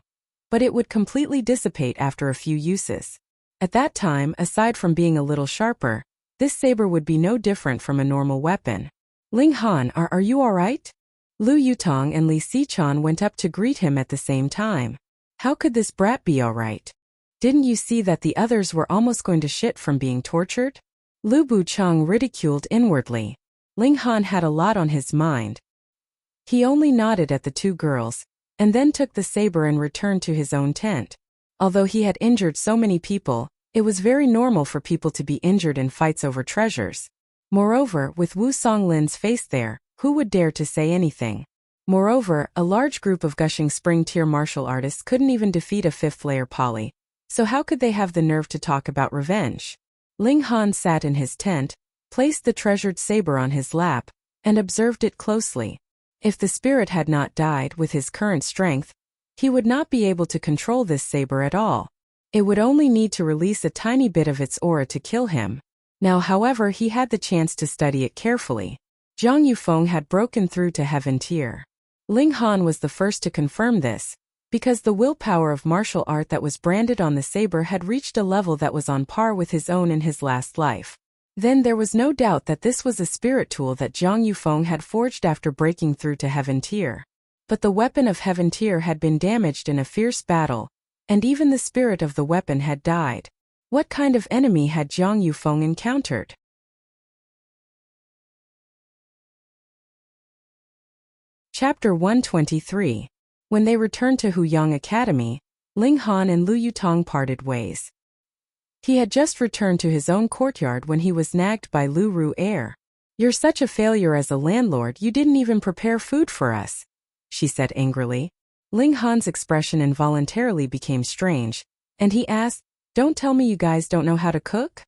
S1: but it would completely dissipate after a few uses. At that time, aside from being a little sharper, this saber would be no different from a normal weapon. Ling Han, are you alright? Lu Yutong and Li Sichuan went up to greet him at the same time. How could this brat be alright? Didn't you see that the others were almost going to shit from being tortured? Lu Bucheng ridiculed inwardly. Ling Han had a lot on his mind. He only nodded at the two girls, and then took the saber and returned to his own tent. Although he had injured so many people, it was very normal for people to be injured in fights over treasures. Moreover, with Wu Songlin's face there, who would dare to say anything? Moreover, a large group of Gushing Spring tier martial artists couldn't even defeat a 5th layer Poly, so how could they have the nerve to talk about revenge? Ling Han sat in his tent, placed the treasured saber on his lap, and observed it closely. If the spirit had not died with his current strength, he would not be able to control this saber at all. It would only need to release a tiny bit of its aura to kill him. Now, however, he had the chance to study it carefully. Zhang Yufeng had broken through to heaven tier. Ling Han was the first to confirm this, because the willpower of martial art that was branded on the saber had reached a level that was on par with his own in his last life. Then there was no doubt that this was a spirit tool that Zhang Yufeng had forged after breaking through to heaven tier. But the weapon of heaven tier had been damaged in a fierce battle, and even the spirit of the weapon had died. What kind of enemy had Zhang Yufeng encountered? Chapter 123. When they returned to Huyang Academy, Ling Han and Lu Yutong parted ways. He had just returned to his own courtyard when he was nagged by Lu Ru'er. "You're such a failure as a landlord, you didn't even prepare food for us," she said angrily. Ling Han's expression involuntarily became strange, and he asked, "Don't tell me you guys don't know how to cook?"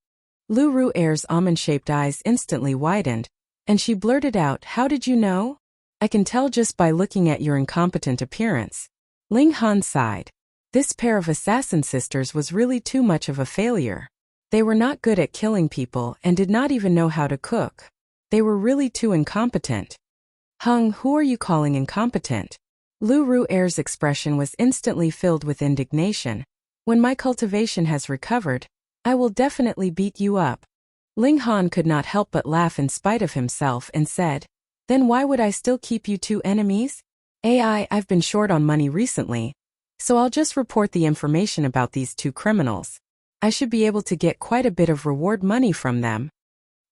S1: Lu Ru'er's almond-shaped eyes instantly widened, and she blurted out, "How did you know?" "I can tell just by looking at your incompetent appearance." Ling Han sighed. This pair of assassin sisters was really too much of a failure. They were not good at killing people and did not even know how to cook. They were really too incompetent. "Hung, who are you calling incompetent?" Lu Ru'er's expression was instantly filled with indignation. "When my cultivation has recovered, I will definitely beat you up." Ling Han could not help but laugh in spite of himself and said, "Then why would I still keep you two enemies?" I've been short on money recently, so I'll just report the information about these two criminals. I should be able to get quite a bit of reward money from them."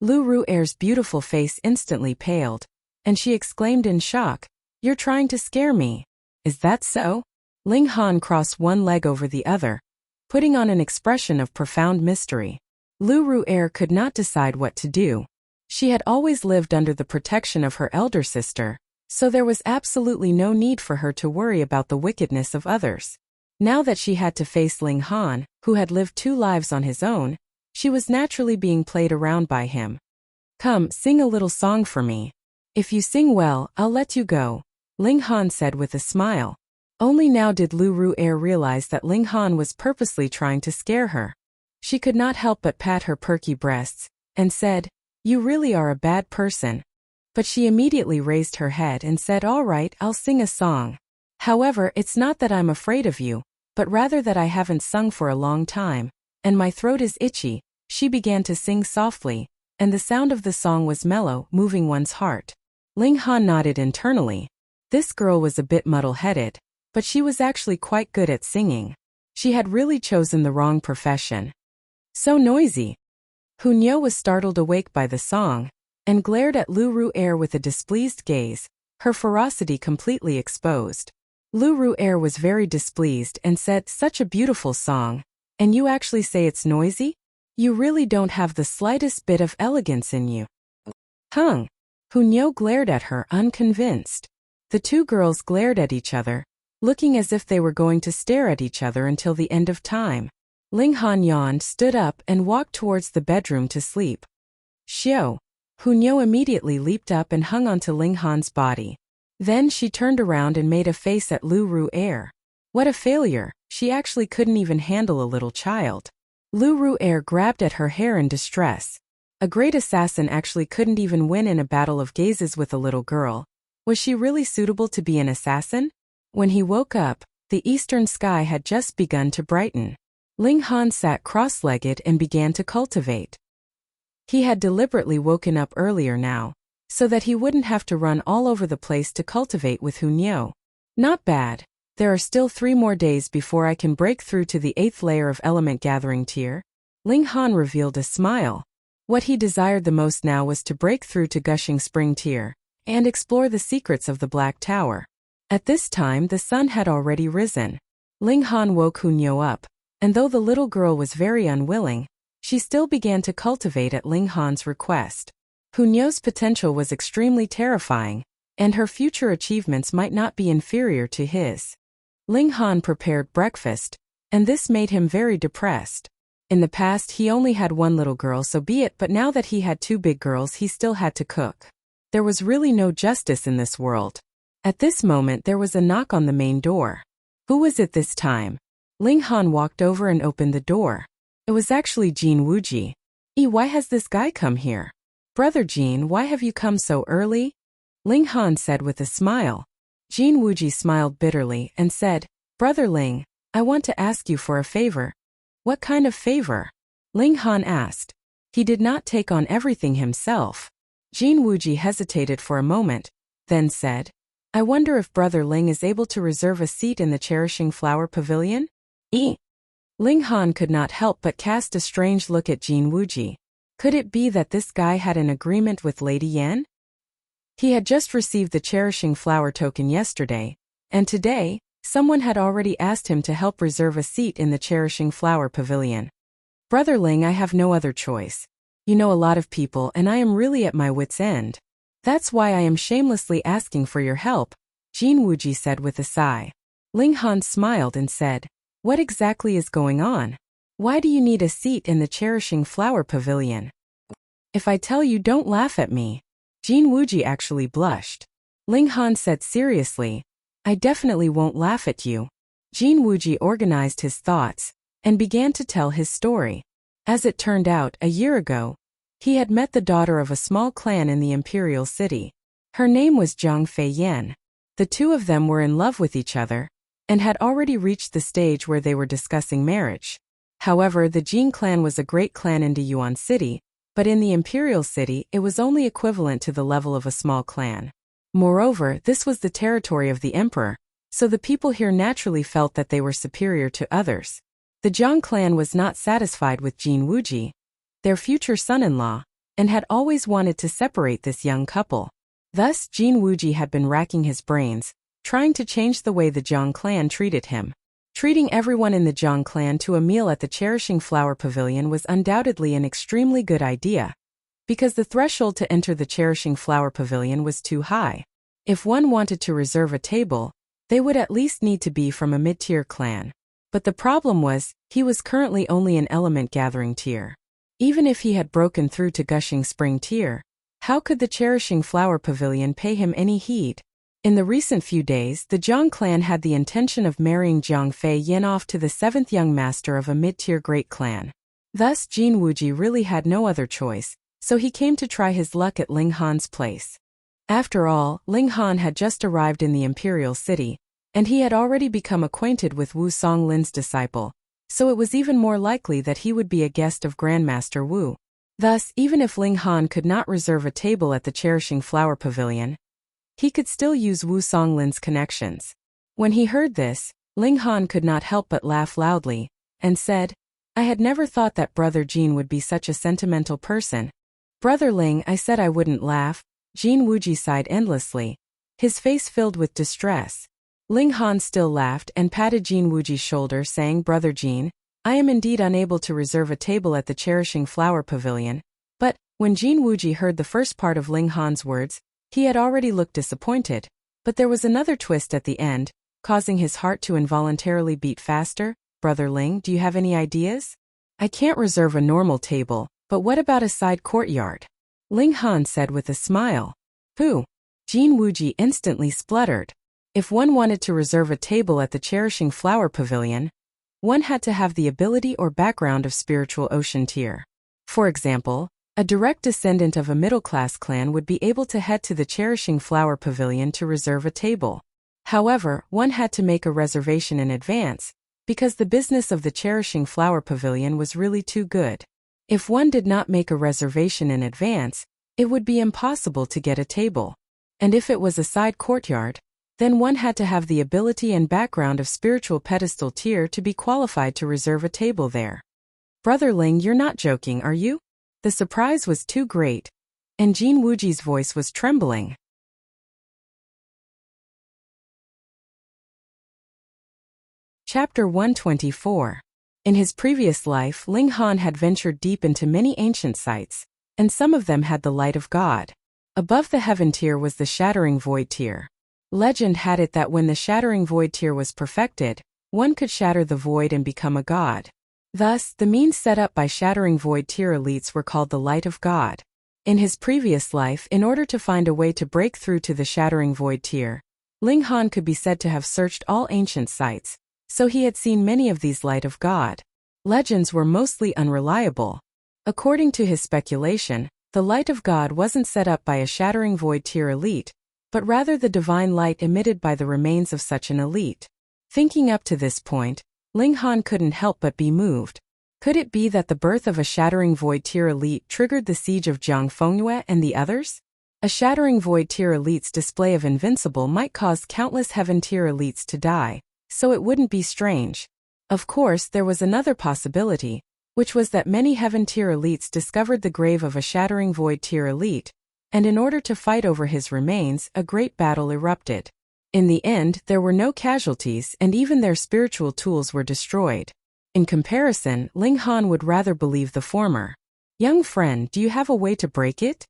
S1: Lu Ru'er's beautiful face instantly paled, and she exclaimed in shock, "You're trying to scare me. Is that so?" Ling Han crossed one leg over the other, putting on an expression of profound mystery. Lu Ru'er could not decide what to do. She had always lived under the protection of her elder sister, so there was absolutely no need for her to worry about the wickedness of others. Now that she had to face Ling Han, who had lived two lives on his own, she was naturally being played around by him. "Come, sing a little song for me. If you sing well, I'll let you go," Ling Han said with a smile. Only now did Lu Ru'er realize that Ling Han was purposely trying to scare her. She could not help but pat her perky breasts, and said, "You really are a bad person." But she immediately raised her head and said, "All right, I'll sing a song. However, it's not that I'm afraid of you, but rather that I haven't sung for a long time, and my throat is itchy." She began to sing softly, and the sound of the song was mellow, moving one's heart. Ling Han nodded internally. This girl was a bit muddle-headed, but she was actually quite good at singing. She had really chosen the wrong profession. "So noisy." Hunyo was startled awake by the song, and glared at Lu Ru'er with a displeased gaze, her ferocity completely exposed. Lu Ru'er was very displeased and said, "Such a beautiful song, and you actually say it's noisy? You really don't have the slightest bit of elegance in you." "Hung." Hunyo glared at her, unconvinced. The two girls glared at each other, looking as if they were going to stare at each other until the end of time. Ling Han yawned, stood up, and walked towards the bedroom to sleep. "Xiao." Hunyo immediately leaped up and hung onto Ling Han's body. Then she turned around and made a face at Lu Ru'er. What a failure, she actually couldn't even handle a little child. Lu Ru'er grabbed at her hair in distress. A great assassin actually couldn't even win in a battle of gazes with a little girl. Was she really suitable to be an assassin? When he woke up, the eastern sky had just begun to brighten. Ling Han sat cross-legged and began to cultivate. He had deliberately woken up earlier now, so that he wouldn't have to run all over the place to cultivate with Hunyo. Not bad. There are still 3 more days before I can break through to the 8th layer of element gathering tier. Ling Han revealed a smile. What he desired the most now was to break through to gushing spring tier, and explore the secrets of the Black Tower. At this time the sun had already risen. Ling Han woke Hunyo up, and though the little girl was very unwilling, she still began to cultivate at Ling Han's request. Hunyo's potential was extremely terrifying, and her future achievements might not be inferior to his. Ling Han prepared breakfast, and this made him very depressed. In the past he only had one little girl, so be it, but now that he had 2 big girls he still had to cook. There was really no justice in this world. At this moment there was a knock on the main door. Who was it this time? Ling Han walked over and opened the door. It was actually Jin Wuji. Why has this guy come here? Brother Jin, why have you come so early? Ling Han said with a smile. Jin Wuji smiled bitterly and said, Brother Ling, I want to ask you for a favor. What kind of favor? Ling Han asked. He did not take on everything himself. Jin Wuji hesitated for a moment, then said, I wonder if Brother Ling is able to reserve a seat in the Cherishing Flower Pavilion? Ling Han could not help but cast a strange look at Jin Wuji. Could it be that this guy had an agreement with Lady Yan? He had just received the Cherishing Flower token yesterday, and today, someone had already asked him to help reserve a seat in the Cherishing Flower Pavilion. Brother Ling, I have no other choice. You know a lot of people and I am really at my wit's end. That's why I am shamelessly asking for your help, Jin Wuji said with a sigh. Ling Han smiled and said, what exactly is going on? Why do you need a seat in the Cherishing Flower Pavilion? If I tell you, don't laugh at me. Jin Wuji actually blushed. Ling Han said seriously, I definitely won't laugh at you. Jin Wuji organized his thoughts and began to tell his story. As it turned out, a year ago, he had met the daughter of a small clan in the imperial city. Her name was Zhang Fei Yan. The two of them were in love with each other and had already reached the stage where they were discussing marriage. However, the Jin clan was a great clan in Yuan City, but in the imperial city it was only equivalent to the level of a small clan. Moreover, this was the territory of the emperor, so the people here naturally felt that they were superior to others. The Zhang clan was not satisfied with Jin Wuji, their future son-in-law, and had always wanted to separate this young couple. Thus, Jin Wuji had been racking his brains, trying to change the way the Zhang clan treated him. Treating everyone in the Zhang clan to a meal at the Cherishing Flower Pavilion was undoubtedly an extremely good idea, because the threshold to enter the Cherishing Flower Pavilion was too high. If one wanted to reserve a table, they would at least need to be from a mid-tier clan. But the problem was, he was currently only an element gathering tier. Even if he had broken through to Gushing Spring tier, how could the Cherishing Flower Pavilion pay him any heed? In the recent few days, the Zhang clan had the intention of marrying Zhang Fei Yan off to the 7th young master of a mid-tier great clan. Thus, Jin Wuji really had no other choice, so he came to try his luck at Ling Han's place. After all, Ling Han had just arrived in the imperial city, and he had already become acquainted with Wu Songlin's disciple, so it was even more likely that he would be a guest of Grandmaster Wu. Thus, even if Ling Han could not reserve a table at the Cherishing Flower Pavilion, he could still use Wu Songlin's connections. When he heard this, Ling Han could not help but laugh loudly, and said, I had never thought that Brother Jin would be such a sentimental person. Brother Ling, I said I wouldn't laugh. Jin Wuji sighed endlessly, his face filled with distress. Ling Han still laughed and patted Jin Wuji's shoulder, saying, Brother Jin, I am indeed unable to reserve a table at the Cherishing Flower Pavilion. But, when Jin Wuji heard the first part of Ling Han's words, he had already looked disappointed. But there was another twist at the end, causing his heart to involuntarily beat faster. Brother Ling, do you have any ideas? I can't reserve a normal table, but what about a side courtyard? Ling Han said with a smile. Pooh! Jin Wuji instantly spluttered. If one wanted to reserve a table at the Cherishing Flower Pavilion, one had to have the ability or background of spiritual ocean tier. For example, a direct descendant of a middle-class clan would be able to head to the Cherishing Flower Pavilion to reserve a table. However, one had to make a reservation in advance, because the business of the Cherishing Flower Pavilion was really too good. If one did not make a reservation in advance, it would be impossible to get a table. And if it was a side courtyard, then one had to have the ability and background of spiritual pedestal tier to be qualified to reserve a table there. Brother Ling, you're not joking, are you? The surprise was too great, and Jin Wuji's voice was trembling. Chapter 124. In his previous life, Ling Han had ventured deep into many ancient sites, and some of them had the light of God. Above the heaven tier was the shattering void tier. Legend had it that when the shattering void tier was perfected, one could shatter the void and become a god. Thus, the means set up by shattering void tier elites were called the light of God. In his previous life, in order to find a way to break through to the shattering void tier, Ling Han could be said to have searched all ancient sites, so he had seen many of these light of God. Legends were mostly unreliable. According to his speculation, the light of God wasn't set up by a shattering void tier elite, but rather the divine light emitted by the remains of such an elite. Thinking up to this point, Ling Han couldn't help but be moved. Could it be that the birth of a shattering void tier elite triggered the siege of Zhang Fengyue and the others? A shattering void tier elite's display of invincible might cause countless heaven tier elites to die, so it wouldn't be strange. Of course, there was another possibility, which was that many heaven tier elites discovered the grave of a shattering void tier elite, and in order to fight over his remains, a great battle erupted. In the end, there were no casualties and even their spiritual tools were destroyed. In comparison, Ling Han would rather believe the former. Young friend, do you have a way to break it?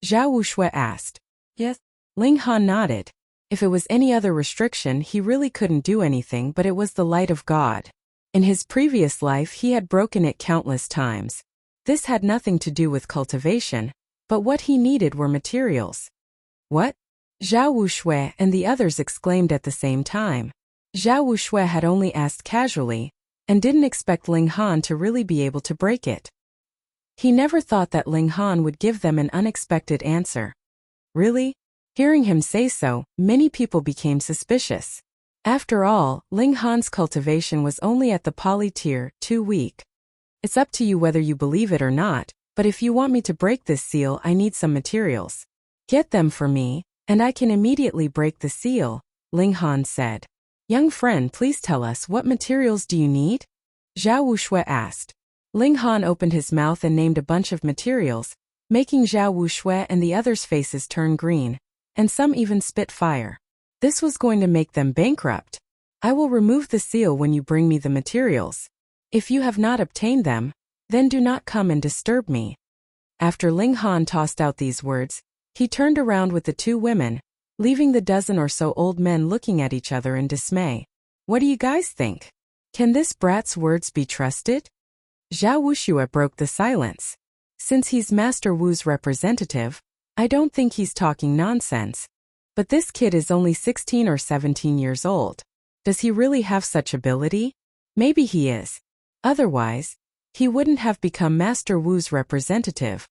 S1: Zhao Wuxia asked. Yes. Ling Han nodded. If it was any other restriction, he really couldn't do anything, but it was the light of God. In his previous life, he had broken it countless times. This had nothing to do with cultivation, but what he needed were materials. What? Zhao Wuxia and the others exclaimed at the same time. Zhao Wuxia had only asked casually, and didn't expect Ling Han to really be able to break it. He never thought that Ling Han would give them an unexpected answer. Really? Hearing him say so, many people became suspicious. After all, Ling Han's cultivation was only at the poly tier 2 weak. It's up to you whether you believe it or not, but if you want me to break this seal, I need some materials. Get them for me, and I can immediately break the seal, Ling Han said. Young friend, please tell us, what materials do you need? Zhao Wuxia asked. Ling Han opened his mouth and named a bunch of materials, making Zhao Wuxia and the others' faces turn green, and some even spit fire. This was going to make them bankrupt. I will remove the seal when you bring me the materials. If you have not obtained them, then do not come and disturb me. After Ling Han tossed out these words, he turned around with the 2 women, leaving the dozen or so old men looking at each other in dismay. What do you guys think? Can this brat's words be trusted? Zhao Wuxia broke the silence. Since he's Master Wu's representative, I don't think he's talking nonsense. But this kid is only 16 or 17 years old. Does he really have such ability? Maybe he is. Otherwise, he wouldn't have become Master Wu's representative.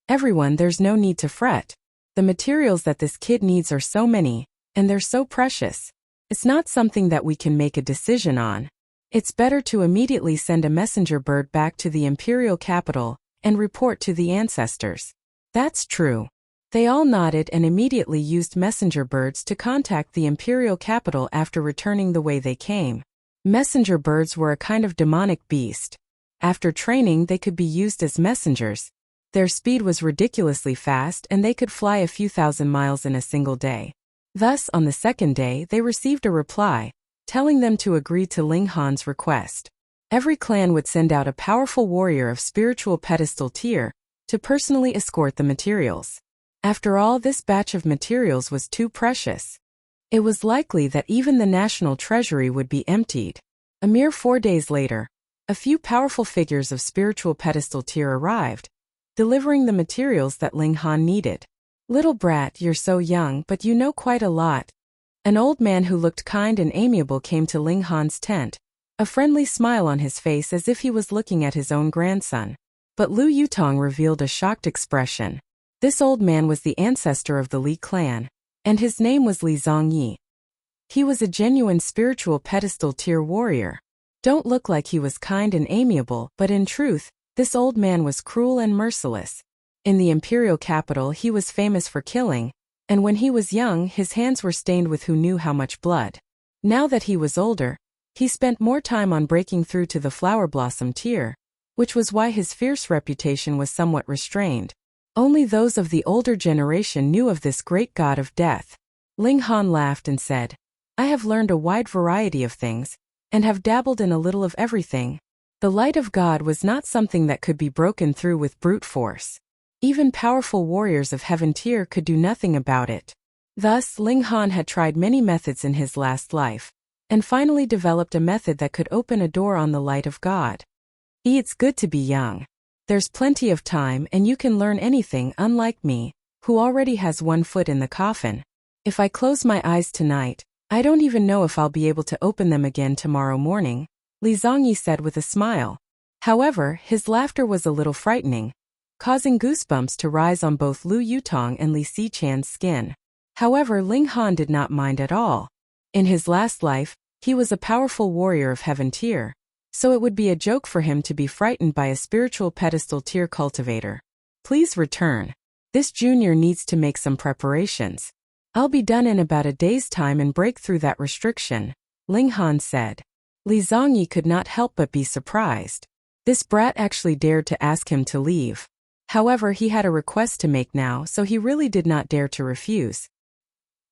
S1: Everyone, there's no need to fret. The materials that this kid needs are so many, and they're so precious. It's not something that we can make a decision on. It's better to immediately send a messenger bird back to the imperial capital and report to the ancestors. That's true. They all nodded and immediately used messenger birds to contact the imperial capital after returning the way they came. Messenger birds were a kind of demonic beast. After training, they could be used as messengers. Their speed was ridiculously fast and they could fly a few thousand miles in a single day. Thus, on the second day, they received a reply, telling them to agree to Ling Han's request. Every clan would send out a powerful warrior of spiritual pedestal tier to personally escort the materials. After all, this batch of materials was too precious. It was likely that even the national treasury would be emptied. A mere 4 days later, a few powerful figures of spiritual pedestal tier arrived, delivering the materials that Ling Han needed. Little brat, you're so young, but you know quite a lot. An old man who looked kind and amiable came to Ling Han's tent, a friendly smile on his face as if he was looking at his own grandson. But Lu Yutong revealed a shocked expression. This old man was the ancestor of the Li clan, and his name was Li Zongyi. He was a genuine spiritual pedestal tier warrior. Don't look like he was kind and amiable, but in truth, this old man was cruel and merciless. In the imperial capital, he was famous for killing, and when he was young, his hands were stained with who knew how much blood. Now that he was older, he spent more time on breaking through to the flower blossom tier, which was why his fierce reputation was somewhat restrained. Only those of the older generation knew of this great god of death. Ling Han laughed and said, I have learned a wide variety of things, and have dabbled in a little of everything. The light of God was not something that could be broken through with brute force. Even powerful warriors of heaven tier could do nothing about it. Thus, Ling Han had tried many methods in his last life, and finally developed a method that could open a door on the light of God. It's good to be young. There's plenty of time and you can learn anything, unlike me, who already has 1 foot in the coffin. If I close my eyes tonight, I don't even know if I'll be able to open them again tomorrow morning, Li Zongyi said with a smile. However, his laughter was a little frightening, causing goosebumps to rise on both Lu Yutong and Li Xichan's skin. However, Ling Han did not mind at all. In his last life, he was a powerful warrior of heaven tier, so it would be a joke for him to be frightened by a spiritual pedestal tier cultivator. Please return. This junior needs to make some preparations. I'll be done in about a day's time and break through that restriction, Ling Han said. Li Zongyi could not help but be surprised. This brat actually dared to ask him to leave. However, he had a request to make now, so he really did not dare to refuse.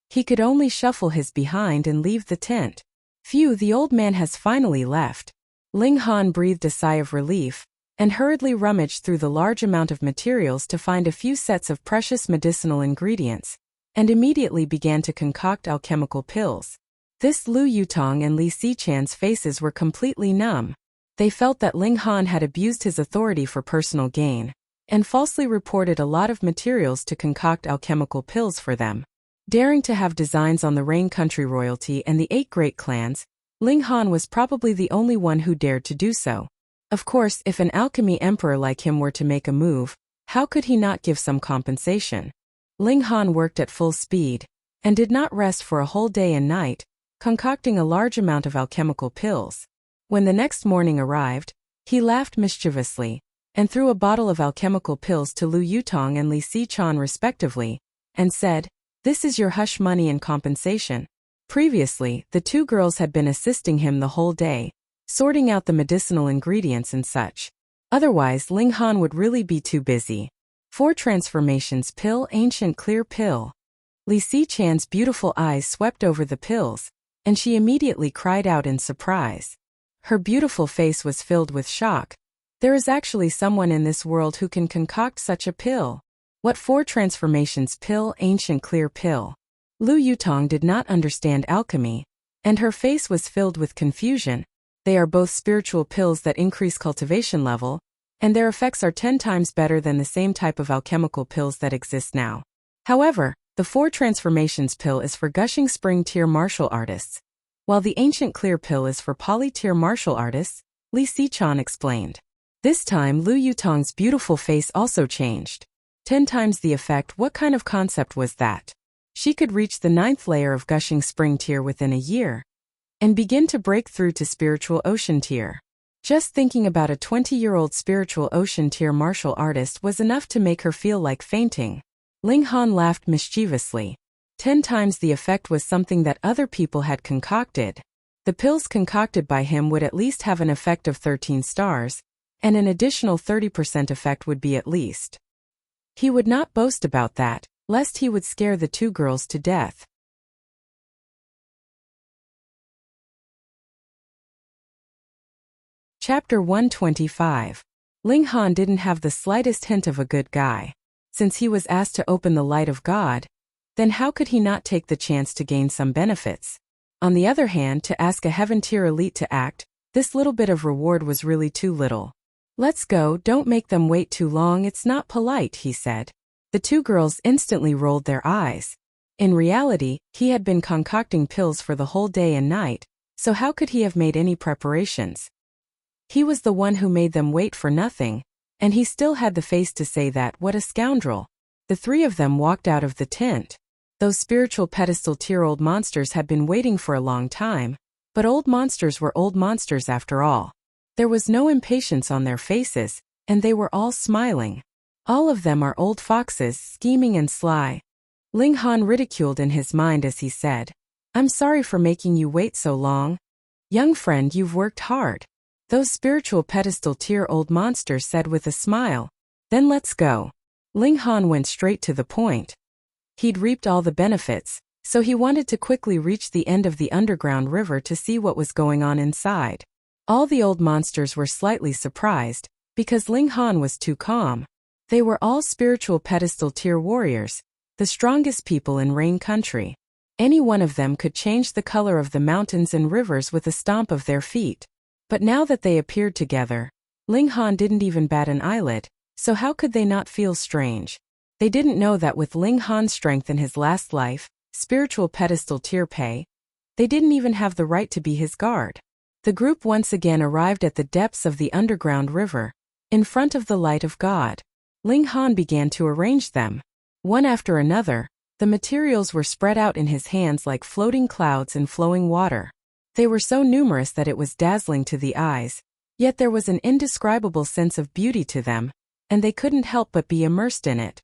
S1: He could only shuffle his behind and leave the tent. Phew, the old man has finally left. Ling Han breathed a sigh of relief and hurriedly rummaged through the large amount of materials to find a few sets of precious medicinal ingredients, and immediately began to concoct alchemical pills. This Lu Yutong and Li Xichan's faces were completely numb. They felt that Ling Han had abused his authority for personal gain, and falsely reported a lot of materials to concoct alchemical pills for them. Daring to have designs on the Rain Country royalty and the 8 great clans, Ling Han was probably the only one who dared to do so. Of course, if an alchemy emperor like him were to make a move, how could he not give some compensation? Ling Han worked at full speed, and did not rest for a whole day and night, concocting a large amount of alchemical pills. When the next morning arrived, he laughed mischievously, and threw a bottle of alchemical pills to Lu Yutong and Li Xichan respectively, and said, "This is your hush money and compensation." Previously, the 2 girls had been assisting him the whole day, sorting out the medicinal ingredients and such. Otherwise, Ling Han would really be too busy. 4 transformations pill, ancient clear pill. Li Xichan's beautiful eyes swept over the pills, and she immediately cried out in surprise. Her beautiful face was filled with shock. There is actually someone in this world who can concoct such a pill. What 4 transformations pill, ancient clear pill? Lu Yutong did not understand alchemy, and her face was filled with confusion. They are both spiritual pills that increase cultivation level, and their effects are 10 times better than the same type of alchemical pills that exist now. However, the 4 transformations pill is for gushing spring tier martial artists, while the ancient clear pill is for poly tier martial artists, Li Xichan explained. This time Lu Yutong's beautiful face also changed. 10 times the effect. What kind of concept was that? She could reach the 9th layer of gushing spring tier within a year, and begin to break through to spiritual ocean tier. Just thinking about a 20-year-old spiritual ocean tier martial artist was enough to make her feel like fainting. Ling Han laughed mischievously. 10 times the effect was something that other people had concocted. The pills concocted by him would at least have an effect of 13 stars, and an additional 30% effect would be at least. He would not boast about that, lest he would scare the 2 girls to death. Chapter 125. Ling Han didn't have the slightest hint of a good guy. Since he was asked to open the light of God, then how could he not take the chance to gain some benefits? On the other hand, to ask a heaven-tier elite to act, this little bit of reward was really too little. "Let's go, don't make them wait too long, it's not polite," he said. The 2 girls instantly rolled their eyes. In reality, he had been concocting pills for the whole day and night, so how could he have made any preparations? He was the one who made them wait for nothing, and he still had the face to say that. What a scoundrel. The 3 of them walked out of the tent. Those spiritual pedestal tier old monsters had been waiting for a long time, but old monsters were old monsters after all. There was no impatience on their faces, and they were all smiling. All of them are old foxes, scheming and sly. Ling Han ridiculed in his mind as he said, "I'm sorry for making you wait so long. Young friend, you've worked hard." Those spiritual pedestal tier old monsters said with a smile, "Then let's go." Ling Han went straight to the point. He'd reaped all the benefits, so he wanted to quickly reach the end of the underground river to see what was going on inside. All the old monsters were slightly surprised, because Ling Han was too calm. They were all spiritual pedestal tier warriors, the strongest people in Rain Country. Any one of them could change the color of the mountains and rivers with a stomp of their feet. But now that they appeared together, Ling Han didn't even bat an eyelid, so how could they not feel strange? They didn't know that with Ling Han's strength in his last life, spiritual pedestal tier pay, they didn't even have the right to be his guard. The group once again arrived at the depths of the underground river, in front of the light of God. Ling Han began to arrange them. One after another, the materials were spread out in his hands like floating clouds in flowing water. They were so numerous that it was dazzling to the eyes, yet there was an indescribable sense of beauty to them, and they couldn't help but be immersed in it.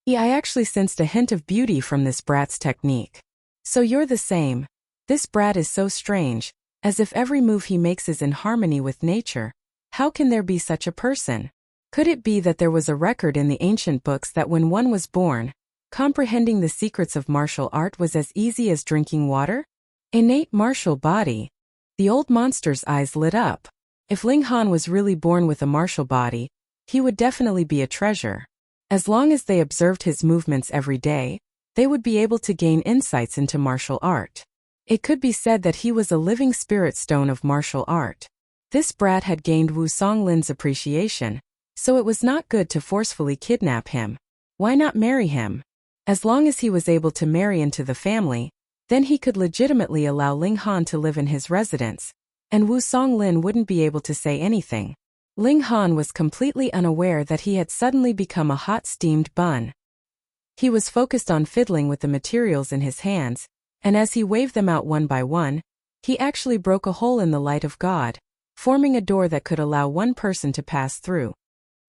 S1: I actually sensed a hint of beauty from this brat's technique. So you're the same. This brat is so strange, as if every move he makes is in harmony with nature. How can there be such a person? Could it be that there was a record in the ancient books that when one was born, comprehending the secrets of martial art was as easy as drinking water? Innate martial body. The old monster's eyes lit up. If Ling Han was really born with a martial body, he would definitely be a treasure. As long as they observed his movements every day, they would be able to gain insights into martial art. It could be said that he was a living spirit stone of martial art. This brat had gained Wu Songlin's appreciation, so it was not good to forcefully kidnap him. Why not marry him? As long as he was able to marry into the family, then he could legitimately allow Ling Han to live in his residence, and Wu Songlin wouldn't be able to say anything. Ling Han was completely unaware that he had suddenly become a hot steamed bun. He was focused on fiddling with the materials in his hands, and as he waved them out one by one, he actually broke a hole in the light of God, forming a door that could allow one person to pass through.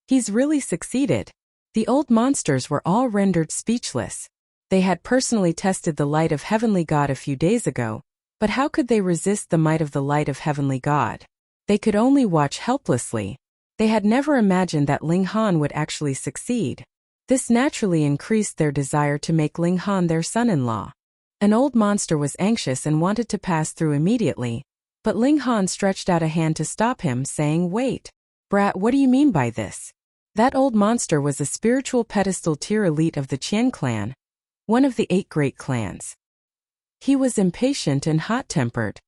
S1: He's really succeeded. The old monsters were all rendered speechless. They had personally tested the light of Heavenly God a few days ago, but how could they resist the might of the light of Heavenly God? They could only watch helplessly. They had never imagined that Ling Han would actually succeed. This naturally increased their desire to make Ling Han their son-in-law. An old monster was anxious and wanted to pass through immediately, but Ling Han stretched out a hand to stop him, saying, "Wait. Brat, what do you mean by this?" That old monster was a spiritual pedestal tier elite of the Qian clan, one of the 8 great clans. He was impatient and hot-tempered.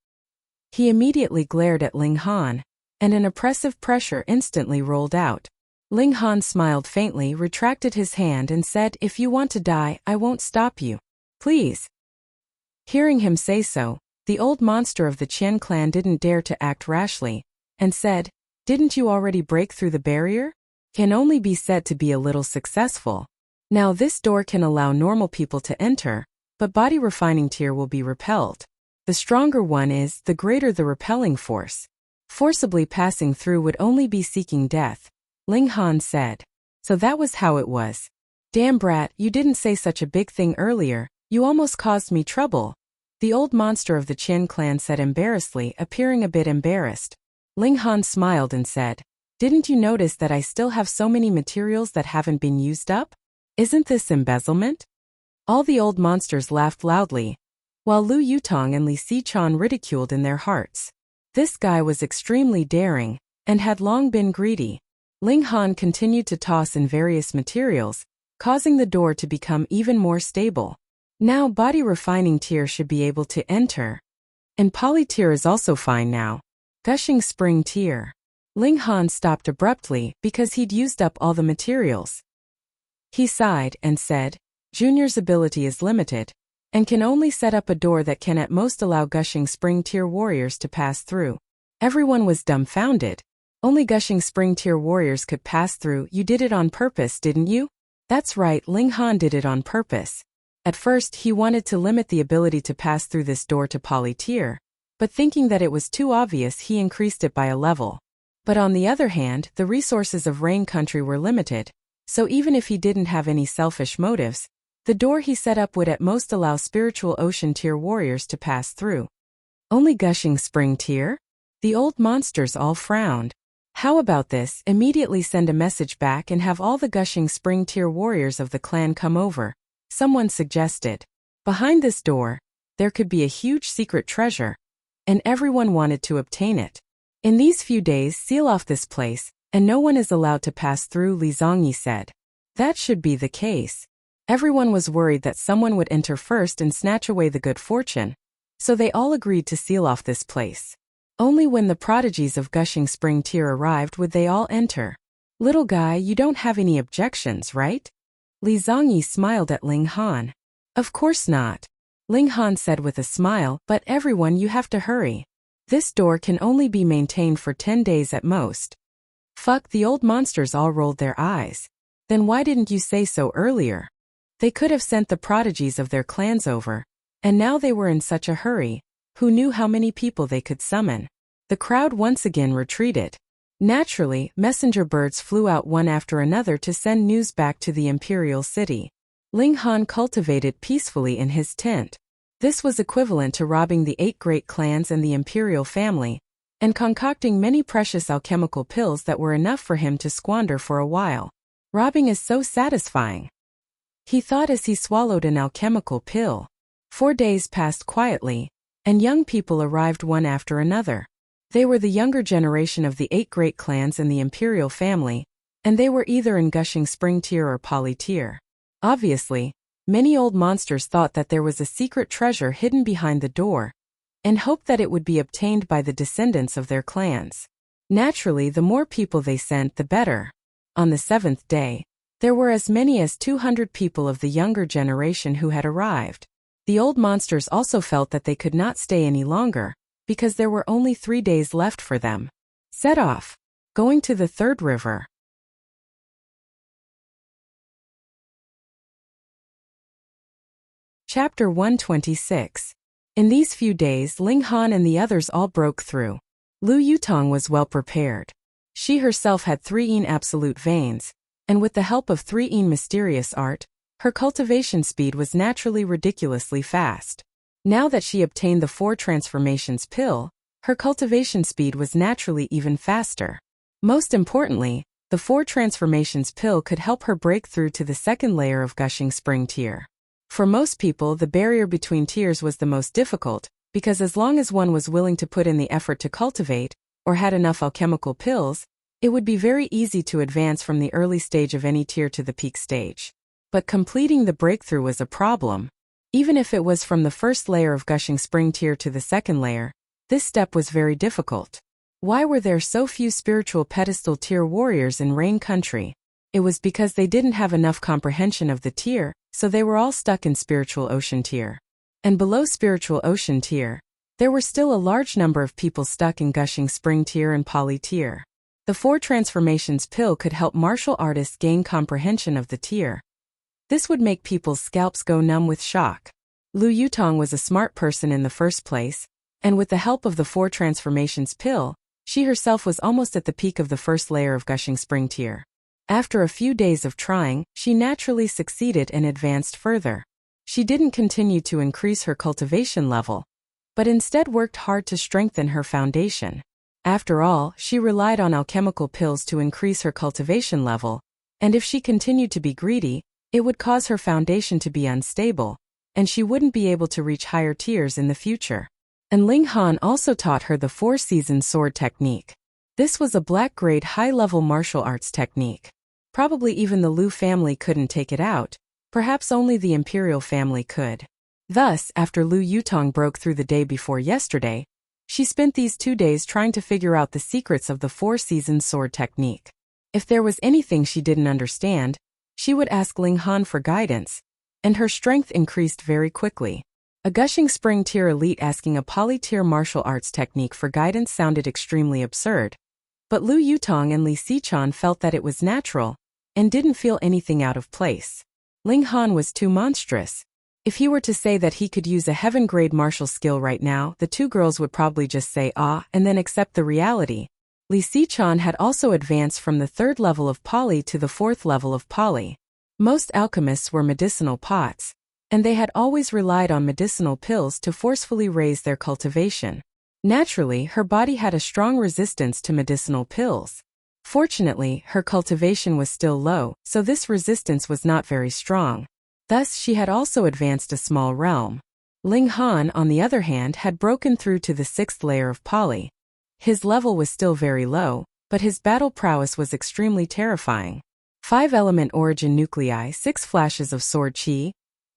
S1: He immediately glared at Ling Han, and an oppressive pressure instantly rolled out. Ling Han smiled faintly, retracted his hand and said, "If you want to die, I won't stop you. Please." Hearing him say so, the old monster of the Qian clan didn't dare to act rashly, and said, "Didn't you already break through the barrier? Can only be said to be a little successful. Now this door can allow normal people to enter, but body refining tier will be repelled. The stronger one is, the greater the repelling force. Forcibly passing through would only be seeking death," Ling Han said. "So that was how it was. Damn brat, you didn't say such a big thing earlier, you almost caused me trouble," the old monster of the Qian clan said embarrassedly, appearing a bit embarrassed. Ling Han smiled and said, "Didn't you notice that I still have so many materials that haven't been used up? Isn't this embezzlement?" All the old monsters laughed loudly, while Lu Yutong and Li Sichuan ridiculed in their hearts. This guy was extremely daring, and had long been greedy. Ling Han continued to toss in various materials, causing the door to become even more stable. Now body refining tier should be able to enter. And poly tier is also fine now. Gushing spring tier. Ling Han stopped abruptly because he'd used up all the materials. He sighed and said, "Junior's ability is limited, and can only set up a door that can at most allow gushing spring tier warriors to pass through." Everyone was dumbfounded. Only gushing spring tier warriors could pass through. "You did it on purpose, didn't you?" That's right, Ling Han did it on purpose. At first he wanted to limit the ability to pass through this door to poly tier, but thinking that it was too obvious he increased it by a level. But on the other hand, the resources of Rain Country were limited, so even if he didn't have any selfish motives, the door he set up would at most allow spiritual ocean tier warriors to pass through. Only gushing spring tier? The old monsters all frowned. How about this, immediately send a message back and have all the gushing spring tier warriors of the clan come over, someone suggested. Behind this door, there could be a huge secret treasure, and everyone wanted to obtain it. In these few days, seal off this place, and no one is allowed to pass through, Li Zongyi said. That should be the case. Everyone was worried that someone would enter first and snatch away the good fortune, so they all agreed to seal off this place. Only when the prodigies of gushing spring tier arrived would they all enter. Little guy, you don't have any objections, right? Li Zongyi smiled at Ling Han. Of course not. Ling Han said with a smile, but everyone, you have to hurry. This door can only be maintained for 10 days at most. Fuck, the old monsters all rolled their eyes. Then why didn't you say so earlier? They could have sent the prodigies of their clans over, and now they were in such a hurry. Who knew how many people they could summon? The crowd once again retreated. Naturally, messenger birds flew out one after another to send news back to the imperial city. Ling Han cultivated peacefully in his tent. This was equivalent to robbing the 8 great clans and the imperial family, and concocting many precious alchemical pills that were enough for him to squander for a while. Robbing is so satisfying, he thought as he swallowed an alchemical pill. 4 days passed quietly, and young people arrived one after another. They were the younger generation of the 8 great clans in the imperial family, and they were either in Gushing Spring tier or Poly tier. Obviously, many old monsters thought that there was a secret treasure hidden behind the door, and hoped that it would be obtained by the descendants of their clans. Naturally, the more people they sent, the better. On the 7th day, there were as many as 200 people of the younger generation who had arrived. The old monsters also felt that they could not stay any longer, because there were only 3 days left for them. Set off, going to the 3rd river. Chapter 126. In these few days, Ling Han and the others all broke through. Lu Yutong was well prepared. She herself had 3 absolute veins, and with the help of 3 mysterious art, her cultivation speed was naturally ridiculously fast. Now that she obtained the 4 transformations pill, her cultivation speed was naturally even faster. Most importantly, the 4 transformations pill could help her break through to the 2nd layer of Gushing Spring tier. For most people, the barrier between tiers was the most difficult, because as long as one was willing to put in the effort to cultivate, or had enough alchemical pills, it would be very easy to advance from the early stage of any tier to the peak stage. But completing the breakthrough was a problem. Even if it was from the 1st layer of Gushing Spring tier to the 2nd layer, this step was very difficult. Why were there so few spiritual pedestal tier warriors in Rain Country? It was because they didn't have enough comprehension of the tier, so they were all stuck in Spiritual Ocean tier. And below Spiritual Ocean tier, there were still a large number of people stuck in Gushing Spring tier and Poly tier. The 4 transformations pill could help martial artists gain comprehension of the tier. This would make people's scalps go numb with shock. Lu Yutong was a smart person in the first place, and with the help of the 4 transformations pill, she herself was almost at the peak of the 1st layer of Gushing Spring tier. After a few days of trying, she naturally succeeded and advanced further. She didn't continue to increase her cultivation level, but instead worked hard to strengthen her foundation. After all, she relied on alchemical pills to increase her cultivation level, and if she continued to be greedy, it would cause her foundation to be unstable, and she wouldn't be able to reach higher tiers in the future. And Ling Han also taught her the 4-season sword technique. This was a black-grade high-level martial arts technique. Probably even the Lu family couldn't take it out, perhaps only the imperial family could. Thus, after Lu Yutong broke through the day before yesterday, she spent these 2 days trying to figure out the secrets of the 4-season sword technique. If there was anything she didn't understand, she would ask Ling Han for guidance, and her strength increased very quickly. A Gushing Spring tier elite asking a Poly tier martial arts technique for guidance sounded extremely absurd, but Lu Yutong and Li Xichan felt that it was natural, and didn't feel anything out of place. Ling Han was too monstrous. If he were to say that he could use a heaven-grade martial skill right now, the 2 girls would probably just say ah and then accept the reality. Li Xichan had also advanced from the 3rd level of Poly to the 4th level of Poly. Most alchemists were medicinal pots, and they had always relied on medicinal pills to forcefully raise their cultivation. Naturally, her body had a strong resistance to medicinal pills. Fortunately, her cultivation was still low, so this resistance was not very strong. Thus, she had also advanced a small realm. Ling Han, on the other hand, had broken through to the 6th layer of Poly. His level was still very low, but his battle prowess was extremely terrifying. 5-element origin nuclei, 6 flashes of sword chi,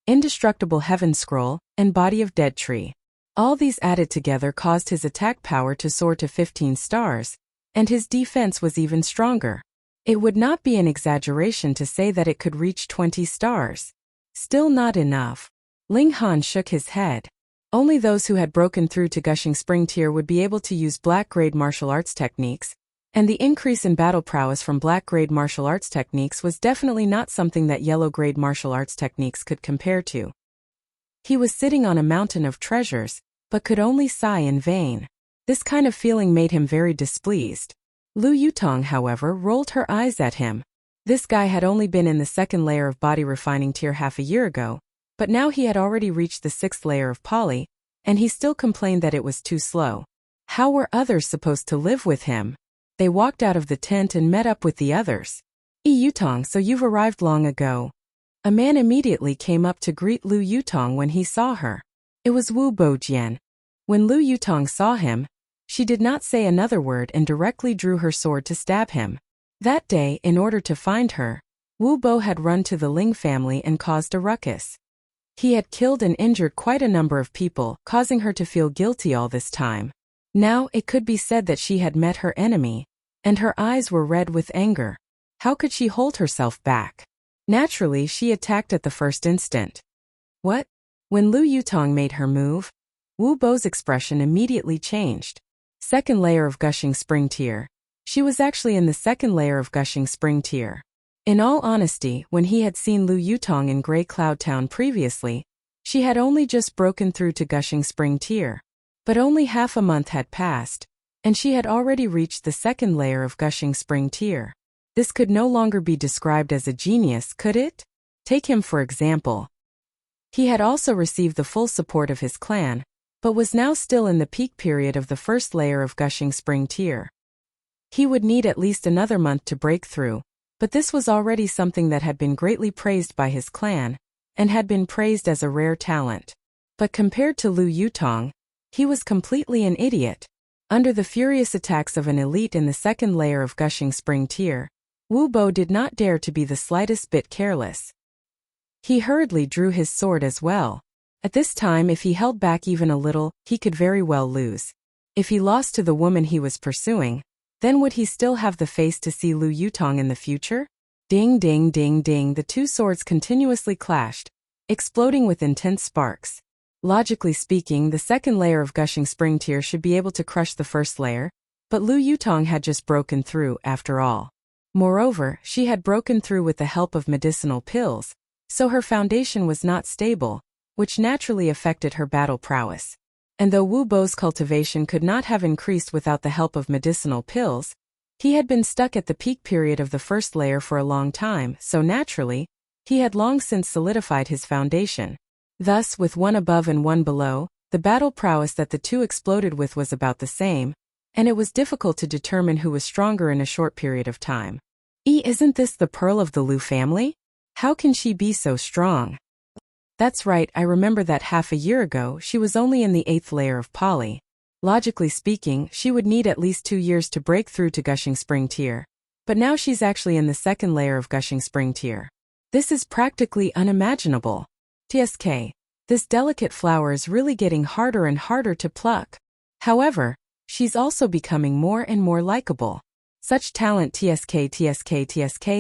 S1: indestructible heaven scroll, and body of dead tree. All these added together caused his attack power to soar to 15 stars, and his defense was even stronger. It would not be an exaggeration to say that it could reach 20 stars. Still not enough. Ling Han shook his head. Only those who had broken through to Gushing Spring tier would be able to use black-grade martial arts techniques, and the increase in battle prowess from black-grade martial arts techniques was definitely not something that yellow-grade martial arts techniques could compare to. He was sitting on a mountain of treasures, but could only sigh in vain. This kind of feeling made him very displeased. Lu Yutong, however, rolled her eyes at him. This guy had only been in the 2nd layer of body refining tier half a year ago, but now he had already reached the 6th layer of Poly, and he still complained that it was too slow. How were others supposed to live with him? They walked out of the tent and met up with the others. Yutong, so you've arrived long ago. A man immediately came up to greet Lu Yutong when he saw her. It was Wu Bojian. When Lu Yutong saw him, She did not say another word and directly drew her sword to stab him. That day, in order to find her, Wu Bo had run to the Ling family and caused a ruckus. He had killed and injured quite a number of people, causing her to feel guilty all this time. Now, it could be said that she had met her enemy, and her eyes were red with anger. How could she hold herself back? Naturally, she attacked at the first instant. What? When Lu Yutong made her move, Wu Bo's expression immediately changed. Second layer of gushing spring tear. She was actually in the second layer of gushing spring tear. In all honesty, when he had seen Lu Yutong in Grey Cloud Town previously, she had only just broken through to gushing spring tear. But only half a month had passed, and she had already reached the second layer of gushing spring tear. This could no longer be described as a genius, could it? Take him for example. He had also received the full support of his clan, but was now still in the peak period of the first layer of gushing spring tear. He would need at least another month to break through, but this was already something that had been greatly praised by his clan, and had been praised as a rare talent. But compared to Lu Yutong, he was completely an idiot. Under the furious attacks of an elite in the second layer of gushing spring tear, Wu Bo did not dare to be the slightest bit careless. He hurriedly drew his sword as well. At this time, if he held back even a little, he could very well lose. If he lost to the woman he was pursuing, then would he still have the face to see Lu Yutong in the future? Ding ding ding ding, the two swords continuously clashed, exploding with intense sparks. Logically speaking, the second layer of gushing spring tear should be able to crush the first layer, but Lu Yutong had just broken through, after all. Moreover, she had broken through with the help of medicinal pills, so her foundation was not stable, which naturally affected her battle prowess. And though Wu Bo's cultivation could not have increased without the help of medicinal pills, he had been stuck at the peak period of the first layer for a long time, so naturally, he had long since solidified his foundation. Thus, with one above and one below, the battle prowess that the two exploded with was about the same, and it was difficult to determine who was stronger in a short period of time. Isn't this the pearl of the Lu family? How can she be so strong? That's right, I remember that half a year ago she was only in the 8th layer of poly. Logically speaking, she would need at least 2 years to break through to gushing spring tear. But now she's actually in the second layer of gushing spring tear. This is practically unimaginable. TSK. This delicate flower is really getting harder and harder to pluck. However, she's also becoming more and more likable. Such talent, TSK,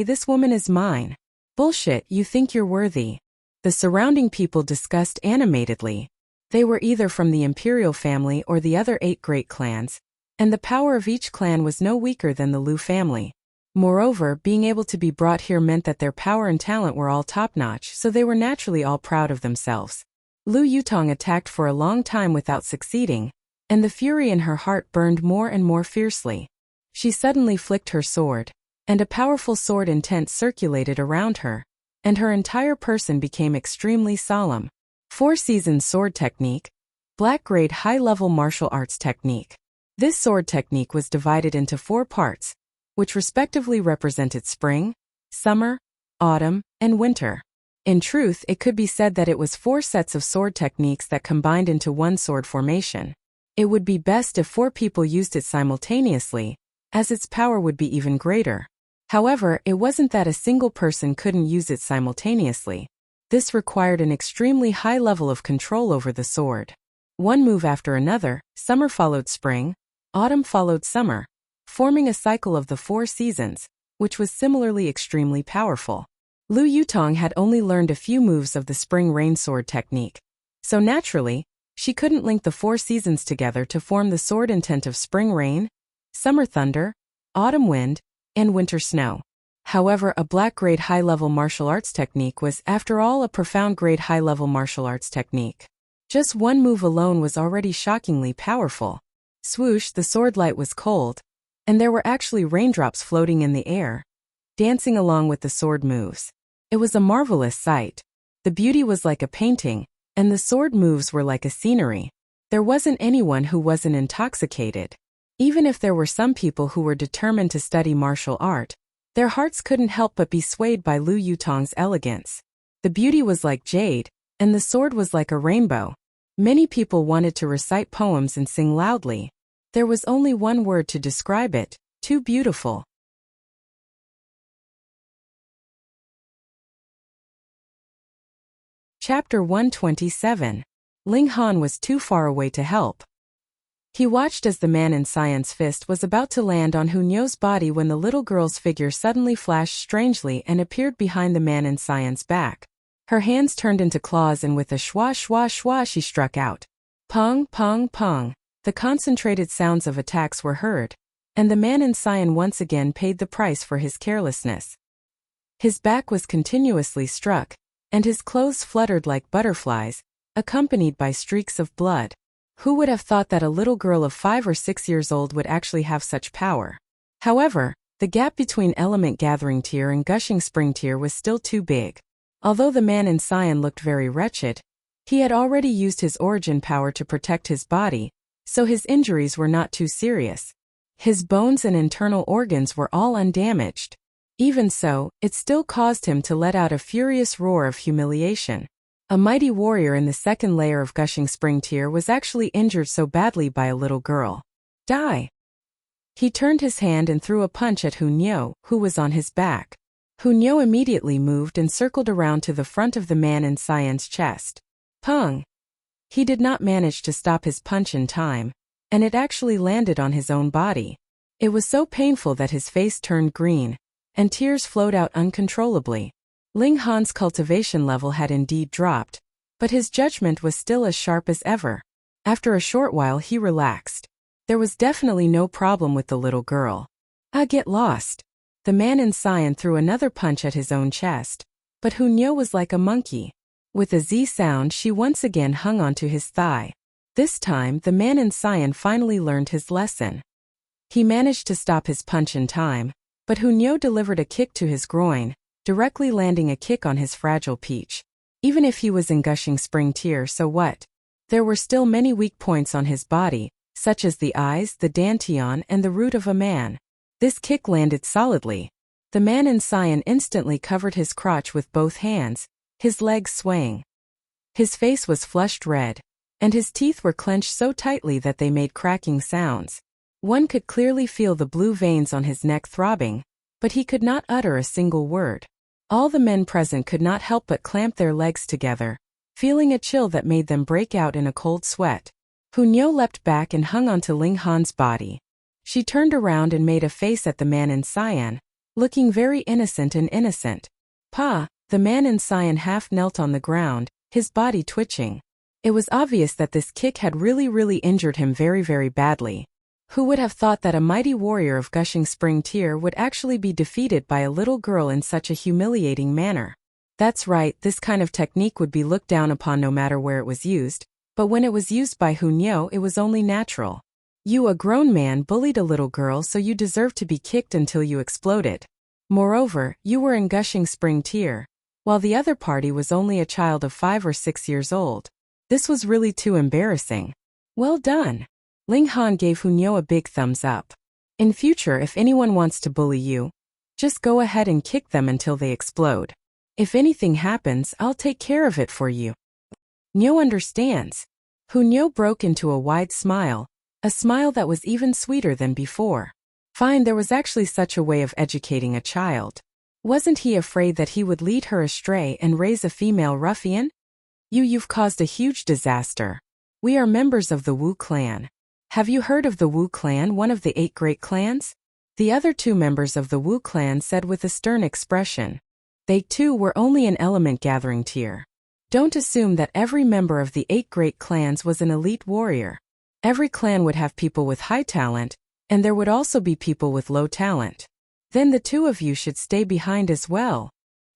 S1: this woman is mine. Bullshit, you think you're worthy. The surrounding people discussed animatedly. They were either from the imperial family or the other 8 great clans, and the power of each clan was no weaker than the Lu family. Moreover, being able to be brought here meant that their power and talent were all top-notch, so they were naturally all proud of themselves. Lu Yutong attacked for a long time without succeeding, and the fury in her heart burned more and more fiercely. She suddenly flicked her sword, and a powerful sword intent circulated around her, and her entire person became extremely solemn. 4 Seasons Sword Technique. Black Grade High-Level Martial Arts Technique. This sword technique was divided into 4 parts, which respectively represented spring, summer, autumn, and winter. In truth, it could be said that it was 4 sets of sword techniques that combined into one sword formation. It would be best if 4 people used it simultaneously, as its power would be even greater. However, it wasn't that a single person couldn't use it simultaneously. This required an extremely high level of control over the sword. One move after another, summer followed spring, autumn followed summer, forming a cycle of the 4 seasons, which was similarly extremely powerful. Lu Yutong had only learned a few moves of the spring rain sword technique, so naturally, she couldn't link the 4 seasons together to form the sword intent of spring rain, summer thunder, autumn wind, and winter snow. However, a black grade high-level martial arts technique was, after all, a profound grade high-level martial arts technique. Just one move alone was already shockingly powerful. Swoosh, the sword light was cold, and there were actually raindrops floating in the air, dancing along with the sword moves. It was a marvelous sight. The beauty was like a painting, and the sword moves were like a scenery. There wasn't anyone who wasn't intoxicated. Even if there were some people who were determined to study martial art, their hearts couldn't help but be swayed by Lu Yutong's elegance. The beauty was like jade, and the sword was like a rainbow. Many people wanted to recite poems and sing loudly. There was only one word to describe it: too beautiful. Chapter 127. Ling Han was too far away to help. He watched as the man in Cyan's fist was about to land on Hu Niu's body when the little girl's figure suddenly flashed strangely and appeared behind the man in Cyan's back. Her hands turned into claws and with a shwa shwa shwa she struck out. Pong, pong, pong. The concentrated sounds of attacks were heard, and the man in Cyan once again paid the price for his carelessness. His back was continuously struck, and his clothes fluttered like butterflies, accompanied by streaks of blood. Who would have thought that a little girl of 5 or 6 years old would actually have such power? However, the gap between Element Gathering Tier and Gushing Spring Tier was still too big. Although the man in Cyan looked very wretched, he had already used his origin power to protect his body, so his injuries were not too serious. His bones and internal organs were all undamaged. Even so, it still caused him to let out a furious roar of humiliation. A mighty warrior in the second layer of Gushing Spring Tier was actually injured so badly by a little girl. Die! He turned his hand and threw a punch at Hu Niu, who was on his back. Hu Niu immediately moved and circled around to the front of the man in Cyan's chest. Pung! He did not manage to stop his punch in time, and it actually landed on his own body. It was so painful that his face turned green, and tears flowed out uncontrollably. Ling Han's cultivation level had indeed dropped, but his judgment was still as sharp as ever. After a short while he relaxed. There was definitely no problem with the little girl. Get lost. The man in Cyan threw another punch at his own chest, but Hu Niu was like a monkey. With a Z sound she once again hung onto his thigh. This time the man in Cyan finally learned his lesson. He managed to stop his punch in time, but Hu Niu delivered a kick to his groin, directly landing a kick on his fragile peach. Even if he was in Gushing Spring Tier, so what? There were still many weak points on his body, such as the eyes, the dantian, and the root of a man. This kick landed solidly. The man in Cyan instantly covered his crotch with both hands, his legs swaying. His face was flushed red, and his teeth were clenched so tightly that they made cracking sounds. One could clearly feel the blue veins on his neck throbbing, but he could not utter a single word. All the men present could not help but clamp their legs together, feeling a chill that made them break out in a cold sweat. Hu Niu leapt back and hung onto Ling Han's body. She turned around and made a face at the man in Cyan, looking very innocent and innocent. Pa! The man in Cyan half knelt on the ground, his body twitching. It was obvious that this kick had really injured him very badly. Who would have thought that a mighty warrior of Gushing Spring Tier would actually be defeated by a little girl in such a humiliating manner? That's right, this kind of technique would be looked down upon no matter where it was used, but when it was used by Hu Niu it was only natural. You, a grown man, bullied a little girl, so you deserved to be kicked until you exploded. Moreover, you were in Gushing Spring Tier, while the other party was only a child of 5 or 6 years old. This was really too embarrassing. Well done. Ling Han gave Hu Niu a big thumbs up. In future, if anyone wants to bully you, just go ahead and kick them until they explode. If anything happens, I'll take care of it for you. Niu understands. Hu Niu broke into a wide smile, a smile that was even sweeter than before. Fine, there was actually such a way of educating a child. Wasn't he afraid that he would lead her astray and raise a female ruffian? You've caused a huge disaster. We are members of the Wu clan. Have you heard of the Wu clan, one of the 8 great clans? The other 2 members of the Wu clan said with a stern expression. They too were only an Element Gathering Tier. Don't assume that every member of the 8 great clans was an elite warrior. Every clan would have people with high talent, and there would also be people with low talent. Then the 2 of you should stay behind as well.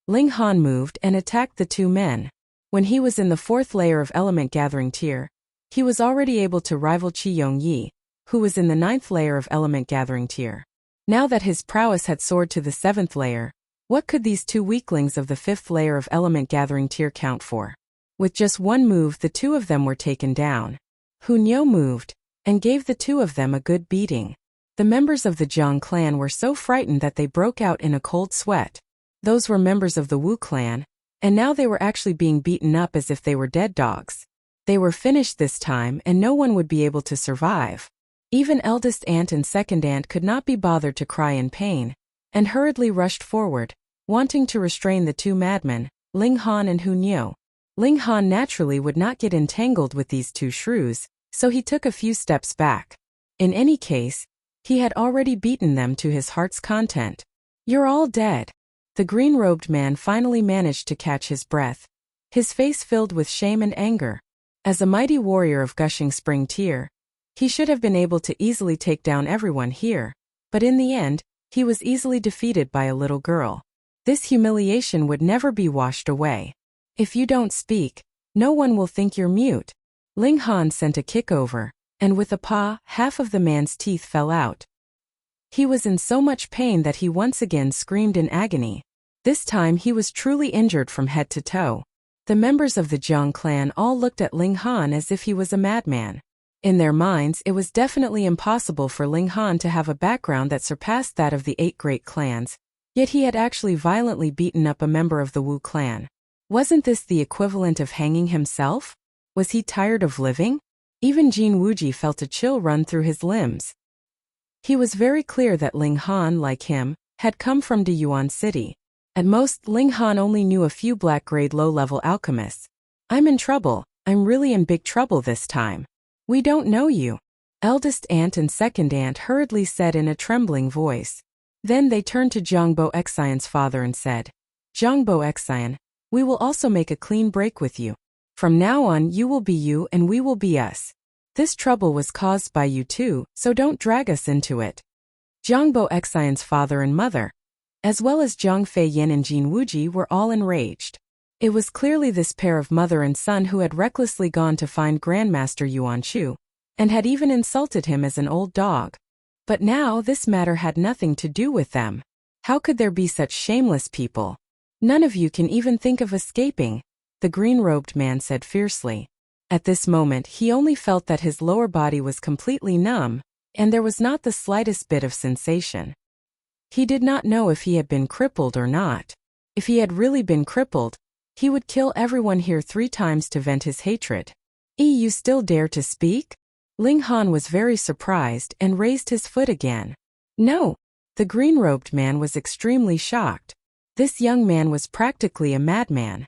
S1: Ling Han moved and attacked the 2 men. When he was in the 4th layer of Element Gathering Tier, he was already able to rival Qi Yongyi, who was in the 9th layer of Element Gathering Tier. Now that his prowess had soared to the 7th layer, what could these 2 weaklings of the 5th layer of Element Gathering Tier count for? With just one move the 2 of them were taken down. Hu Niu moved, and gave the 2 of them a good beating. The members of the Jiang clan were so frightened that they broke out in a cold sweat. Those were members of the Wu clan, and now they were actually being beaten up as if they were dead dogs. They were finished this time and no one would be able to survive. Even eldest aunt and second aunt could not be bothered to cry in pain, and hurriedly rushed forward, wanting to restrain the two madmen, Ling Han and Hu Niu. Ling Han naturally would not get entangled with these two shrews, so he took a few steps back. In any case, he had already beaten them to his heart's content. "You're all dead." The green-robed man finally managed to catch his breath, his face filled with shame and anger. As a mighty warrior of gushing spring tear, he should have been able to easily take down everyone here, but in the end, he was easily defeated by a little girl. This humiliation would never be washed away. "If you don't speak, no one will think you're mute." Ling Han sent a kick over, and with a paw, half of the man's teeth fell out. He was in so much pain that he once again screamed in agony. This time he was truly injured from head to toe. The members of the Jiang clan all looked at Ling Han as if he was a madman. In their minds, it was definitely impossible for Ling Han to have a background that surpassed that of the 8 great clans, yet he had actually violently beaten up a member of the Wu clan. Wasn't this the equivalent of hanging himself? Was he tired of living? Even Jin Wuji felt a chill run through his limbs. He was very clear that Ling Han, like him, had come from Deyuan City. At most, Ling Han only knew a few black-grade low-level alchemists. "I'm in trouble. I'm really in big trouble this time." "We don't know you," eldest aunt and second aunt hurriedly said in a trembling voice. Then they turned to Zhangbo Xian's father and said, "Zhangbo Xian, we will also make a clean break with you. From now on you will be you and we will be us. This trouble was caused by you too, so don't drag us into it." Zhangbo Xian's father and mother, as well as Zhang Feiyin and Jin Wuji, were all enraged. It was clearly this pair of mother and son who had recklessly gone to find Grandmaster Yuan Shu, and had even insulted him as an old dog. But now this matter had nothing to do with them. How could there be such shameless people? "None of you can even think of escaping," the green-robed man said fiercely. At this moment he only felt that his lower body was completely numb, and there was not the slightest bit of sensation. He did not know if he had been crippled or not. If he had really been crippled, he would kill everyone here 3 times to vent his hatred. You still dare to speak?" Ling Han was very surprised and raised his foot again. "No." The green-robed man was extremely shocked. This young man was practically a madman.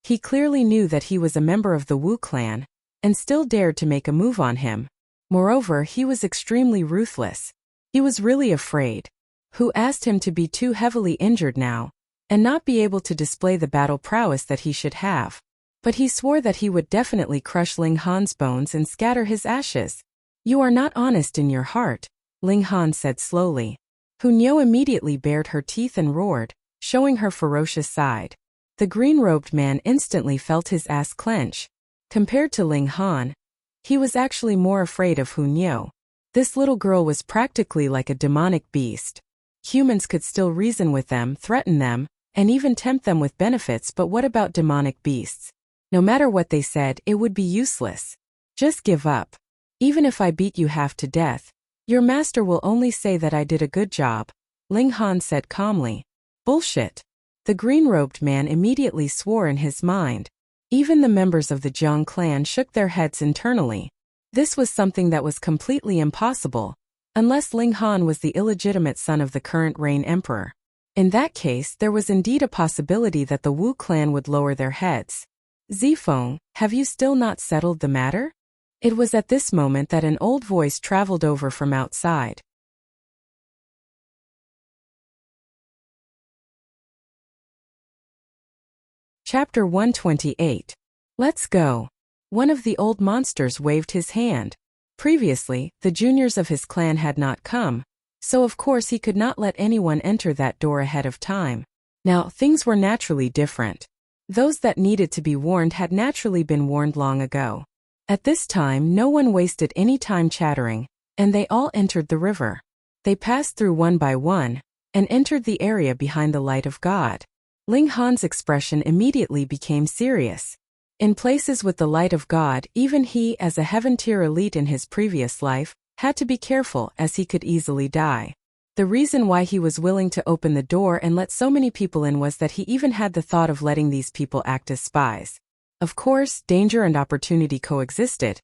S1: He clearly knew that he was a member of the Wu clan, and still dared to make a move on him. Moreover, he was extremely ruthless. He was really afraid. Who asked him to be too heavily injured now, and not be able to display the battle prowess that he should have. But he swore that he would definitely crush Ling Han's bones and scatter his ashes. "You are not honest in your heart," Ling Han said slowly. Hu Niu immediately bared her teeth and roared, showing her ferocious side. The green-robed man instantly felt his ass clench. Compared to Ling Han, he was actually more afraid of Hu Niu. This little girl was practically like a demonic beast. Humans could still reason with them, threaten them, and even tempt them with benefits, but what about demonic beasts? No matter what they said, it would be useless. "Just give up. Even if I beat you half to death, your master will only say that I did a good job," Ling Han said calmly. "Bullshit." The green-robed man immediately swore in his mind. Even the members of the Jiang clan shook their heads internally. This was something that was completely impossible, unless Ling Han was the illegitimate son of the current reign emperor. In that case, there was indeed a possibility that the Wu clan would lower their heads. "Zifeng, have you still not settled the matter?" It was at this moment that an old voice traveled over from outside. Chapter 128. Let's go. One of the old monsters waved his hand. Previously, the juniors of his clan had not come, so of course he could not let anyone enter that door ahead of time. Now, things were naturally different. Those that needed to be warned had naturally been warned long ago. At this time, no one wasted any time chattering, and they all entered the river. They passed through one by one, and entered the area behind the light of God. Ling Han's expression immediately became serious. In places with the light of God, even he, as a heaven-tier elite in his previous life, had to be careful as he could easily die. The reason why he was willing to open the door and let so many people in was that he even had the thought of letting these people act as spies. Of course, danger and opportunity coexisted,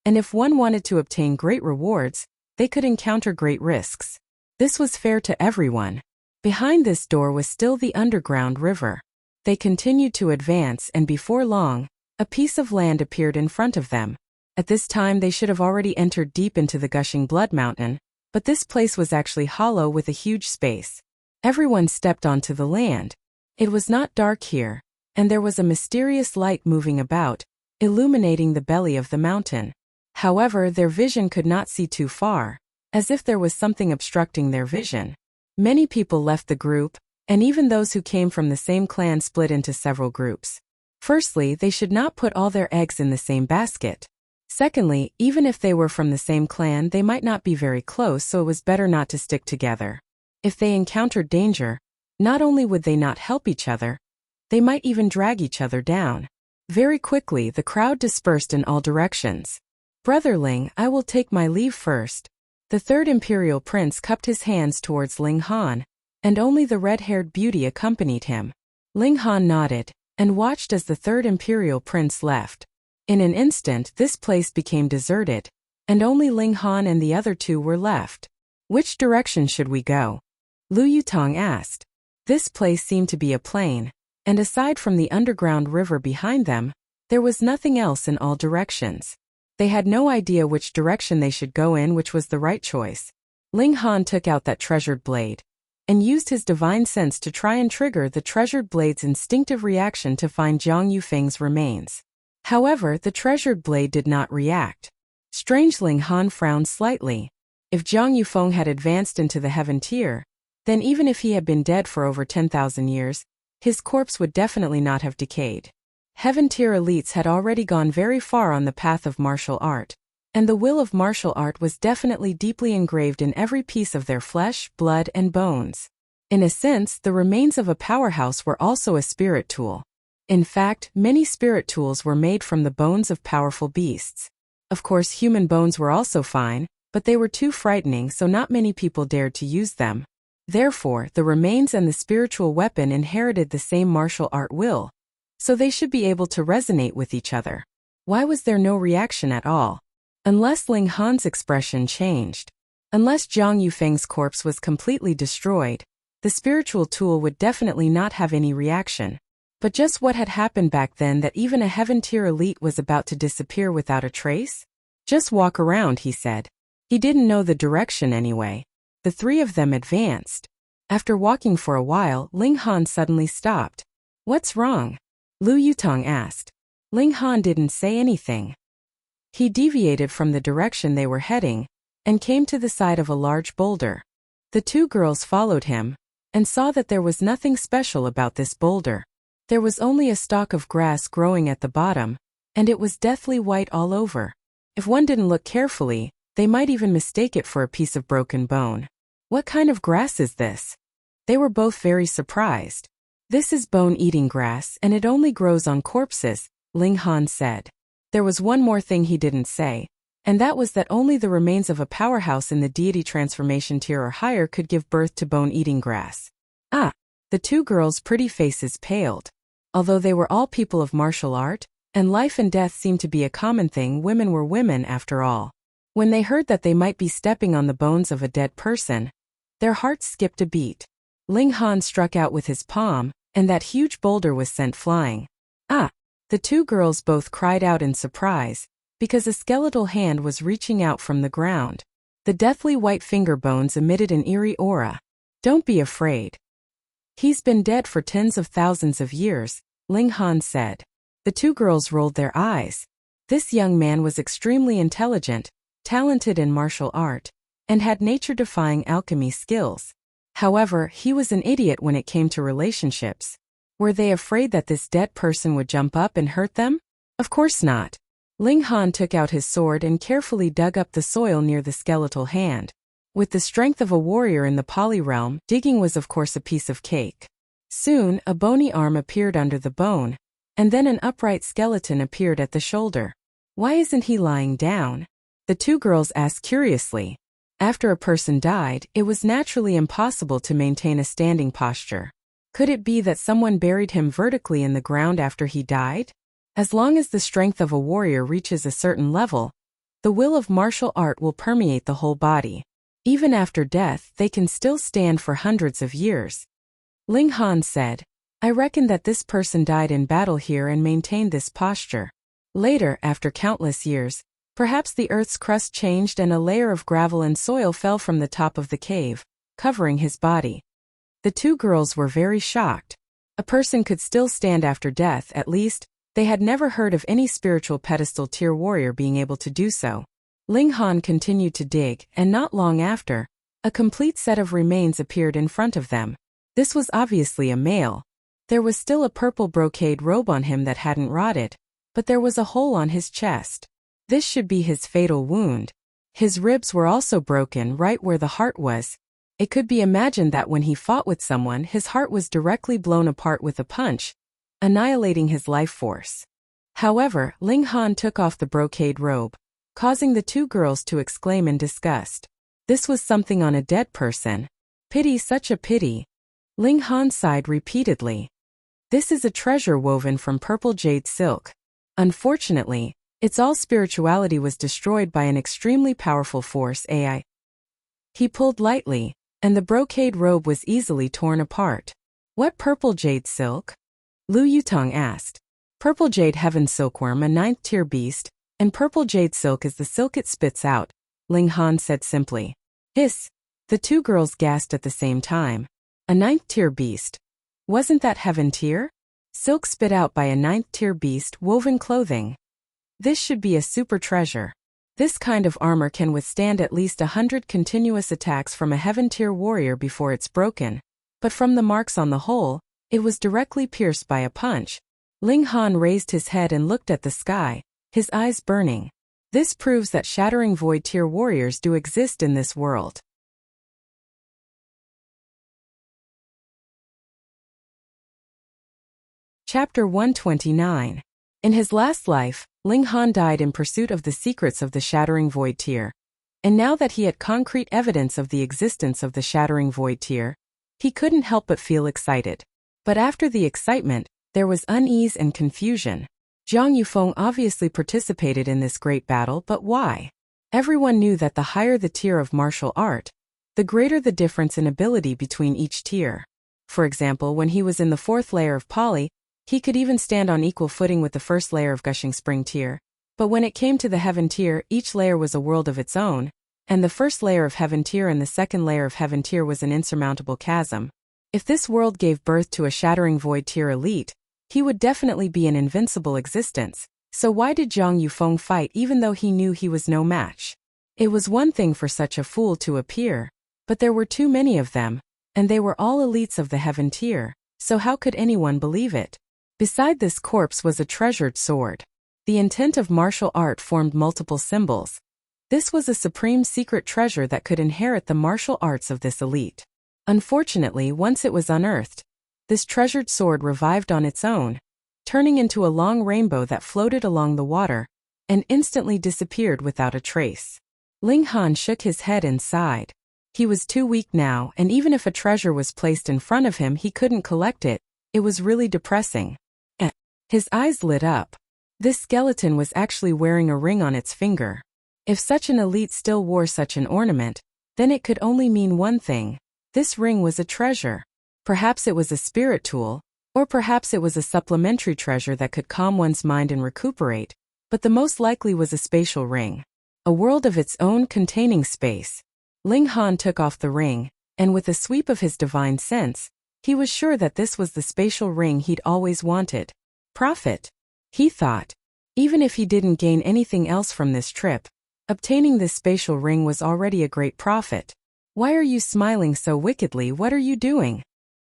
S1: and if one wanted to obtain great rewards, they could encounter great risks. This was fair to everyone. Behind this door was still the underground river. They continued to advance, and before long, a piece of land appeared in front of them. At this time they should have already entered deep into the gushing blood mountain, but this place was actually hollow with a huge space. Everyone stepped onto the land. It was not dark here, and there was a mysterious light moving about, illuminating the belly of the mountain. However, their vision could not see too far, as if there was something obstructing their vision. Many people left the group, and even those who came from the same clan split into several groups. Firstly, they should not put all their eggs in the same basket. Secondly, even if they were from the same clan, they might not be very close, so it was better not to stick together. If they encountered danger, not only would they not help each other, they might even drag each other down. Very quickly, the crowd dispersed in all directions. "Brother Ling, I will take my leave first." The third imperial prince cupped his hands towards Ling Han, and only the red-haired beauty accompanied him. Ling Han nodded, and watched as the third imperial prince left. In an instant, this place became deserted, and only Ling Han and the other two were left. "Which direction should we go?" Lu Yutong asked. This place seemed to be a plain, and aside from the underground river behind them, there was nothing else in all directions. They had no idea which direction they should go in, which was the right choice. Ling Han took out that treasured blade, and used his divine sense to try and trigger the treasured blade's instinctive reaction to find Jiang Yufeng's remains. However, the treasured blade did not react. Strange. Ling Han frowned slightly. If Jiang Yufeng had advanced into the heaven tier, then even if he had been dead for over 10,000 years, his corpse would definitely not have decayed. Heaven tier elites had already gone very far on the path of martial art, and the will of martial art was definitely deeply engraved in every piece of their flesh, blood, and bones. In a sense, the remains of a powerhouse were also a spirit tool. In fact, many spirit tools were made from the bones of powerful beasts. Of course, human bones were also fine, but they were too frightening, so not many people dared to use them. Therefore, the remains and the spiritual weapon inherited the same martial art will, so they should be able to resonate with each other. Why was there no reaction at all? Unless Ling Han's expression changed. Unless Jiang Yufeng's corpse was completely destroyed, the spiritual tool would definitely not have any reaction. But just what had happened back then that even a heaven tier elite was about to disappear without a trace? "Just walk around," he said. He didn't know the direction anyway. The three of them advanced. After walking for a while, Ling Han suddenly stopped. "What's wrong?" Lu Yutong asked. Ling Han didn't say anything. He deviated from the direction they were heading, and came to the side of a large boulder. The two girls followed him, and saw that there was nothing special about this boulder. There was only a stalk of grass growing at the bottom, and it was deathly white all over. If one didn't look carefully, they might even mistake it for a piece of broken bone. "What kind of grass is this?" They were both very surprised. "This is bone-eating grass, and it only grows on corpses," Ling Han said. There was one more thing he didn't say, and that was that only the remains of a powerhouse in the deity transformation tier or higher could give birth to bone-eating grass. Ah! The two girls' pretty faces paled. Although they were all people of martial art, and life and death seemed to be a common thing, women were women after all. When they heard that they might be stepping on the bones of a dead person, their hearts skipped a beat. Ling Han struck out with his palm, and that huge boulder was sent flying. "Ah!" The two girls both cried out in surprise, because a skeletal hand was reaching out from the ground. The deathly white finger bones emitted an eerie aura. "Don't be afraid. He's been dead for tens of thousands of years," Ling Han said. The two girls rolled their eyes. This young man was extremely intelligent, talented in martial art, and had nature-defying alchemy skills. However, he was an idiot when it came to relationships. Were they afraid that this dead person would jump up and hurt them? Of course not. Ling Han took out his sword and carefully dug up the soil near the skeletal hand. With the strength of a warrior in the Poly realm, digging was of course a piece of cake. Soon, a bony arm appeared under the bone, and then an upright skeleton appeared at the shoulder. "Why isn't he lying down?" the two girls asked curiously. After a person died, it was naturally impossible to maintain a standing posture. Could it be that someone buried him vertically in the ground after he died? As long as the strength of a warrior reaches a certain level, The will of martial art will permeate the whole body. Even after death, they can still stand for hundreds of years. Ling Han said, I reckon that this person died in battle here and maintained this posture. Later, after countless years, perhaps the earth's crust changed and a layer of gravel and soil fell from the top of the cave, covering his body. The two girls were very shocked. A person could still stand after death, at least. They had never heard of any spiritual pedestal tier warrior being able to do so. Ling Han continued to dig, and not long after, a complete set of remains appeared in front of them. This was obviously a male. There was still a purple brocade robe on him that hadn't rotted, but there was a hole on his chest. This should be his fatal wound. His ribs were also broken right where the heart was. It could be imagined that when he fought with someone, his heart was directly blown apart with a punch, annihilating his life force. However, Ling Han took off the brocade robe, causing the two girls to exclaim in disgust. This was something on a dead person. Pity, such a pity. Ling Han sighed repeatedly. This is a treasure woven from purple jade silk. Unfortunately, its all spirituality was destroyed by an extremely powerful force AI. He pulled lightly, and the brocade robe was easily torn apart. What purple jade silk? Lu Yutong asked. Purple jade heaven silkworm, a 9th tier beast, and purple jade silk is the silk it spits out, Ling Han said simply. Hiss! The two girls gasped at the same time. A 9th tier beast. Wasn't that heaven tier? Silk spit out by a 9th tier beast, woven clothing. This should be a super treasure. This kind of armor can withstand at least 100 continuous attacks from a heaven tier warrior before it's broken. But from the marks on the hole, it was directly pierced by a punch. Ling Han raised his head and looked at the sky, his eyes burning. This proves that shattering void tier warriors do exist in this world. Chapter 129. In his last life, Ling Han died in pursuit of the secrets of the Shattering Void Tier. And now that he had concrete evidence of the existence of the Shattering Void Tier, he couldn't help but feel excited. But after the excitement, there was unease and confusion. Zhang Yufeng obviously participated in this great battle, but why? Everyone knew that the higher the tier of martial art, the greater the difference in ability between each tier. For example, when he was in the 4th layer of Poly, he could even stand on equal footing with the 1st layer of Gushing Spring tier. But when it came to the Heaven tier, each layer was a world of its own, and the 1st layer of Heaven tier and the 2nd layer of Heaven tier was an insurmountable chasm. If this world gave birth to a Shattering Void tier elite, he would definitely be an invincible existence. So why did Zhang Yufeng fight even though he knew he was no match? It was one thing for such a fool to appear, but there were too many of them, and they were all elites of the Heaven tier, so how could anyone believe it? Beside this corpse was a treasured sword. The intent of martial art formed multiple symbols. This was a supreme secret treasure that could inherit the martial arts of this elite. Unfortunately, once it was unearthed, this treasured sword revived on its own, turning into a long rainbow that floated along the water, and instantly disappeared without a trace. Ling Han shook his head and sighed. He was too weak now, and even if a treasure was placed in front of him he couldn't collect it. It was really depressing. His eyes lit up. This skeleton was actually wearing a ring on its finger. If such an elite still wore such an ornament, then it could only mean one thing. This ring was a treasure. Perhaps it was a spirit tool, or perhaps it was a supplementary treasure that could calm one's mind and recuperate, but the most likely was a spatial ring. A world of its own containing space. Ling Han took off the ring, and with a sweep of his divine sense, he was sure that this was the spatial ring he'd always wanted. Profit, he thought. Even if he didn't gain anything else from this trip, obtaining this spatial ring was already a great profit. Why are you smiling so wickedly? What are you doing?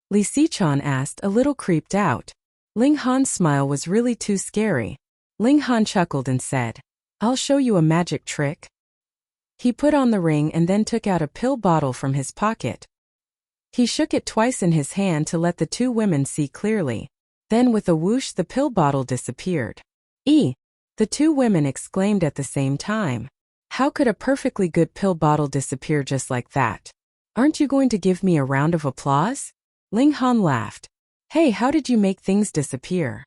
S1: Li Sichan asked, a little creeped out. Ling Han's smile was really too scary. Ling Han chuckled and said, I'll show you a magic trick. He put on the ring and then took out a pill bottle from his pocket. He shook it twice in his hand to let the two women see clearly. Then with a whoosh the pill bottle disappeared. The two women exclaimed at the same time. How could a perfectly good pill bottle disappear just like that? Aren't you going to give me a round of applause? Ling Han laughed. Hey, how did you make things disappear?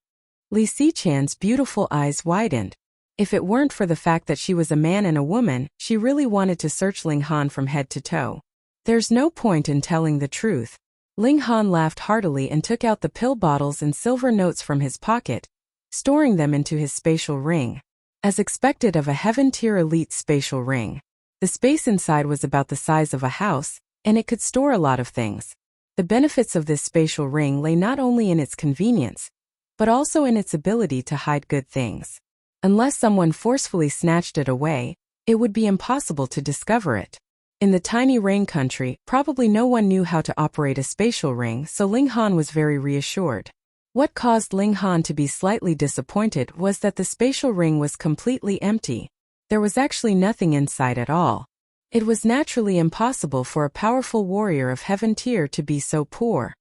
S1: Li Sichan's beautiful eyes widened. If it weren't for the fact that she was a man and a woman, she really wanted to search Ling Han from head to toe. There's no point in telling the truth. Ling Han laughed heartily and took out the pill bottles and silver notes from his pocket, storing them into his spatial ring. As expected of a Heaven-tier elite spatial ring, the space inside was about the size of a house, and it could store a lot of things. The benefits of this spatial ring lay not only in its convenience, but also in its ability to hide good things. Unless someone forcefully snatched it away, it would be impossible to discover it. In the tiny rain country, probably no one knew how to operate a spatial ring, so Ling Han was very reassured. What caused Ling Han to be slightly disappointed was that the spatial ring was completely empty. There was actually nothing inside at all. It was naturally impossible for a powerful warrior of Heaven tier to be so poor.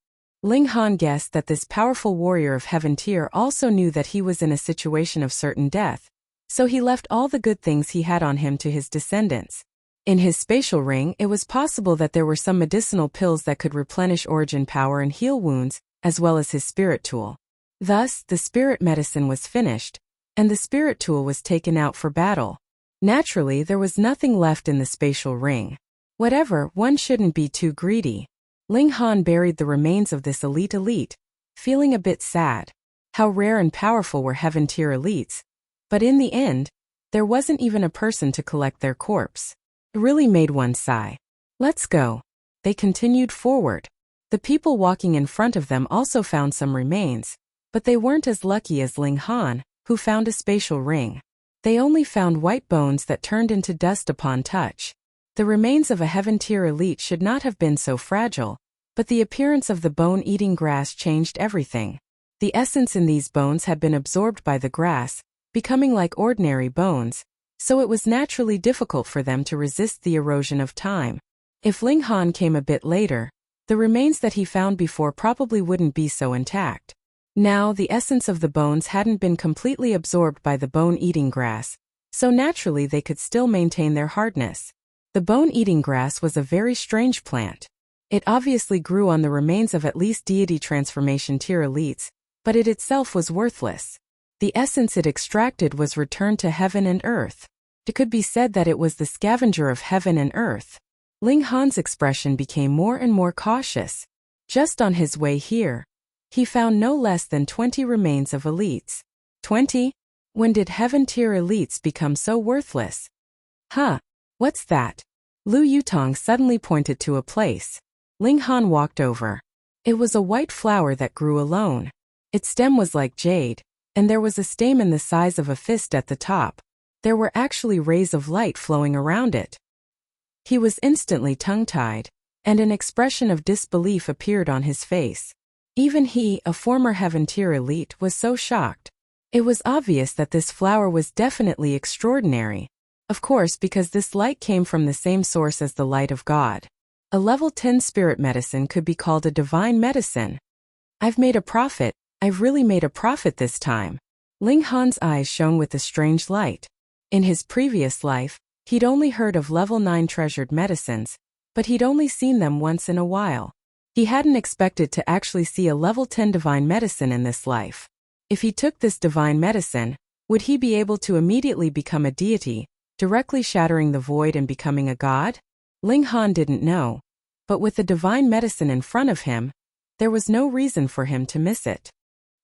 S1: Ling Han guessed that this powerful warrior of Heaven tier also knew that he was in a situation of certain death, so he left all the good things he had on him to his descendants. In his spatial ring, it was possible that there were some medicinal pills that could replenish origin power and heal wounds, as well as his spirit tool. Thus, the spirit medicine was finished, and the spirit tool was taken out for battle. Naturally, there was nothing left in the spatial ring. Whatever, one shouldn't be too greedy. Ling Han buried the remains of this elite, feeling a bit sad. How rare and powerful were Heaven-tier elites. But in the end, there wasn't even a person to collect their corpse. It really made one sigh. Let's go. They continued forward. The people walking in front of them also found some remains, but they weren't as lucky as Ling Han, who found a spatial ring. They only found white bones that turned into dust upon touch. The remains of a Heaven-tier elite should not have been so fragile, but the appearance of the bone-eating grass changed everything. The essence in these bones had been absorbed by the grass, becoming like ordinary bones, so it was naturally difficult for them to resist the erosion of time. If Ling Han came a bit later, the remains that he found before probably wouldn't be so intact. Now, the essence of the bones hadn't been completely absorbed by the bone-eating grass, so naturally they could still maintain their hardness. The bone-eating grass was a very strange plant. It obviously grew on the remains of at least deity transformation tier elites, but it itself was worthless. The essence it extracted was returned to heaven and earth. It could be said that it was the scavenger of heaven and earth. Ling Han's expression became more and more cautious. Just on his way here, he found no less than 20 remains of elites. 20? When did Heaven-tier elites become so worthless? Huh, what's that? Lu Yutong suddenly pointed to a place. Ling Han walked over. It was a white flower that grew alone. Its stem was like jade, and there was a stamen the size of a fist at the top. There were actually rays of light flowing around it. He was instantly tongue-tied, and an expression of disbelief appeared on his face. Even he, a former Heaven-tier elite, was so shocked. It was obvious that this flower was definitely extraordinary. Of course, because this light came from the same source as the light of God. A level 10 spirit medicine could be called a divine medicine. I've made a profit. I've really made a profit this time. Ling Han's eyes shone with a strange light. In his previous life, he'd only heard of level 9 treasured medicines, but he'd only seen them once in a while. He hadn't expected to actually see a level 10 divine medicine in this life. If he took this divine medicine, would he be able to immediately become a deity, directly shattering the void and becoming a god? Ling Han didn't know, but with the divine medicine in front of him, there was no reason for him to miss it.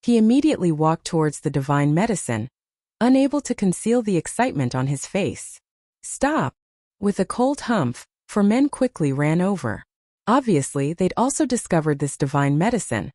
S1: He immediately walked towards the divine medicine, unable to conceal the excitement on his face. Stop! With a cold humph, 4 men quickly ran over. Obviously, they'd also discovered this divine medicine,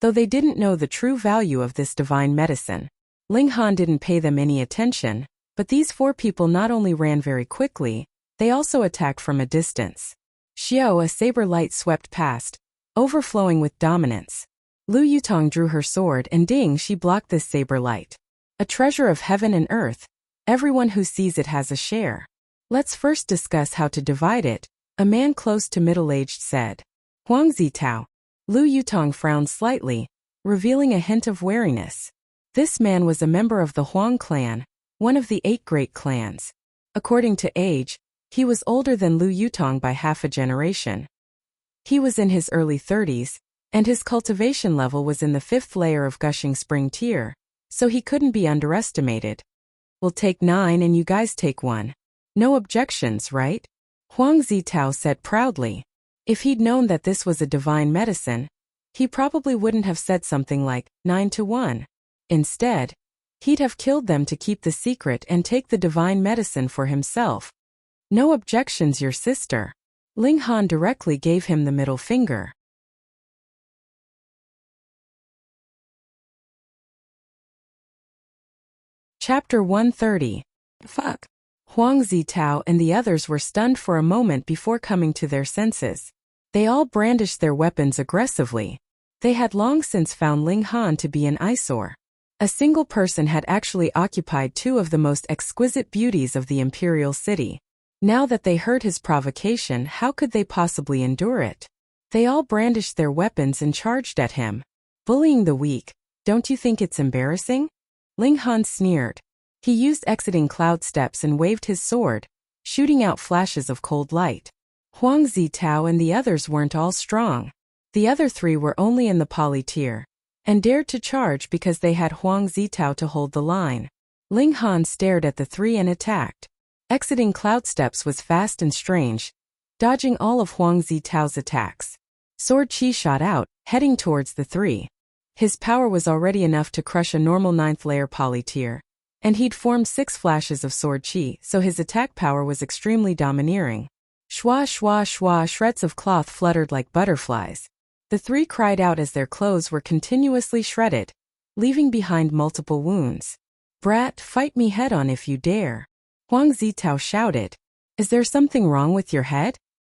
S1: though they didn't know the true value of this divine medicine. Ling Han didn't pay them any attention, but these 4 people not only ran very quickly, they also attacked from a distance. Xiao, a saber light swept past, overflowing with dominance. Lu Yutong drew her sword and ding, she blocked this saber light. A treasure of heaven and earth. Everyone who sees it has a share. Let's first discuss how to divide it, a man close to middle-aged said. Huang Zitao. Lu Yutong frowned slightly, revealing a hint of wariness. This man was a member of the Huang clan, one of the 8 great clans. According to age, he was older than Lu Yutong by half a generation. He was in his early 30s, and his cultivation level was in the 5th layer of Gushing Spring tier, so he couldn't be underestimated. We'll take 9 and you guys take 1. No objections, right? Huang Zitao said proudly. If he'd known that this was a divine medicine, he probably wouldn't have said something like 9-1. Instead, he'd have killed them to keep the secret and take the divine medicine for himself. No objections, your sister. Ling Han directly gave him the middle finger. Chapter 130. Fuck. Huang Zitao and the others were stunned for a moment before coming to their senses. They all brandished their weapons aggressively. They had long since found Ling Han to be an eyesore. A single person had actually occupied 2 of the most exquisite beauties of the imperial city. Now that they heard his provocation, how could they possibly endure it? They all brandished their weapons and charged at him. Bullying the weak, don't you think it's embarrassing? Ling Han sneered. He used exiting cloud steps and waved his sword, shooting out flashes of cold light. Huang Zitao and the others weren't all strong. The other 3 were only in the poly tier, and dared to charge because they had Huang Zitao to hold the line. Ling Han stared at the 3 and attacked. Exiting cloud steps was fast and strange, dodging all of Huang Zitao's attacks. Sword chi shot out, heading towards the 3. His power was already enough to crush a normal 9th layer poly tier, and he'd formed 6 flashes of sword chi, so his attack power was extremely domineering. Shwa shwa shwa, shreds of cloth fluttered like butterflies. The 3 cried out as their clothes were continuously shredded, leaving behind multiple wounds. Brat, fight me head on if you dare. Huang Zitao shouted. Is there something wrong with your head?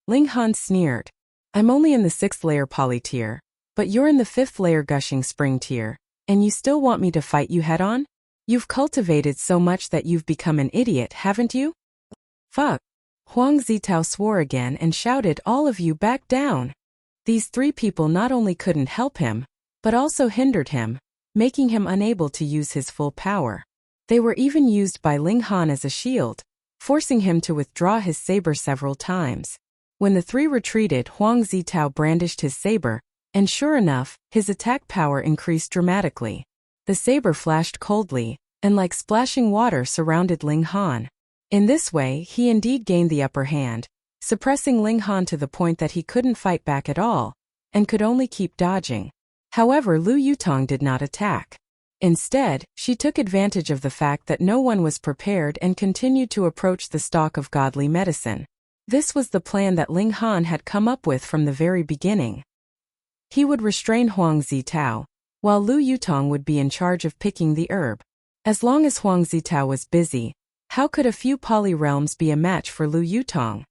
S1: Ling Han sneered. I'm only in the 6th layer poly tier, but you're in the 5th layer gushing spring tier, and you still want me to fight you head on? You've cultivated so much that you've become an idiot, haven't you? Fuck. Huang Zitao swore again and shouted, all of you back down. These 3 people not only couldn't help him, but also hindered him, making him unable to use his full power. They were even used by Ling Han as a shield, forcing him to withdraw his saber several times. When the 3 retreated, Huang Zitao brandished his saber, and sure enough, his attack power increased dramatically. The saber flashed coldly, and like splashing water surrounded Ling Han. In this way, he indeed gained the upper hand, suppressing Ling Han to the point that he couldn't fight back at all, and could only keep dodging. However, Lu Yutong did not attack. Instead, she took advantage of the fact that no one was prepared and continued to approach the stock of godly medicine. This was the plan that Ling Han had come up with from the very beginning. He would restrain Huang Zitao, while Lu Yutong would be in charge of picking the herb. As long as Huang Zitao was busy, how could a few poly realms be a match for Lu Yutong?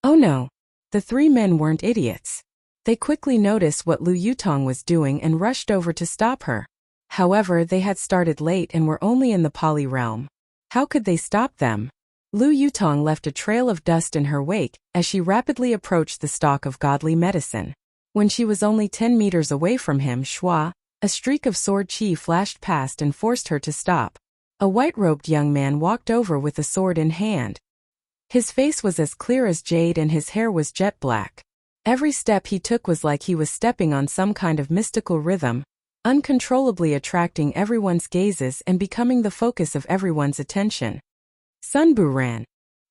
S1: Oh no! The 3 men weren't idiots. They quickly noticed what Lu Yutong was doing and rushed over to stop her. However, they had started late and were only in the poly realm. How could they stop them? Lu Yutong left a trail of dust in her wake as she rapidly approached the stock of godly medicine. When she was only 10 meters away from him, shwa, a streak of sword chi flashed past and forced her to stop. A white-robed young man walked over with a sword in hand. His face was as clear as jade and his hair was jet black. Every step he took was like he was stepping on some kind of mystical rhythm, uncontrollably attracting everyone's gazes and becoming the focus of everyone's attention. Sun Buran.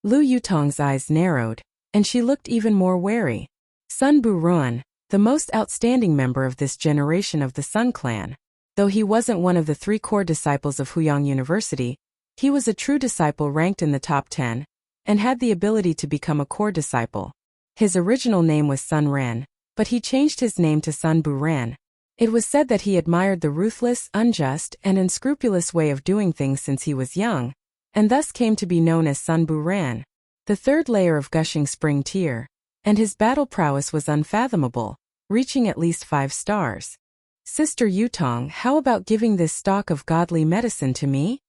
S1: Lu Yutong's eyes narrowed, and she looked even more wary. Sun Buran, the most outstanding member of this generation of the Sun Clan. Though he wasn't one of the 3 core disciples of Huyang University, he was a true disciple ranked in the top 10, and had the ability to become a core disciple. His original name was Sun Ran, but he changed his name to Sun Buran. It was said that he admired the ruthless, unjust, and unscrupulous way of doing things since he was young, and thus came to be known as Sun Buran, the 3rd layer of gushing spring tier, and his battle prowess was unfathomable, reaching at least 5 stars. Sister Yutong, how about giving this stock of godly medicine to me?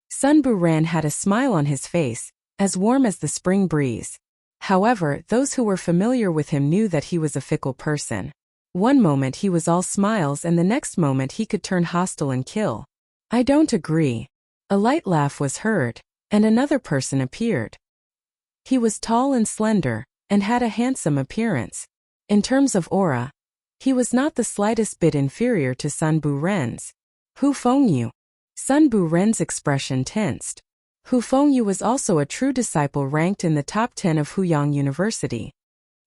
S1: Sun Buran had a smile on his face, as warm as the spring breeze. However, those who were familiar with him knew that he was a fickle person. One moment he was all smiles and the next moment he could turn hostile and kill. I don't agree. A light laugh was heard, and another person appeared. He was tall and slender, and had a handsome appearance. In terms of aura, he was not the slightest bit inferior to Sun Buren's. Hu Fengyu. Sun Buren's expression tensed. Hu Fengyu was also a true disciple ranked in the top 10 of Huyang University.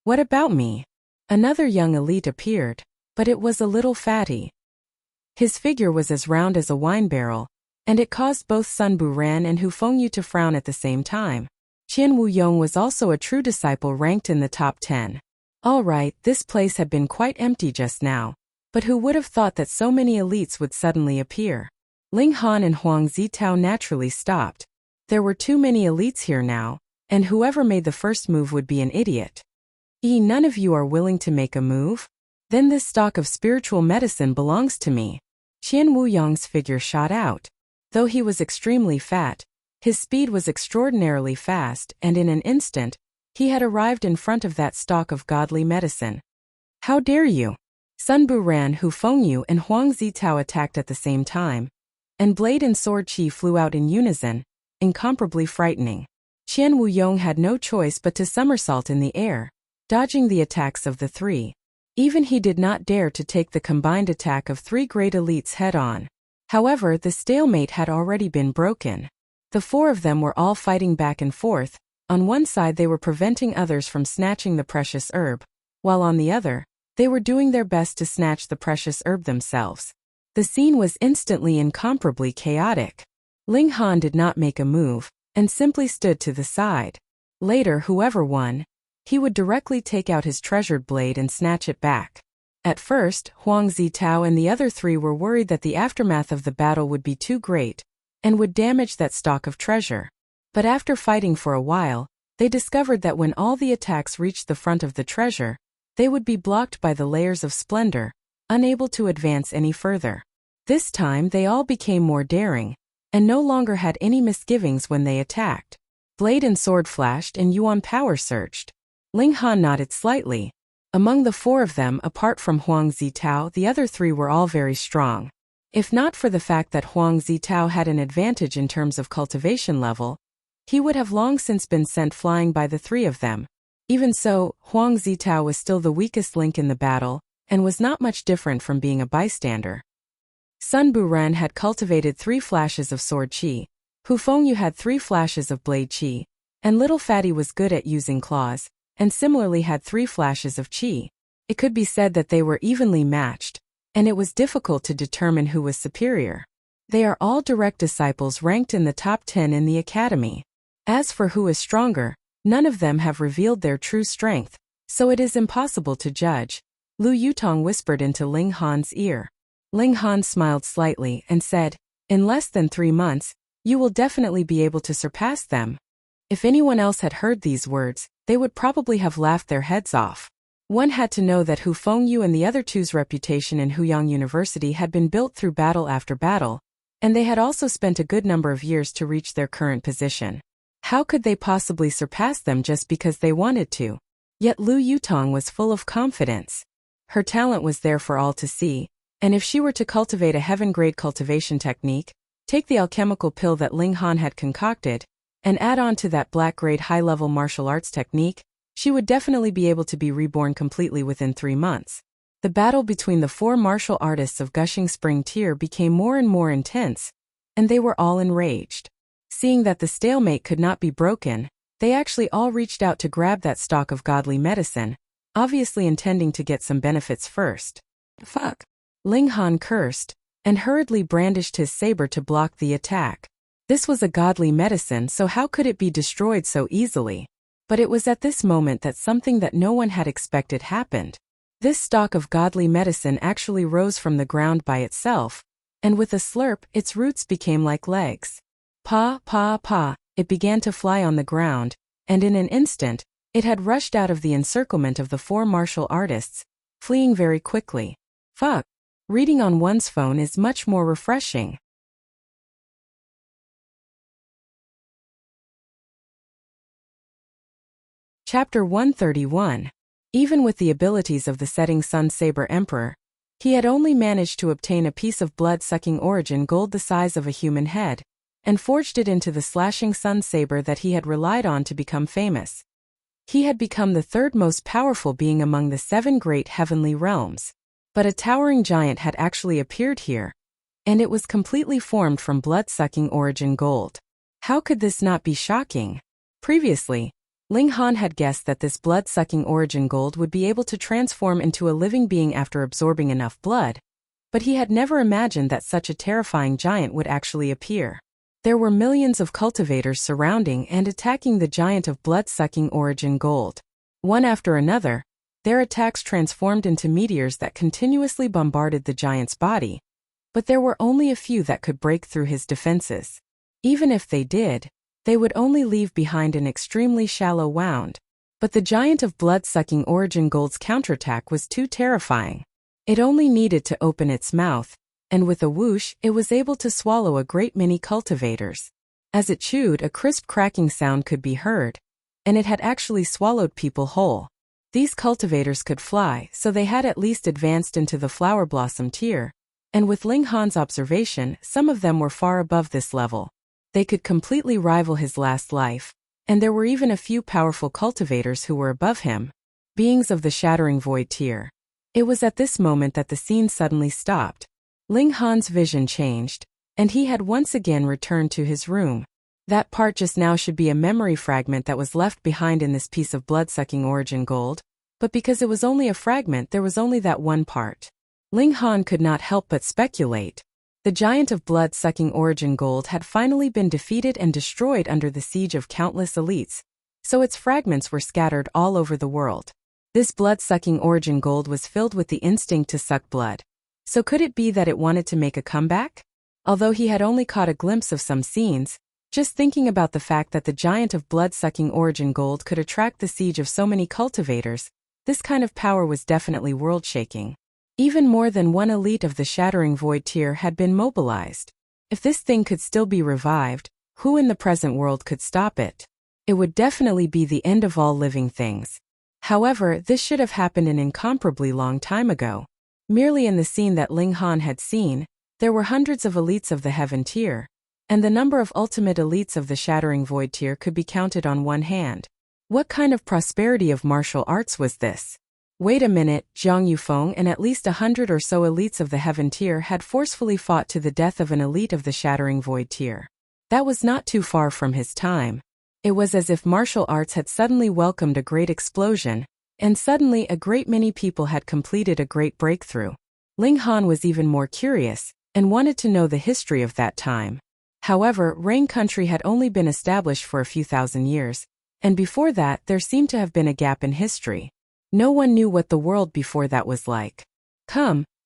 S1: What about me? Another young elite appeared, but it was a little fatty. His figure was as round as a wine barrel, and it caused both Sun Buran and Hu Fengyu to frown at the same time. Qian Wuyong was also a true disciple ranked in the top 10. All right, this place had been quite empty just now, but who would have thought that so many elites would suddenly appear? Ling Han and Huang Zitao naturally stopped. There were too many elites here now, and whoever made the first move would be an idiot. None of you are willing to make a move? Then this stock of spiritual medicine belongs to me. Qian Wuyong's figure shot out. Though he was extremely fat, his speed was extraordinarily fast, and in an instant, he had arrived in front of that stock of godly medicine. How dare you? Sun Buran, Hu Fengyu, and Huang Zitao attacked at the same time, and blade and sword chi flew out in unison, incomparably frightening. Qian Wuyong had no choice but to somersault in the air, dodging the attacks of the three. Even he did not dare to take the combined attack of three great elites head-on. However, the stalemate had already been broken. The four of them were all fighting back and forth. On one side they were preventing others from snatching the precious herb, while on the other, they were doing their best to snatch the precious herb themselves. The scene was instantly incomparably chaotic. Ling Han did not make a move, and simply stood to the side. Later, whoever won, he would directly take out his treasured blade and snatch it back. At first, Huang Zitao and the other three were worried that the aftermath of the battle would be too great, and would damage that stock of treasure. But after fighting for a while, they discovered that when all the attacks reached the front of the treasure, they would be blocked by the layers of splendor, unable to advance any further. This time they all became more daring, and no longer had any misgivings when they attacked. Blade and sword flashed and Yuan power surged. Ling Han nodded slightly. Among the four of them, apart from Huang Zitao, the other three were all very strong. If not for the fact that Huang Zitao had an advantage in terms of cultivation level, he would have long since been sent flying by the three of them. Even so, Huang Zitao was still the weakest link in the battle, and was not much different from being a bystander. Sun Buran had cultivated 3 flashes of sword chi, Hu Fengyu had 3 flashes of blade chi, and Little Fatty was good at using claws, and similarly had 3 flashes of chi. It could be said that they were evenly matched, and it was difficult to determine who was superior. They are all direct disciples ranked in the top 10 in the academy. As for who is stronger, none of them have revealed their true strength, so it is impossible to judge. Lu Yutong whispered into Ling Han's ear. Ling Han smiled slightly and said, "In less than 3 months, you will definitely be able to surpass them." If anyone else had heard these words, they would probably have laughed their heads off. One had to know that Hu Fengyu and the other two's reputation in Huyang University had been built through battle after battle, and they had also spent a good number of years to reach their current position. How could they possibly surpass them just because they wanted to? Yet Lu Yutong was full of confidence. Her talent was there for all to see, and if she were to cultivate a heaven-grade cultivation technique, take the alchemical pill that Ling Han had concocted, and add on to that black-grade high-level martial arts technique, she would definitely be able to be reborn completely within 3 months. The battle between the 4 martial artists of Gushing Spring Tier became more and more intense, and they were all enraged. Seeing that the stalemate could not be broken, they actually all reached out to grab that stock of godly medicine, obviously intending to get some benefits first. Fuck. Ling Han cursed, and hurriedly brandished his saber to block the attack. This was a godly medicine, so how could it be destroyed so easily? But it was at this moment that something that no one had expected happened. This stock of godly medicine actually rose from the ground by itself, and with a slurp, its roots became like legs. Pa, pa, pa, it began to fly on the ground, and in an instant, it had rushed out of the encirclement of the 4 martial artists, fleeing very quickly. Fuck. Reading on one's phone is much more refreshing. Chapter 131. Even with the abilities of the setting Sun Saber Emperor, he had only managed to obtain a piece of blood-sucking origin gold the size of a human head, and forged it into the slashing Sun Saber that he had relied on to become famous. He had become the 3rd most powerful being among the 7 great heavenly realms. But a towering giant had actually appeared here, and it was completely formed from blood-sucking origin gold. How could this not be shocking? Previously, Ling Han had guessed that this blood-sucking origin gold would be able to transform into a living being after absorbing enough blood, but he had never imagined that such a terrifying giant would actually appear. There were millions of cultivators surrounding and attacking the giant of blood-sucking origin gold. One after another, their attacks transformed into meteors that continuously bombarded the giant's body, but there were only a few that could break through his defenses. Even if they did, they would only leave behind an extremely shallow wound. But the giant of blood-sucking origin gold's counterattack was too terrifying. It only needed to open its mouth, and with a whoosh, it was able to swallow a great many cultivators. As it chewed, a crisp cracking sound could be heard, and it had actually swallowed people whole. These cultivators could fly, so they had at least advanced into the flower blossom tier, and with Ling Han's observation, some of them were far above this level. They could completely rival his last life, and there were even a few powerful cultivators who were above him, beings of the shattering void tier. It was at this moment that the scene suddenly stopped. Ling Han's vision changed, and he had once again returned to his room. That part just now should be a memory fragment that was left behind in this piece of blood-sucking origin gold, but because it was only a fragment, there was only that one part. Ling Han could not help but speculate. The giant of blood-sucking origin gold had finally been defeated and destroyed under the siege of countless elites, so its fragments were scattered all over the world. This blood-sucking origin gold was filled with the instinct to suck blood. So could it be that it wanted to make a comeback? Although he had only caught a glimpse of some scenes, just thinking about the fact that the giant of blood-sucking origin gold could attract the siege of so many cultivators, this kind of power was definitely world-shaking. Even more than one elite of the shattering void tier had been mobilized. If this thing could still be revived, who in the present world could stop it? It would definitely be the end of all living things. However, this should have happened an incomparably long time ago. Merely in the scene that Ling Han had seen, there were hundreds of elites of the heaven tier, and the number of ultimate elites of the shattering void tier could be counted on one hand. What kind of prosperity of martial arts was this? Wait a minute, Zhang Yufeng and at least 100 or so elites of the heaven tier had forcefully fought to the death of an elite of the shattering void tier. That was not too far from his time. It was as if martial arts had suddenly welcomed a great explosion, and suddenly a great many people had completed a great breakthrough. Ling Han was even more curious, and wanted to know the history of that time. However, Rain Country had only been established for a few thousand years, and before that there seemed to have been a gap in history. No one knew what the world before that was like.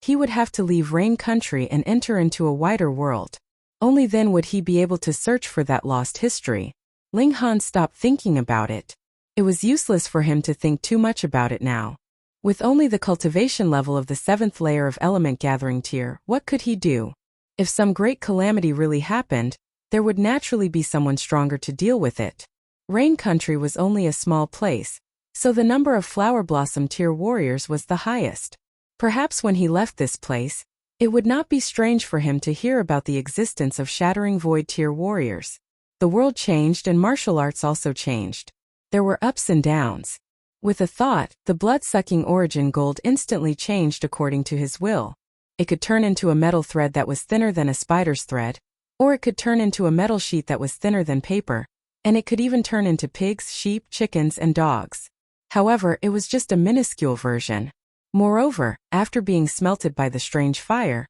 S1: He would have to leave Rain Country and enter into a wider world. Only then would he be able to search for that lost history. Ling Han stopped thinking about it. It was useless for him to think too much about it now. With only the cultivation level of the 7th layer of element gathering tier, what could he do? If some great calamity really happened, there would naturally be someone stronger to deal with it. Rain Country was only a small place, so the number of flower blossom tier warriors was the highest. Perhaps when he left this place, it would not be strange for him to hear about the existence of shattering void tier warriors. The world changed and martial arts also changed. There were ups and downs. With a thought, the blood-sucking origin gold instantly changed according to his will. It could turn into a metal thread that was thinner than a spider's thread, or it could turn into a metal sheet that was thinner than paper, and it could even turn into pigs, sheep, chickens, and dogs. However, it was just a minuscule version. Moreover, after being smelted by the strange fire,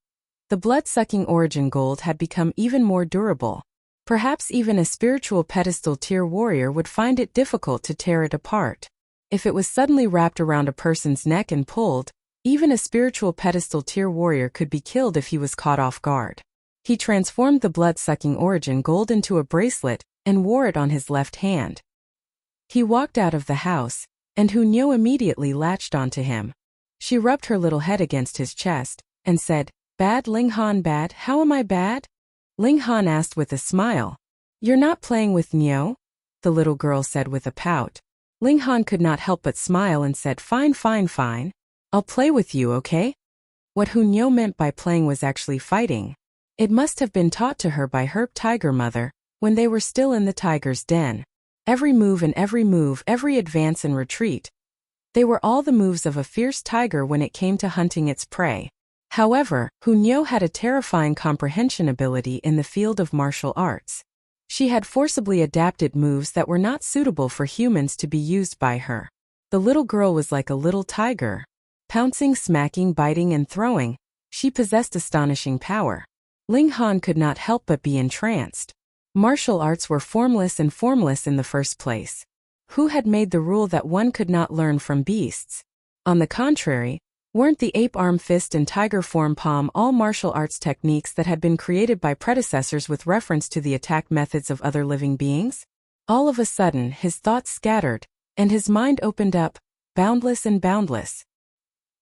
S1: the blood-sucking origin gold had become even more durable. Perhaps even a spiritual pedestal tier warrior would find it difficult to tear it apart. If it was suddenly wrapped around a person's neck and pulled, even a spiritual pedestal tier warrior could be killed if he was caught off guard. He transformed the blood-sucking origin gold into a bracelet and wore it on his left hand. He walked out of the house, and Hunyo immediately latched onto him. She rubbed her little head against his chest, and said, "Bad, Ling Han, bad? How am I bad?" Ling Han asked with a smile. "You're not playing with Nyo?" the little girl said with a pout. Ling Han could not help but smile and said, "Fine, fine, fine. I'll play with you, okay?" What Hunyo meant by playing was actually fighting. It must have been taught to her by her tiger mother, when they were still in the tiger's den. Every move, every advance and retreat. They were all the moves of a fierce tiger when it came to hunting its prey. However, Hunyo had a terrifying comprehension ability in the field of martial arts. She had forcibly adapted moves that were not suitable for humans to be used by her. The little girl was like a little tiger. Pouncing, smacking, biting, and throwing, she possessed astonishing power. Ling Han could not help but be entranced. Martial arts were formless and formless in the first place. Who had made the rule that one could not learn from beasts? On the contrary, weren't the ape arm, fist, and tiger form palm all martial arts techniques that had been created by predecessors with reference to the attack methods of other living beings? All of a sudden, his thoughts scattered, and his mind opened up, boundless and boundless.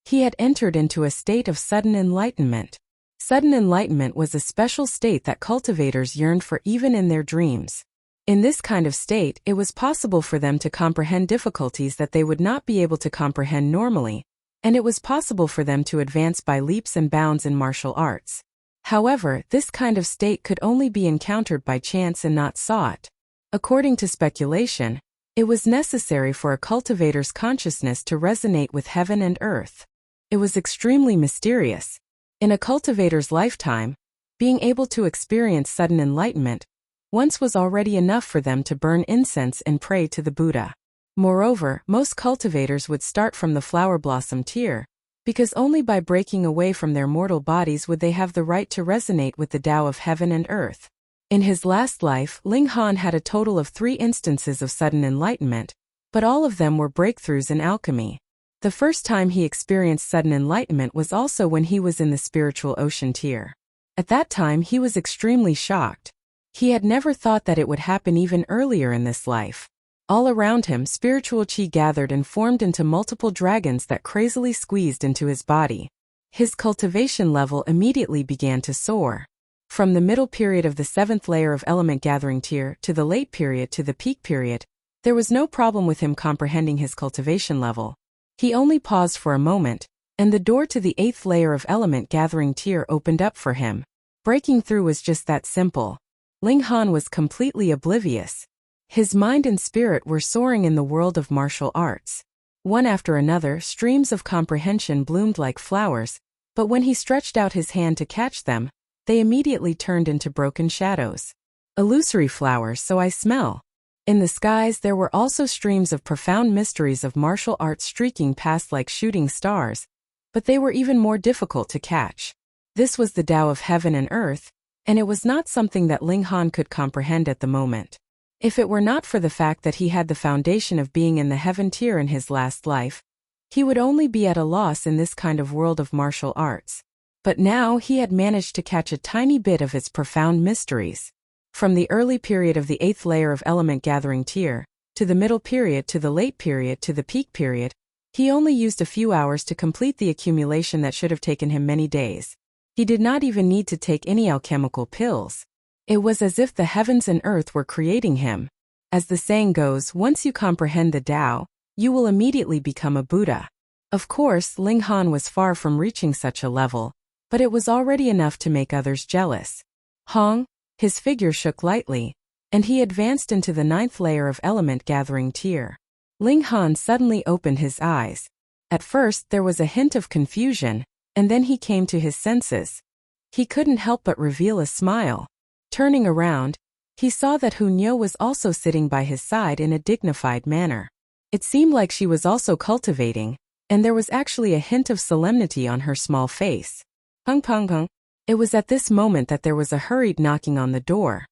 S1: He had entered into a state of sudden enlightenment. Sudden enlightenment was a special state that cultivators yearned for even in their dreams. In this kind of state, it was possible for them to comprehend difficulties that they would not be able to comprehend normally, and it was possible for them to advance by leaps and bounds in martial arts. However, this kind of state could only be encountered by chance and not sought. According to speculation, it was necessary for a cultivator's consciousness to resonate with heaven and earth. It was extremely mysterious. In a cultivator's lifetime, being able to experience sudden enlightenment once was already enough for them to burn incense and pray to the Buddha. Moreover, most cultivators would start from the flower blossom tier, because only by breaking away from their mortal bodies would they have the right to resonate with the Tao of heaven and earth. In his last life, Ling Han had a total of 3 instances of sudden enlightenment, but all of them were breakthroughs in alchemy. The first time he experienced sudden enlightenment was also when he was in the spiritual ocean tier. At that time he was extremely shocked. He had never thought that it would happen even earlier in this life. All around him spiritual chi gathered and formed into multiple dragons that crazily squeezed into his body. His cultivation level immediately began to soar. From the middle period of the 7th layer of element gathering tier to the late period to the peak period, there was no problem with him comprehending his cultivation level. He only paused for a moment, and the door to the 8th layer of element gathering tier opened up for him. Breaking through was just that simple. Ling Han was completely oblivious. His mind and spirit were soaring in the world of martial arts. One after another, streams of comprehension bloomed like flowers, but when he stretched out his hand to catch them, they immediately turned into broken shadows. Illusory flowers, so I smell. In the skies there were also streams of profound mysteries of martial arts streaking past like shooting stars, but they were even more difficult to catch. This was the Tao of heaven and earth, and it was not something that Ling Han could comprehend at the moment. If it were not for the fact that he had the foundation of being in the heaven tier in his last life, he would only be at a loss in this kind of world of martial arts. But now he had managed to catch a tiny bit of its profound mysteries. From the early period of the 8th layer of element gathering tier, to the middle period to the late period to the peak period, he only used a few hours to complete the accumulation that should have taken him many days. He did not even need to take any alchemical pills. It was as if the heavens and earth were creating him. As the saying goes, once you comprehend the Tao, you will immediately become a Buddha. Of course, Ling Han was far from reaching such a level, but it was already enough to make others jealous. Hong, his figure shook lightly, and he advanced into the 9th layer of element gathering tier. Ling Han suddenly opened his eyes. At first there was a hint of confusion, and then he came to his senses. He couldn't help but reveal a smile. Turning around, he saw that Hunyo was also sitting by his side in a dignified manner. It seemed like she was also cultivating, and there was actually a hint of solemnity on her small face. Pung pung pung. It was at this moment that there was a hurried knocking on the door.